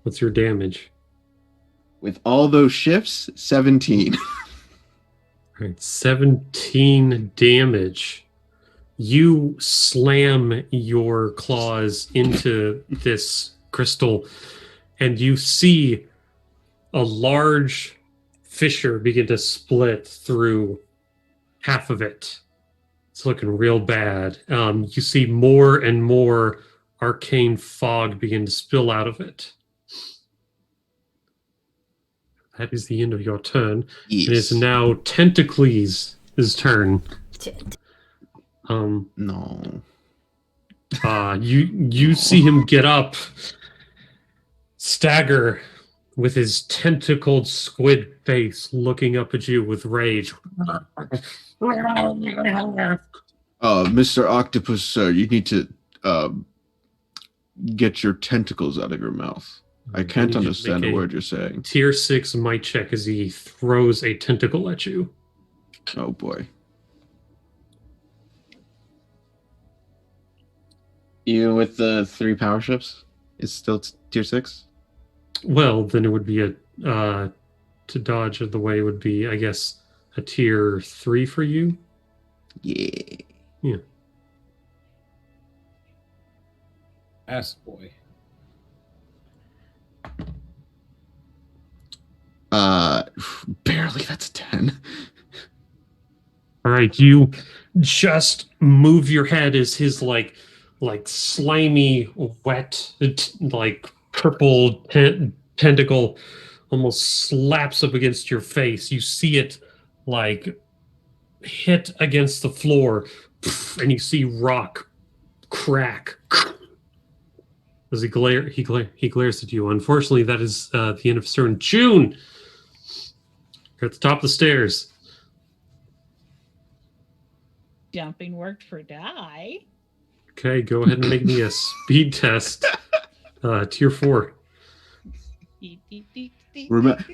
Speaker 2: What's your damage?
Speaker 8: With all those shifts, 17.
Speaker 2: All right, 17 damage. You slam your claws into this crystal, and you see a large fissure begin to split through half of it. It's looking real bad. You see more and more arcane fog begin to spill out of it. That is the end of your turn.
Speaker 8: Yes.
Speaker 2: It is now Tentacles' turn.
Speaker 8: No.
Speaker 2: You see him get up, stagger with his tentacled squid face, looking up at you with rage.
Speaker 8: Mr. Octopus, sir, you need to get your tentacles out of your mouth. I can't
Speaker 2: need you to
Speaker 8: understand
Speaker 2: make
Speaker 8: a
Speaker 2: a
Speaker 8: word you're saying.
Speaker 2: Tier 6 might check as he throws a tentacle at you.
Speaker 8: Oh boy.
Speaker 4: You with the 3 power ships?
Speaker 8: It's still tier 6?
Speaker 2: Well, then it would be to dodge of the way would be, I guess, a tier 3 for you.
Speaker 8: Yeah.
Speaker 3: Ass boy.
Speaker 8: Barely. That's a 10.
Speaker 2: All right, you just move your head as his like slimy, wet, like purple tentacle almost slaps up against your face. You see it like hit against the floor, and you see rock crack. As he glares at you. Unfortunately, that is the end of his turn. June, you're at the top of the stairs.
Speaker 5: Jumping worked for die.
Speaker 2: Okay, go ahead and make me a speed test. Tier 4.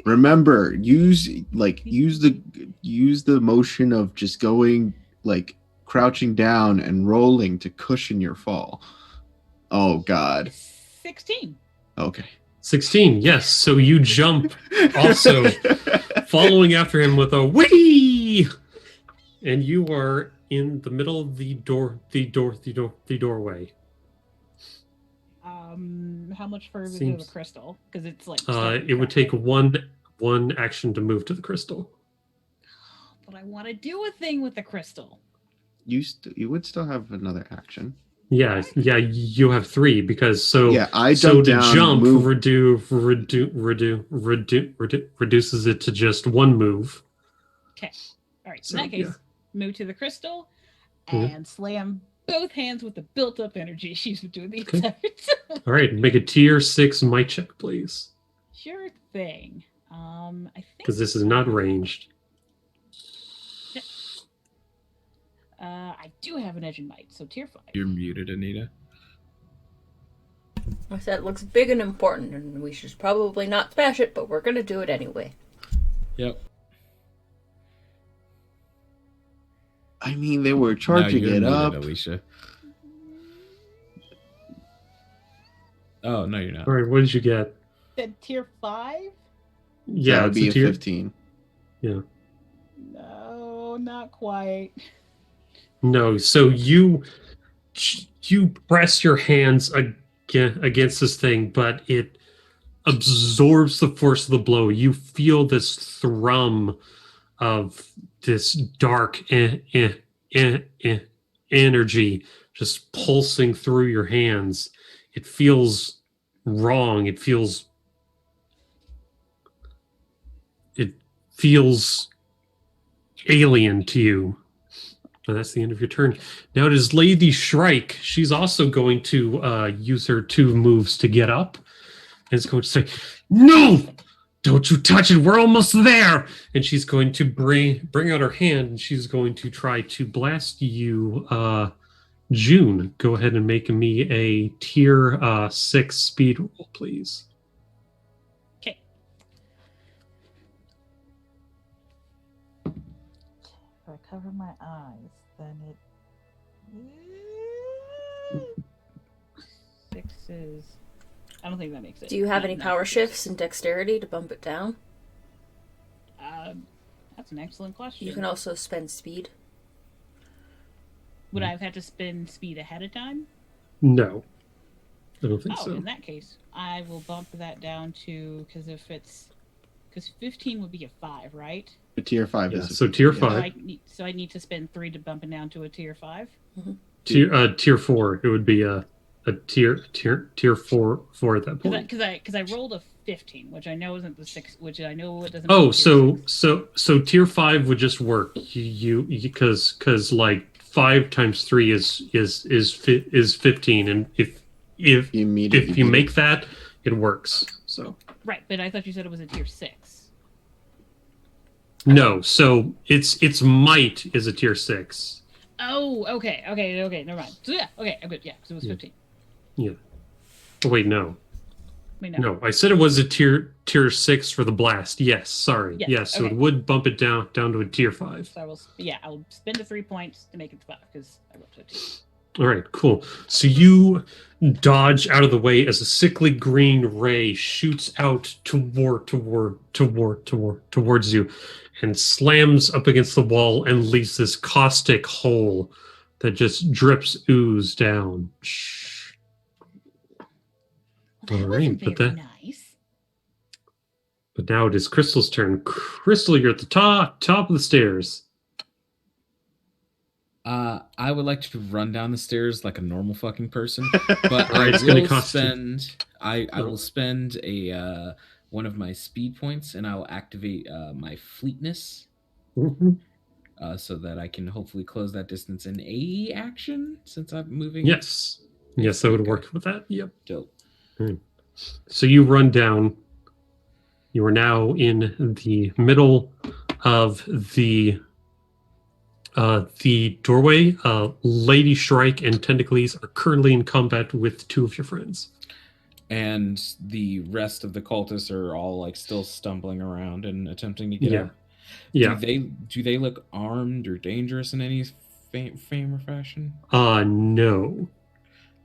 Speaker 8: Remember, use the motion of just going like crouching down and rolling to cushion your fall. Oh God.
Speaker 5: 16.
Speaker 8: Okay.
Speaker 2: 16, yes. So you jump, also following after him with a whee, and you are in the middle of the doorway.
Speaker 5: How much further to the crystal? Because it's like.
Speaker 2: It would take one action to move to the crystal.
Speaker 5: But I want to do a thing with the crystal.
Speaker 8: You would still have another action.
Speaker 2: Yeah, you have 3 because
Speaker 8: I jump
Speaker 2: to
Speaker 8: down,
Speaker 2: jump
Speaker 8: move.
Speaker 2: reduces it to just 1 move.
Speaker 5: Okay. All right.
Speaker 2: So,
Speaker 5: In that case,
Speaker 2: yeah.
Speaker 5: move to the crystal
Speaker 2: Mhm.
Speaker 5: and slam both hands with the built-up energy she's been doing the
Speaker 2: Okay.
Speaker 5: entire time.
Speaker 2: All right, make a tier 6 might check, please,
Speaker 5: Sure thing. I think
Speaker 2: because this is not ranged.
Speaker 5: I do have an edge in might, so tier 5.
Speaker 3: You're muted, Anita.
Speaker 1: I said it looks big and important, and we should probably not smash it, but we're gonna do it anyway.
Speaker 3: Yep.
Speaker 8: I mean, they were charging
Speaker 3: you're
Speaker 8: it
Speaker 3: muted,
Speaker 8: up.
Speaker 3: Alicia. Oh no, you're not.
Speaker 2: All right, what did you get?
Speaker 5: Then tier 5?
Speaker 2: Yeah,
Speaker 8: That would
Speaker 2: it's
Speaker 8: be
Speaker 2: a
Speaker 8: a
Speaker 2: tier.
Speaker 8: 15.
Speaker 5: No, not quite.
Speaker 2: No, so you press your hands against this thing, but it absorbs the force of the blow. You feel this thrum of this dark energy just pulsing through your hands. It feels wrong. It feels alien to you. And that's the end of your turn. Now it is Lady Shrike. She's also going to use her 2 moves to get up. And it's going to say, "No! Don't you touch it! We're almost there!" And she's going to bring out her hand, and she's going to try to blast you. June, go ahead and make me a tier 6 speed roll, please.
Speaker 5: Okay.
Speaker 6: If I cover my eyes, then it.
Speaker 5: 6 is. I don't think that makes it.
Speaker 1: Do you have any
Speaker 5: No,
Speaker 1: power
Speaker 5: no.
Speaker 1: shifts and dexterity to bump it down?
Speaker 5: That's an excellent question.
Speaker 1: You can also spend speed.
Speaker 5: Would I have had to spend speed ahead of time?
Speaker 2: No, I don't think
Speaker 5: Oh,
Speaker 2: so.
Speaker 5: in that case, I will bump that down to because 15 would be a 5, right?
Speaker 8: A tier 5
Speaker 2: Yeah,
Speaker 8: is
Speaker 2: so tier
Speaker 8: yeah.
Speaker 2: 5.
Speaker 5: So I need to spend 3 to bump it down to a tier 5.
Speaker 2: Tier 4. It would be a tier 4 at that point.
Speaker 5: Because I rolled a 15, which I know isn't the 6, which I know it doesn't.
Speaker 2: Oh,
Speaker 5: make tier
Speaker 2: so
Speaker 5: 6.
Speaker 2: tier 5 would just work. You because like 5 times 3 is 15, and if you make that, it works. So
Speaker 5: Right, but I thought you said it was a tier 6.
Speaker 2: no, so its might is a tier 6.
Speaker 5: Oh, okay, never mind. So yeah, okay, I'm good. Yeah, because it was 15.
Speaker 2: Yeah. Oh, wait, no.
Speaker 5: Wait,
Speaker 2: No, I said it was a tier 6 for the blast. Yes, sorry.
Speaker 5: Yes,
Speaker 2: Yes, so
Speaker 5: okay.
Speaker 2: it would bump it down to a tier 5.
Speaker 5: So I will spend the 3 points to make it 5 because I rolled 15.
Speaker 2: All right, cool. So you dodge out of the way as a sickly green ray shoots out towards you and slams up against the wall and leaves this caustic hole that just drips ooze down.
Speaker 6: Well, that
Speaker 2: All right,
Speaker 6: wasn't
Speaker 2: but
Speaker 6: very
Speaker 2: that-
Speaker 6: nice.
Speaker 2: But now it is Crystal's turn. Crystal, you're at the top of the stairs.
Speaker 3: I would like to run down the stairs like a normal fucking person, but
Speaker 2: Right, it's gonna cost you.
Speaker 3: I will spend a one of my speed points, and I will activate my fleetness, so that I can hopefully close that distance in a action since I'm moving.
Speaker 2: Yes, that would
Speaker 3: Okay.
Speaker 2: work with that. Yep.
Speaker 3: Dope.
Speaker 2: So you run down. You are now in the middle of the doorway. Lady Shrike and Tentacles are currently in combat with two of your friends.
Speaker 3: And the rest of the cultists are all like still stumbling around and attempting to get
Speaker 2: Yeah.
Speaker 3: out.
Speaker 2: Yeah.
Speaker 3: Do they look armed or dangerous in any fame or fashion?
Speaker 2: No.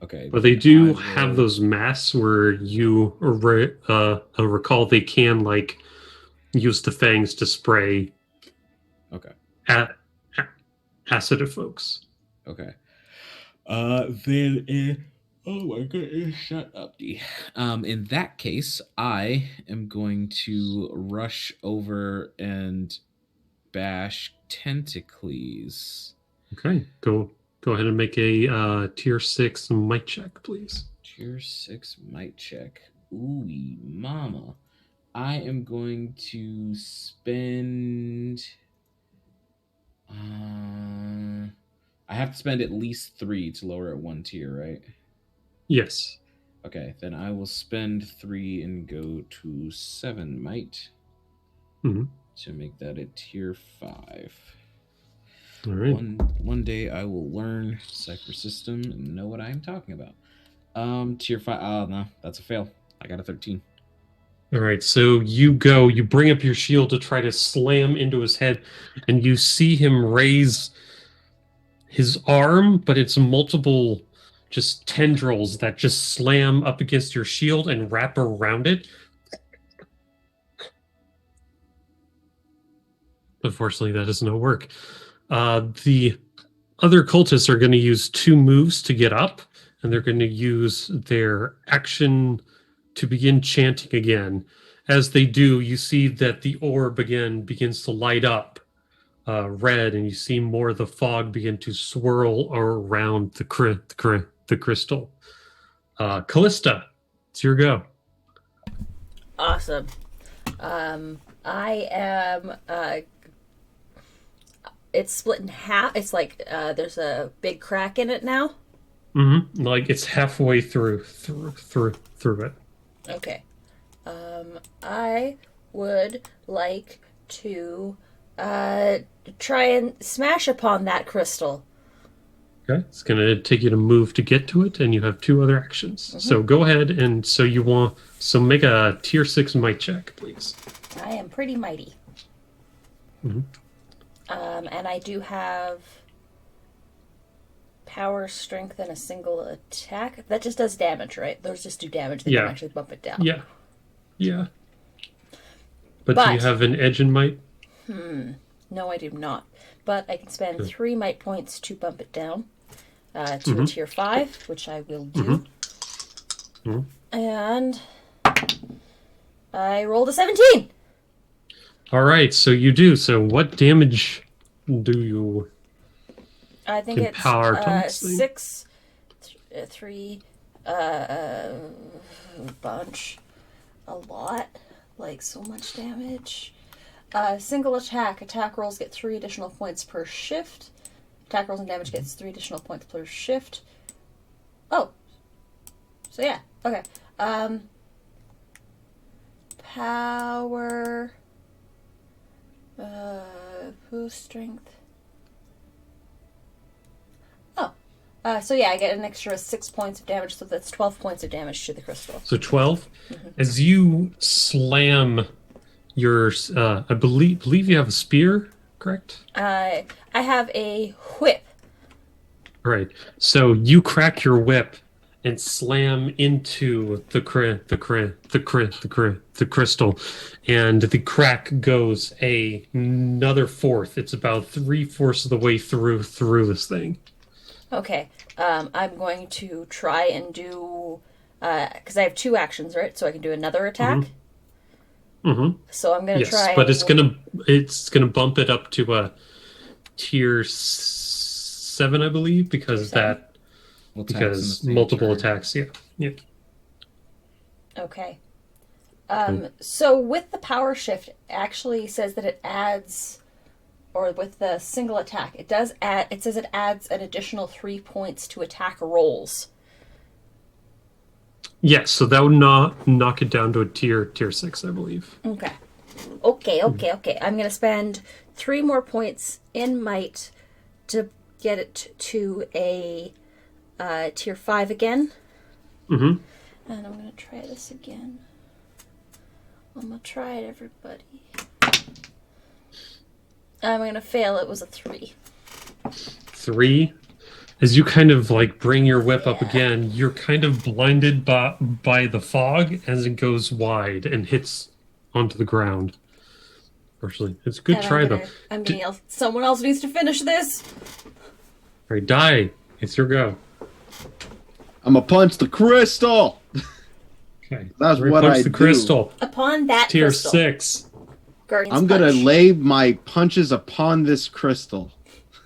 Speaker 3: Okay.
Speaker 2: But they do
Speaker 3: I
Speaker 2: have
Speaker 3: will-
Speaker 2: those masks where you recall they can like use the fangs to spray
Speaker 3: Okay.
Speaker 2: acid at folks.
Speaker 3: Okay. Oh my goodness, shut up, D. In that case, I am going to rush over and bash Tentacles.
Speaker 2: Okay, go ahead and make a tier 6 might check, please.
Speaker 3: Tier 6 might check. Ooh, mama. I am going to spend. I have to spend at least 3 to lower it 1 tier, right?
Speaker 2: Yes.
Speaker 3: Okay, then I will spend 3 and go to 7 might
Speaker 2: Mhm.
Speaker 3: to make that a tier 5.
Speaker 2: All right.
Speaker 3: One day I will learn Cypher System and know what I am talking about. Tier 5. Oh no, that's a fail. I got a 13.
Speaker 2: All right, so you bring up your shield to try to slam into his head, and you see him raise his arm, but it's multiple just tendrils that just slam up against your shield and wrap around it. Unfortunately, that does not work. The other cultists are going to use 2 moves to get up, and they're going to use their action to begin chanting again. As they do, you see that the orb again begins to light up red, and you see more of the fog begin to swirl around the crystal. Callista, it's your go.
Speaker 1: Awesome. I am. It's split in half. It's like there's a big crack in it now.
Speaker 2: Mm-hmm. Like it's halfway through it.
Speaker 1: Okay. I would like to try and smash upon that crystal.
Speaker 2: Okay, it's going to take you to move to get to it, and you have 2 other actions. So go ahead, and so make a tier 6 might check, please.
Speaker 1: I am pretty mighty.
Speaker 2: Mhm.
Speaker 1: And I do have power, strength, and a single attack. That just does damage, right? Those just do damage. They
Speaker 2: Yeah.
Speaker 1: don't actually bump it down.
Speaker 2: Yeah. But do you
Speaker 1: But-
Speaker 2: have an edge in might?
Speaker 1: No, I do not. But I can spend
Speaker 2: Okay.
Speaker 1: 3 might points to bump it down to a tier 5, which I will do.
Speaker 2: Mhm.
Speaker 1: And I rolled a 17.
Speaker 2: All right, so you do. So what damage do you?
Speaker 1: I think
Speaker 2: Can
Speaker 1: it's
Speaker 2: power tongues thing?
Speaker 1: 6, 3, bunch, a lot, like so much damage. Single attack rolls get 3 additional points per shift. Attack rolls and damage gets 3 additional points per shift. Oh, so yeah, okay. Power, boost strength. So yeah, I get an extra 6 points of damage, so that's 12 points of damage to the crystal.
Speaker 2: So 12. As you slam your, I believe you have a spear, correct?
Speaker 1: I have a whip.
Speaker 2: All right. So you crack your whip and slam into the crystal, and the crack goes another fourth. It's about 3/4 of the way through this thing.
Speaker 1: Okay. I'm going to try and do because I have 2 actions, right? So I can do another attack.
Speaker 2: Mm-hmm.
Speaker 1: So I'm gonna try.
Speaker 2: But it's gonna bump it up to a tier 7, I believe, because that. Because multiple attacks, yeah.
Speaker 1: Okay. So with the power shift, it actually says that it adds, or with the single attack, it does add. It says it adds an additional 3 points to attack rolls.
Speaker 2: Yes, so that would knock it down to a tier 6, I believe.
Speaker 1: Okay. I'm gonna spend 3 more points in might to get it to a tier 5 again.
Speaker 2: Mm-hmm.
Speaker 1: And I'm going to try this again. I'm going to try it, everybody. I'm going to fail. It was a 3.
Speaker 2: 3? As you kind of like bring your whip up again, you're kind of blinded by the fog as it goes wide and hits onto the ground. Unfortunately, it's a good try, though.
Speaker 1: I'm going to yell, someone else needs to finish this.
Speaker 2: All right, die. It's your go.
Speaker 8: I'm gonna punch the crystal.
Speaker 2: Okay.
Speaker 8: That's what
Speaker 2: punch
Speaker 8: I
Speaker 2: the
Speaker 8: do.
Speaker 2: crystal.
Speaker 1: Upon that
Speaker 2: Tier
Speaker 1: crystal.
Speaker 2: 6.
Speaker 1: Guardian's
Speaker 8: I'm gonna
Speaker 1: punch.
Speaker 8: lay my punches upon this crystal.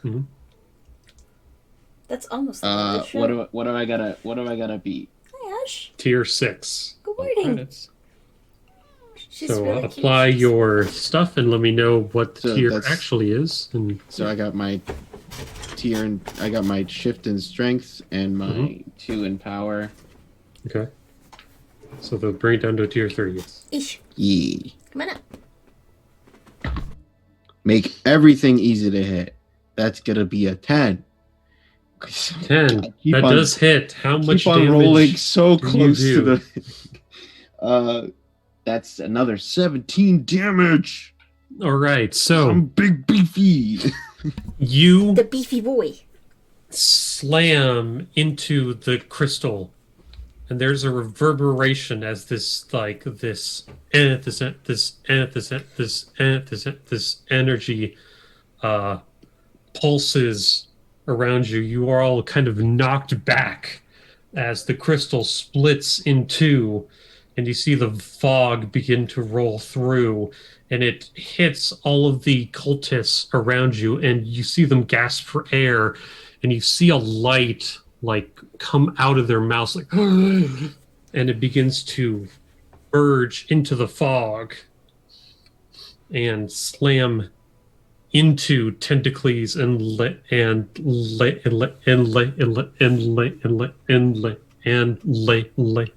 Speaker 2: Mm-hmm.
Speaker 1: That's almost the
Speaker 4: Uh,
Speaker 1: show.
Speaker 4: what do I gotta beat?
Speaker 1: Hi, Ash.
Speaker 2: Tier 6.
Speaker 1: Good morning. She's
Speaker 2: So
Speaker 1: really
Speaker 2: apply
Speaker 1: cute.
Speaker 2: your stuff and let me know what the
Speaker 8: So
Speaker 2: tier
Speaker 8: that's-
Speaker 2: actually is. And
Speaker 8: So I got my tier, and I got my shift in strength and my
Speaker 4: 2 in power.
Speaker 2: okay. So they'll bring it down to a tier 3. Yes.
Speaker 1: Ish.
Speaker 8: yeah.
Speaker 1: Come on up.
Speaker 8: Make everything easy to hit. That's gonna be a 10.
Speaker 2: 10.
Speaker 8: Keep
Speaker 2: That
Speaker 8: on-
Speaker 2: does hit. How much
Speaker 8: Keep on
Speaker 2: damage?
Speaker 8: rolling so
Speaker 2: do you
Speaker 8: close to
Speaker 2: do?
Speaker 8: the. That's another 17 damage.
Speaker 2: All right. So
Speaker 8: I'm big beefy.
Speaker 2: you
Speaker 1: The beefy boy.
Speaker 2: slam into the crystal, and there's a reverberation as this energy pulses around you. You are all kind of knocked back as the crystal splits in two, and you see the fog begin to roll through, and it hits all of the cultists around you, and you see them gasp for air, and you see a light like come out of their mouths, like, and it begins to merge into the fog and slam into Tentacles and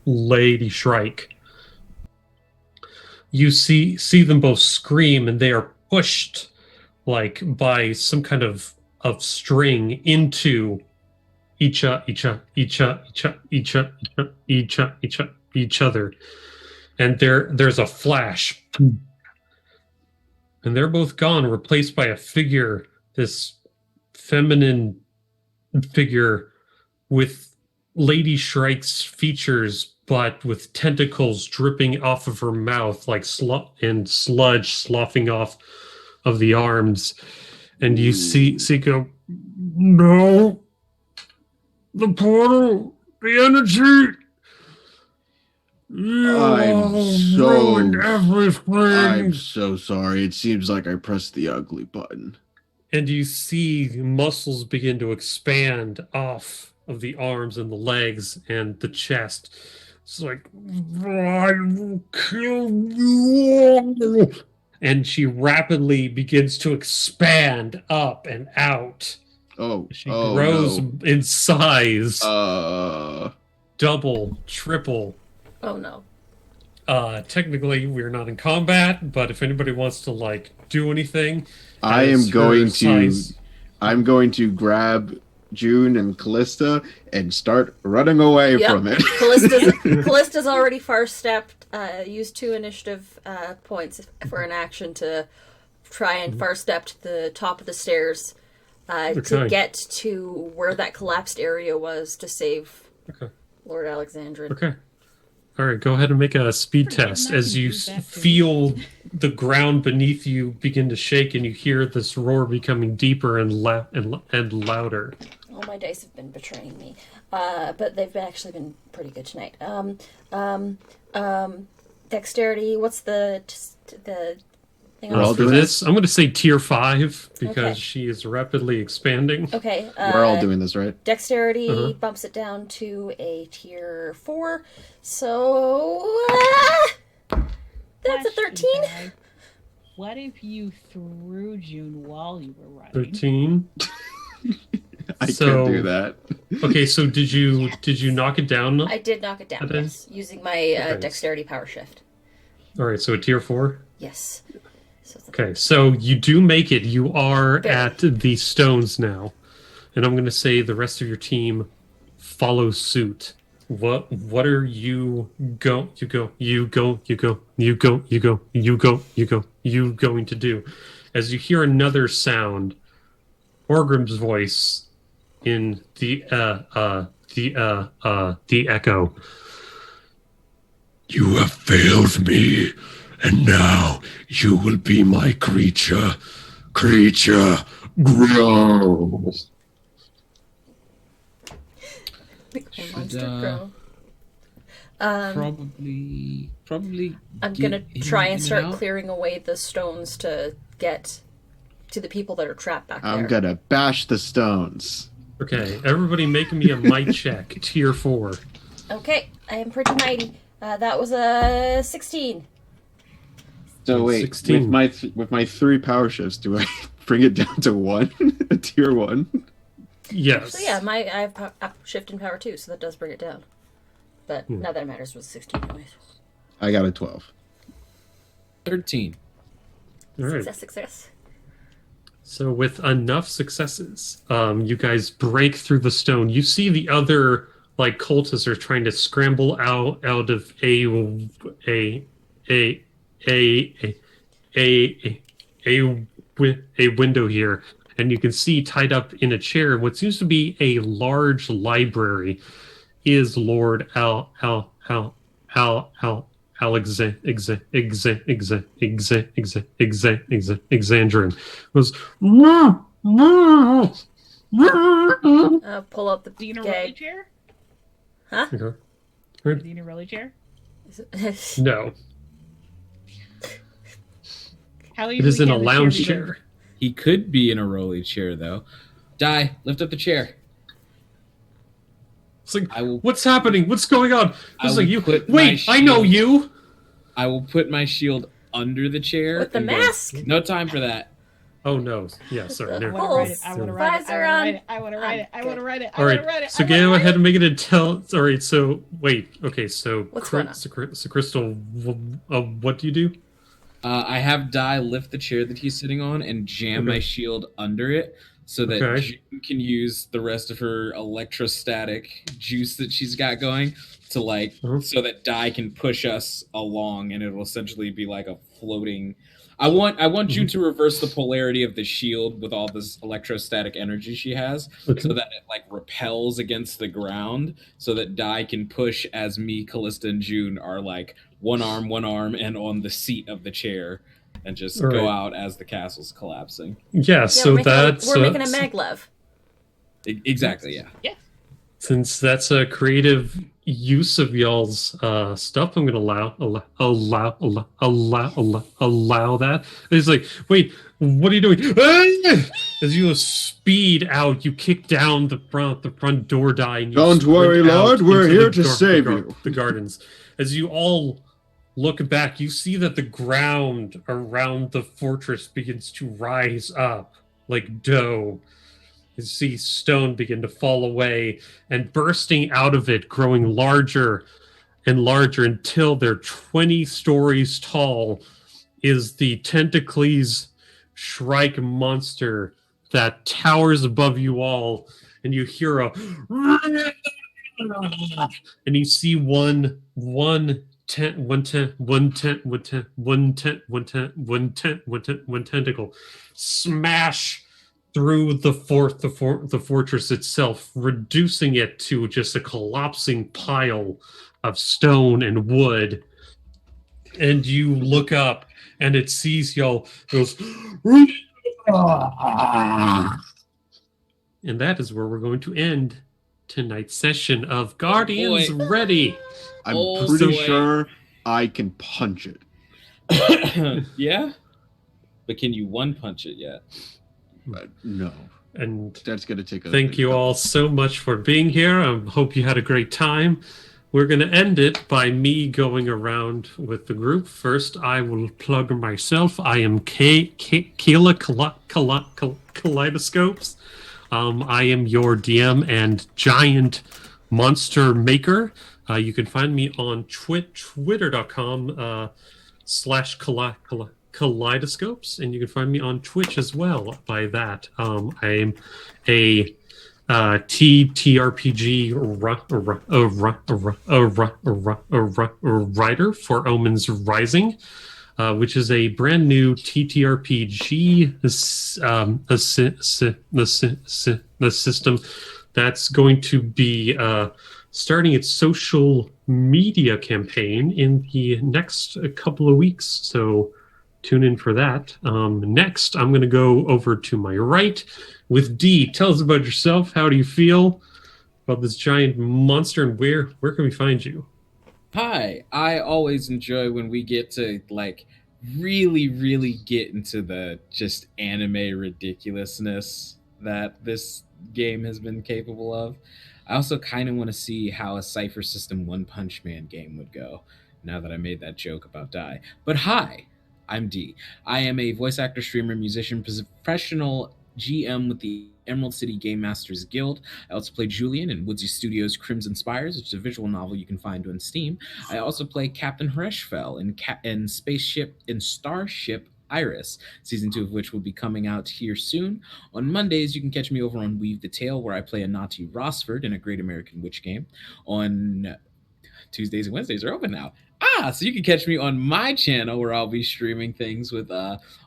Speaker 2: Lady Shrike. You see them both scream, and they are pushed like by some kind of string into each other, and there's a flash, and they're both gone, replaced by a figure, this feminine figure with Lady Shrike's features, but with tentacles dripping off of her mouth like and sludge sloughing off of the arms. And you see go, no, the portal, the energy. Ruined everything.
Speaker 8: I'm so sorry. It seems like I pressed the ugly button.
Speaker 2: And you see muscles begin to expand off of the arms and the legs and the chest. It's like, I will kill you. And she rapidly begins to expand up and out. She grows in size. Double, triple.
Speaker 1: Oh no.
Speaker 2: Technically, we're not in combat, but if anybody wants to like do anything,
Speaker 8: I'm going to grab June and Callista and start running away from it.
Speaker 1: Callista's already far stepped. Used 2 initiative points for an action to try and far step to the top of the stairs. to
Speaker 2: Okay.
Speaker 1: get to where that collapsed area was to save
Speaker 2: Okay.
Speaker 1: Lord Alexandrin.
Speaker 2: Okay. All right, go ahead and make a speed
Speaker 5: Forgetting
Speaker 2: test
Speaker 5: I
Speaker 2: as
Speaker 5: can
Speaker 2: you
Speaker 5: do that too.
Speaker 2: feel the ground beneath you begin to shake, and you hear this roar becoming deeper and louder.
Speaker 1: All my dice have been betraying me, but they've actually been pretty good tonight. Dexterity. What's the thing?
Speaker 8: We're all
Speaker 2: For
Speaker 8: doing
Speaker 2: this, I'm going to say tier 5 because
Speaker 1: Okay.
Speaker 2: she is rapidly expanding.
Speaker 1: Okay.
Speaker 8: We're all doing this, right?
Speaker 1: Dexterity
Speaker 2: Uh-huh.
Speaker 1: bumps it down to a tier 4. So that's a 13.
Speaker 5: Guy, what if you threw June while you were running?
Speaker 2: 13.
Speaker 8: I
Speaker 2: So-
Speaker 8: could do that.
Speaker 2: Okay, so did you knock it down?
Speaker 1: I did knock it down.
Speaker 2: Okay.
Speaker 1: Yes, using my
Speaker 2: Okay.
Speaker 1: dexterity power shift.
Speaker 2: All right, so a tier 4.
Speaker 1: Yes. So it's
Speaker 2: Okay, so you do make it. You are
Speaker 1: Barely.
Speaker 2: at the stones now, and I'm going to say the rest of your team follow suit. What are you going to do as you hear another sound? Orgrim's voice in the echo.
Speaker 9: You have failed me, and now you will be my creature. Creature, grow.
Speaker 1: Make my
Speaker 3: Should,
Speaker 1: monster
Speaker 3: uh,
Speaker 1: grow.
Speaker 3: Probably.
Speaker 1: I'm
Speaker 3: get
Speaker 1: gonna try
Speaker 3: in
Speaker 1: and start
Speaker 3: out.
Speaker 1: clearing away the stones to get to the people that are trapped back
Speaker 8: I'm
Speaker 1: there.
Speaker 8: gonna bash the stones.
Speaker 2: Okay, everybody make me a might check, tier 4.
Speaker 1: Okay, I am pretty mighty. That was a 16.
Speaker 4: So wait,
Speaker 2: 16.
Speaker 4: with my
Speaker 8: 3 power shifts, do I bring it down to 1? A tier 1?
Speaker 2: Yes.
Speaker 1: So yeah, I have shift and power too, so that does bring it down. But not that it matters. Was 16 anyways.
Speaker 8: I got a 12.
Speaker 3: 13.
Speaker 2: All right.
Speaker 1: Success.
Speaker 2: So with enough successes, you guys break through the stone. You see the other cultists are trying to scramble out of a window here, and you can see tied up in a chair what seems to be a large library is Lord Alexandrin. Was
Speaker 1: Pull up the
Speaker 5: Is he in a rolly
Speaker 1: gag.
Speaker 5: chair?
Speaker 2: okay.
Speaker 5: Is he in a rolly chair?
Speaker 2: No,
Speaker 5: How
Speaker 2: it is in a
Speaker 5: easily can the
Speaker 2: lounge
Speaker 5: be
Speaker 2: chair.
Speaker 3: He could be in a rolly chair, though. Die. Lift up the chair.
Speaker 2: It's like,
Speaker 3: I will.
Speaker 2: what's happening? What's going on?
Speaker 3: I
Speaker 2: It's like
Speaker 3: will
Speaker 2: you.
Speaker 3: put
Speaker 2: Wait,
Speaker 3: my
Speaker 2: I know
Speaker 3: shield-
Speaker 2: you.
Speaker 3: I will put my shield under the chair.
Speaker 1: With the
Speaker 3: and go,
Speaker 1: mask?
Speaker 3: No time for that.
Speaker 2: Oh no. Yeah, sorry.
Speaker 5: I
Speaker 2: Never.
Speaker 5: want to write it. I
Speaker 1: Pulse.
Speaker 5: want to write it.
Speaker 1: Visor
Speaker 5: I
Speaker 1: on.
Speaker 5: want to write it. I want to write it. I want to write it. I
Speaker 2: All
Speaker 5: want to
Speaker 2: right.
Speaker 5: write it.
Speaker 2: So
Speaker 5: I wanna
Speaker 2: go
Speaker 5: write
Speaker 2: ahead
Speaker 5: it.
Speaker 2: and make it a tell. All right. So wait. Okay. So
Speaker 1: What's going on?
Speaker 2: So Crystal, what do you do?
Speaker 3: I have Die lift the chair that he's sitting on and jam
Speaker 2: Okay.
Speaker 3: my shield under it so that
Speaker 2: Okay.
Speaker 3: June can use the rest of her electrostatic juice that she's got going to
Speaker 2: Uh-huh.
Speaker 3: so that Die can push us along, and it'll essentially be like a floating. I want June to reverse the polarity of the shield with all this electrostatic energy she has,
Speaker 2: Okay.
Speaker 3: so that it repels against the ground, so that Die can push as me, Callista, and June are one arm, and on the seat of the chair, and just
Speaker 2: All
Speaker 3: go
Speaker 2: right.
Speaker 3: out as the castle's collapsing.
Speaker 2: Yeah.
Speaker 1: Yeah,
Speaker 2: So
Speaker 1: we're making a maglev.
Speaker 3: Exactly, yeah.
Speaker 2: Since that's a creative use of y'all's stuff, I'm gonna allow that. It's like, wait, what are you doing? Ah! As you speed out, you kick down the front door die. And you
Speaker 8: Don't
Speaker 2: sprint
Speaker 8: worry,
Speaker 2: out
Speaker 8: Lord, we're
Speaker 2: into
Speaker 8: here
Speaker 2: the
Speaker 8: to save you.
Speaker 2: The gardens. As you all look back, you see that the ground around the fortress begins to rise up like dough. You see stone begin to fall away, and bursting out of it, growing larger and larger until they're 20 stories tall, is the Tentacles Shrike monster that towers above you all, and you hear a and you see one tentacle smash through the fortress itself, reducing it to just a collapsing pile of stone and wood. And you look up, and it sees y'all. Goes, and that is where we're going to end tonight's session of Guardians Ready.
Speaker 8: I'm pretty sure I can punch it.
Speaker 3: Yeah? But can you one punch it yet?
Speaker 8: No.
Speaker 2: And
Speaker 8: that's going to take a...
Speaker 2: Thank you all so much for being here. I hope you had a great time. We're going to end it by me going around with the group. First, I will plug myself. I am Keela Kaleidoscopes. I am your DM and giant monster maker. You can find me on twitter.com /kaleidoscopes, and you can find me on Twitch as well by that. I am a TTRPG writer for Omens Rising, which is a brand new TTRPG the system that's going to be starting its social media campaign in the next couple of weeks. So tune in for that. Next, I'm going to go over to my right with D. Tell us about yourself. How do you feel about this giant monster, and where can we find you?
Speaker 3: Hi, I always enjoy when we get to like really get into the just anime ridiculousness that this game has been capable of. I also kind of want to see how a Cypher System One Punch Man game would go, now that I made that joke about Die. But hi, I'm D. I am a voice actor, streamer, musician, professional GM with the Emerald City Game Masters Guild. I also play Julian in Woodsy Studios' Crimson Spires, which is a visual novel you can find on Steam. I also play Captain Hareshfell in Starship Iris, season 2 of which will be coming out here soon. On Mondays, you can catch me over on Weave the Tale, where I play Anati Rossford in a Great American Witch game. On Tuesdays and Wednesdays are open now. So you can catch me on my channel, where I'll be streaming things with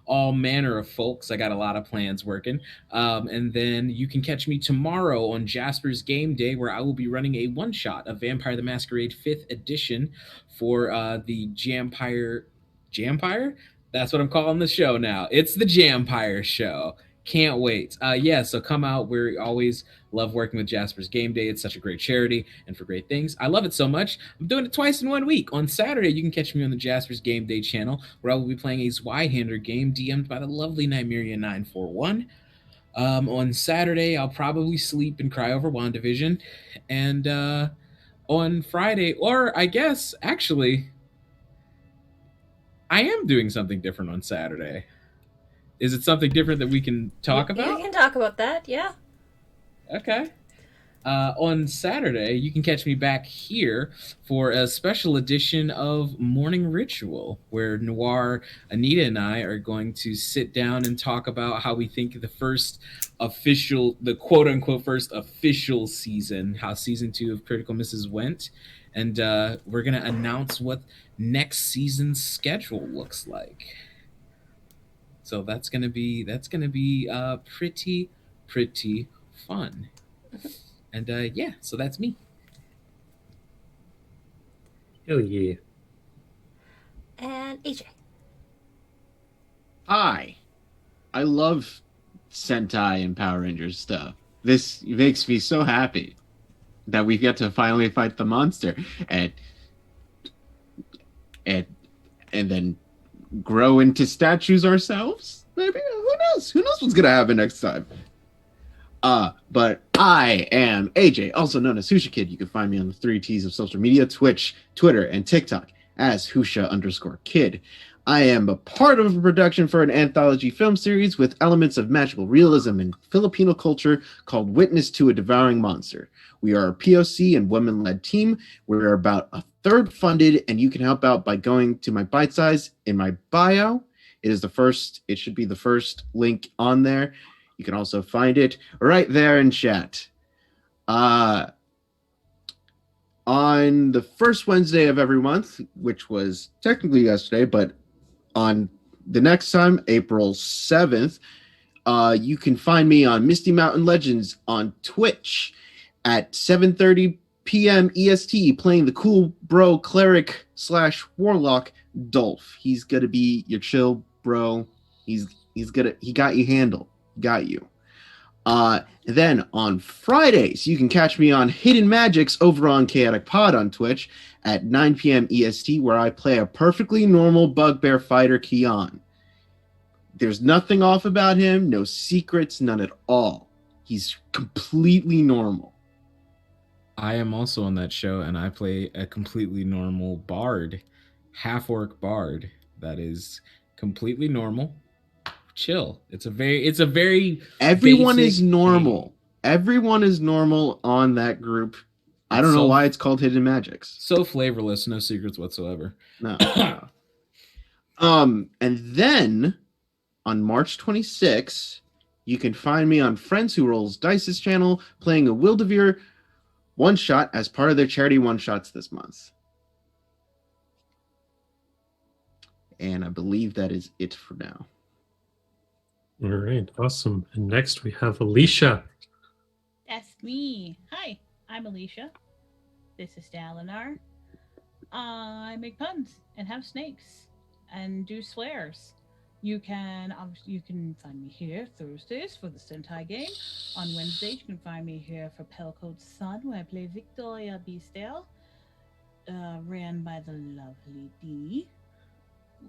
Speaker 3: all manner of folks. I got a lot of plans working. And then you can catch me tomorrow on Jasper's Game Day, where I will be running a one-shot of Vampire the Masquerade 5th edition for the Jampire. Jampire? That's what I'm calling the show now. It's the Jampire Show. Can't wait. So come out. We always love working with Jasper's Game Day. It's such a great charity and for great things. I love it so much. I'm doing it twice in 1 week. On Saturday, you can catch me on the Jasper's Game Day channel, where I will be playing a Zweihander game DM'd by the lovely Nymeria 941. On Saturday, I'll probably sleep and cry over WandaVision. And on Friday, or I guess, actually, I am doing something different on Saturday. Is it something different that we can talk about?
Speaker 1: We can talk about that, yeah.
Speaker 3: Okay. On Saturday, you can catch me back here for a special edition of Morning Ritual, where Noir, Anita, and I are going to sit down and talk about how we think the quote-unquote first official season, how season 2 of Critical Misses went. And we're going to announce what next season's schedule looks like. So that's gonna be pretty fun. And so that's me.
Speaker 2: Hell yeah.
Speaker 1: And AJ.
Speaker 8: Hi. I love Sentai and Power Rangers stuff. This makes me so happy that we get to finally fight the monster and then grow into statues ourselves. Maybe, who knows what's gonna happen next time. But I am AJ, also known as Husha Kid. You can find me on the 3 T's of social media: Twitch, Twitter, and TikTok as Husha_Kid. I am a part of a production for an anthology film series with elements of magical realism and Filipino culture called Witness to a Devouring Monster. We are a POC and women-led team. We're about a third funded, and you can help out by going to my bite size in my bio. It should be the first link on there. You can also find it right there in chat. On the first Wednesday of every month, which was technically yesterday, but on the next time, April 7th, You can find me on Misty Mountain Legends on Twitch at 7:30 p.m. EST, playing the cool bro cleric / warlock Dolph. He's gonna be your chill bro. He got you handled. Got you. Then on Fridays, you can catch me on Hidden Magics over on Chaotic Pod on Twitch at 9 p.m. EST, where I play a perfectly normal bugbear fighter, Kion. There's nothing off about him, no secrets, none at all. He's completely normal.
Speaker 3: I am also on that show, and I play a completely normal bard, half-orc bard that is completely normal. Chill. It's a very
Speaker 8: Everyone
Speaker 3: basic
Speaker 8: is normal.
Speaker 3: game.
Speaker 8: Everyone is normal on that group. I don't know why it's called Hidden Magics.
Speaker 3: So flavorless, no secrets whatsoever.
Speaker 8: No. And then on March 26th, you can find me on Friends Who Rolls Dice's channel playing a Wildevere one-shot as part of their charity one-shots this month. And I believe that is it for now.
Speaker 2: All right, awesome. And next we have Alicia.
Speaker 5: That's me. Hi, I'm Alicia. This is Dalinar. I make puns and have snakes and do swears. You can find me here Thursdays for the Sentai game. On Wednesdays, you can find me here for Pelcode Sun, where I play Victoria Beastale, ran by the lovely Dee.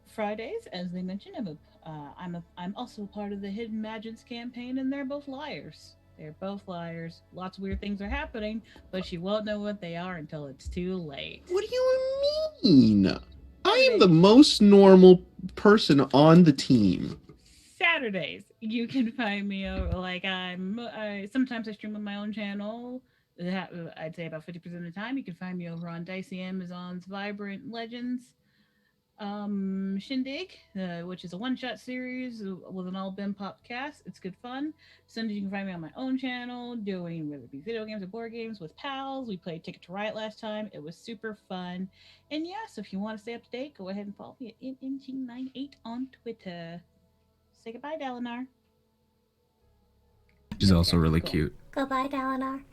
Speaker 5: Fridays, as they mentioned, I'm also part of the Hidden Magics campaign, and they're both liars. They're both liars. Lots of weird things are happening, but she won't know what they are until it's too late.
Speaker 8: What do you mean? I am the most normal person on the team.
Speaker 5: Saturdays, you can find me sometimes I stream on my own channel. I'd say about 50% of the time. You can find me over on Dicey Amazon's Vibrant Legends Shindig, which is a one-shot series with an all BIM pop cast. It's good fun. Sundays, you can find me on my own channel doing whether it be video games or board games with pals. We played Ticket to Riot last time. It was super fun. And yeah, so if you want to stay up to date, go ahead and follow me at NNG98 on Twitter. Say goodbye, Dalinar.
Speaker 3: She's also really cute.
Speaker 1: Goodbye, Dalinar.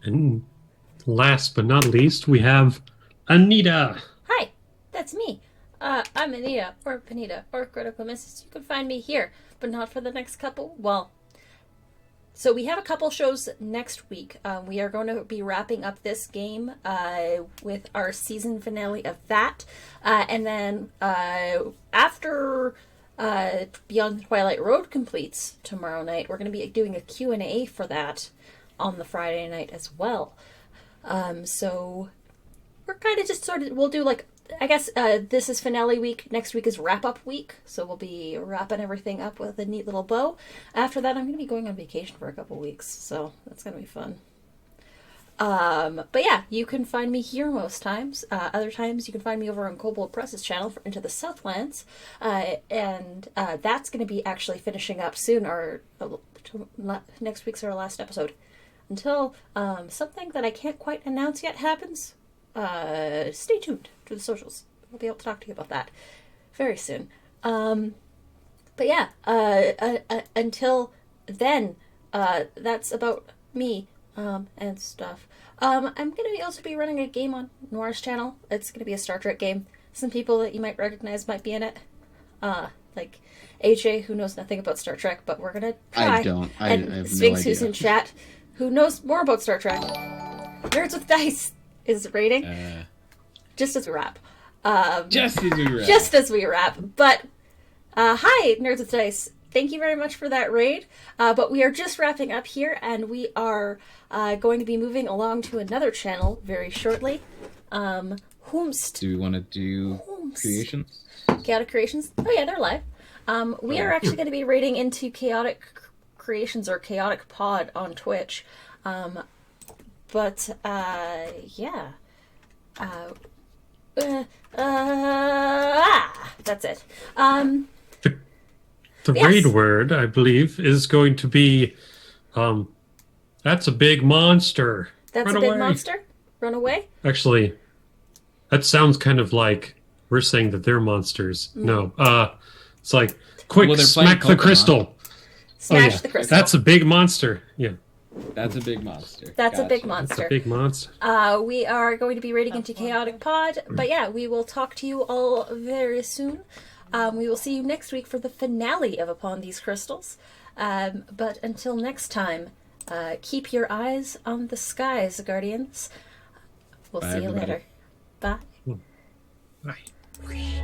Speaker 2: And last but not least, we have Anita.
Speaker 1: Hi, that's me. I'm Anita, or Panita, or Critical Misses. You can find me here, but not for the next couple. Well, so we have a couple shows next week. We are going to be wrapping up this game with our season finale of that. And then after Beyond the Twilight Road completes tomorrow night, we're going to be doing a Q&A for that on the Friday night as well. So we're kind of just we'll do I guess this is finale week. Next week is wrap-up week. So we'll be wrapping everything up with a neat little bow. After that, I'm going to be going on vacation for a couple weeks. So that's going to be fun. But yeah, you can find me here most times. Other times you can find me over on Kobold Press's channel for Into the Southlands. And that's going to be actually finishing up soon. Next week's our last episode. Until something that I can't quite announce yet happens, stay tuned to the socials. We'll be able to talk to you about that very soon. But yeah, until then, that's about me and stuff. I'm going to also be running a game on Noir's channel. It's going to be a Star Trek game. Some people that you might recognize might be in it. Like AJ, who knows nothing about Star Trek, but we're going to try.
Speaker 8: I don't. I
Speaker 1: and
Speaker 8: have
Speaker 1: Sphinx,
Speaker 8: no
Speaker 1: who's
Speaker 8: idea.
Speaker 1: in chat, who knows more about Star Trek. Nerds with Dice is rating. Just as we wrap. Just as we wrap. But, hi, Nerds with Dice. Thank you very much for that raid. But we are just wrapping up here, and we are going to be moving along to another channel very shortly. Whomst.
Speaker 3: Do we want to do creations?
Speaker 1: Chaotic Creations. Oh yeah, they're live. We are actually going to be raiding into Chaotic Creations or Chaotic Pod on Twitch. But yeah. That's it.
Speaker 2: The
Speaker 1: Yes.
Speaker 2: raid word, I believe, is going to be, that's a big monster.
Speaker 1: That's
Speaker 2: Run
Speaker 1: a big
Speaker 2: away.
Speaker 1: monster. Run away.
Speaker 2: Actually, that sounds kind of like we're saying that they're monsters. No, it's like, quick,
Speaker 3: Well, they're playing
Speaker 2: smack the
Speaker 3: Pokemon.
Speaker 2: crystal.
Speaker 1: Smash the crystal.
Speaker 2: That's a big monster. Yeah,
Speaker 3: That's a big monster.
Speaker 1: That's a big
Speaker 3: Gotcha.
Speaker 1: monster.
Speaker 2: that's a big monster.
Speaker 1: We are going to be raiding into Chaotic Pod, but yeah, we will talk to you all very soon. We will see you next week for the finale of Upon These Crystals. But until next time, keep your eyes on the skies, Guardians. We'll
Speaker 3: Bye,
Speaker 1: see you
Speaker 3: everybody.
Speaker 1: later. Bye.
Speaker 2: Bye.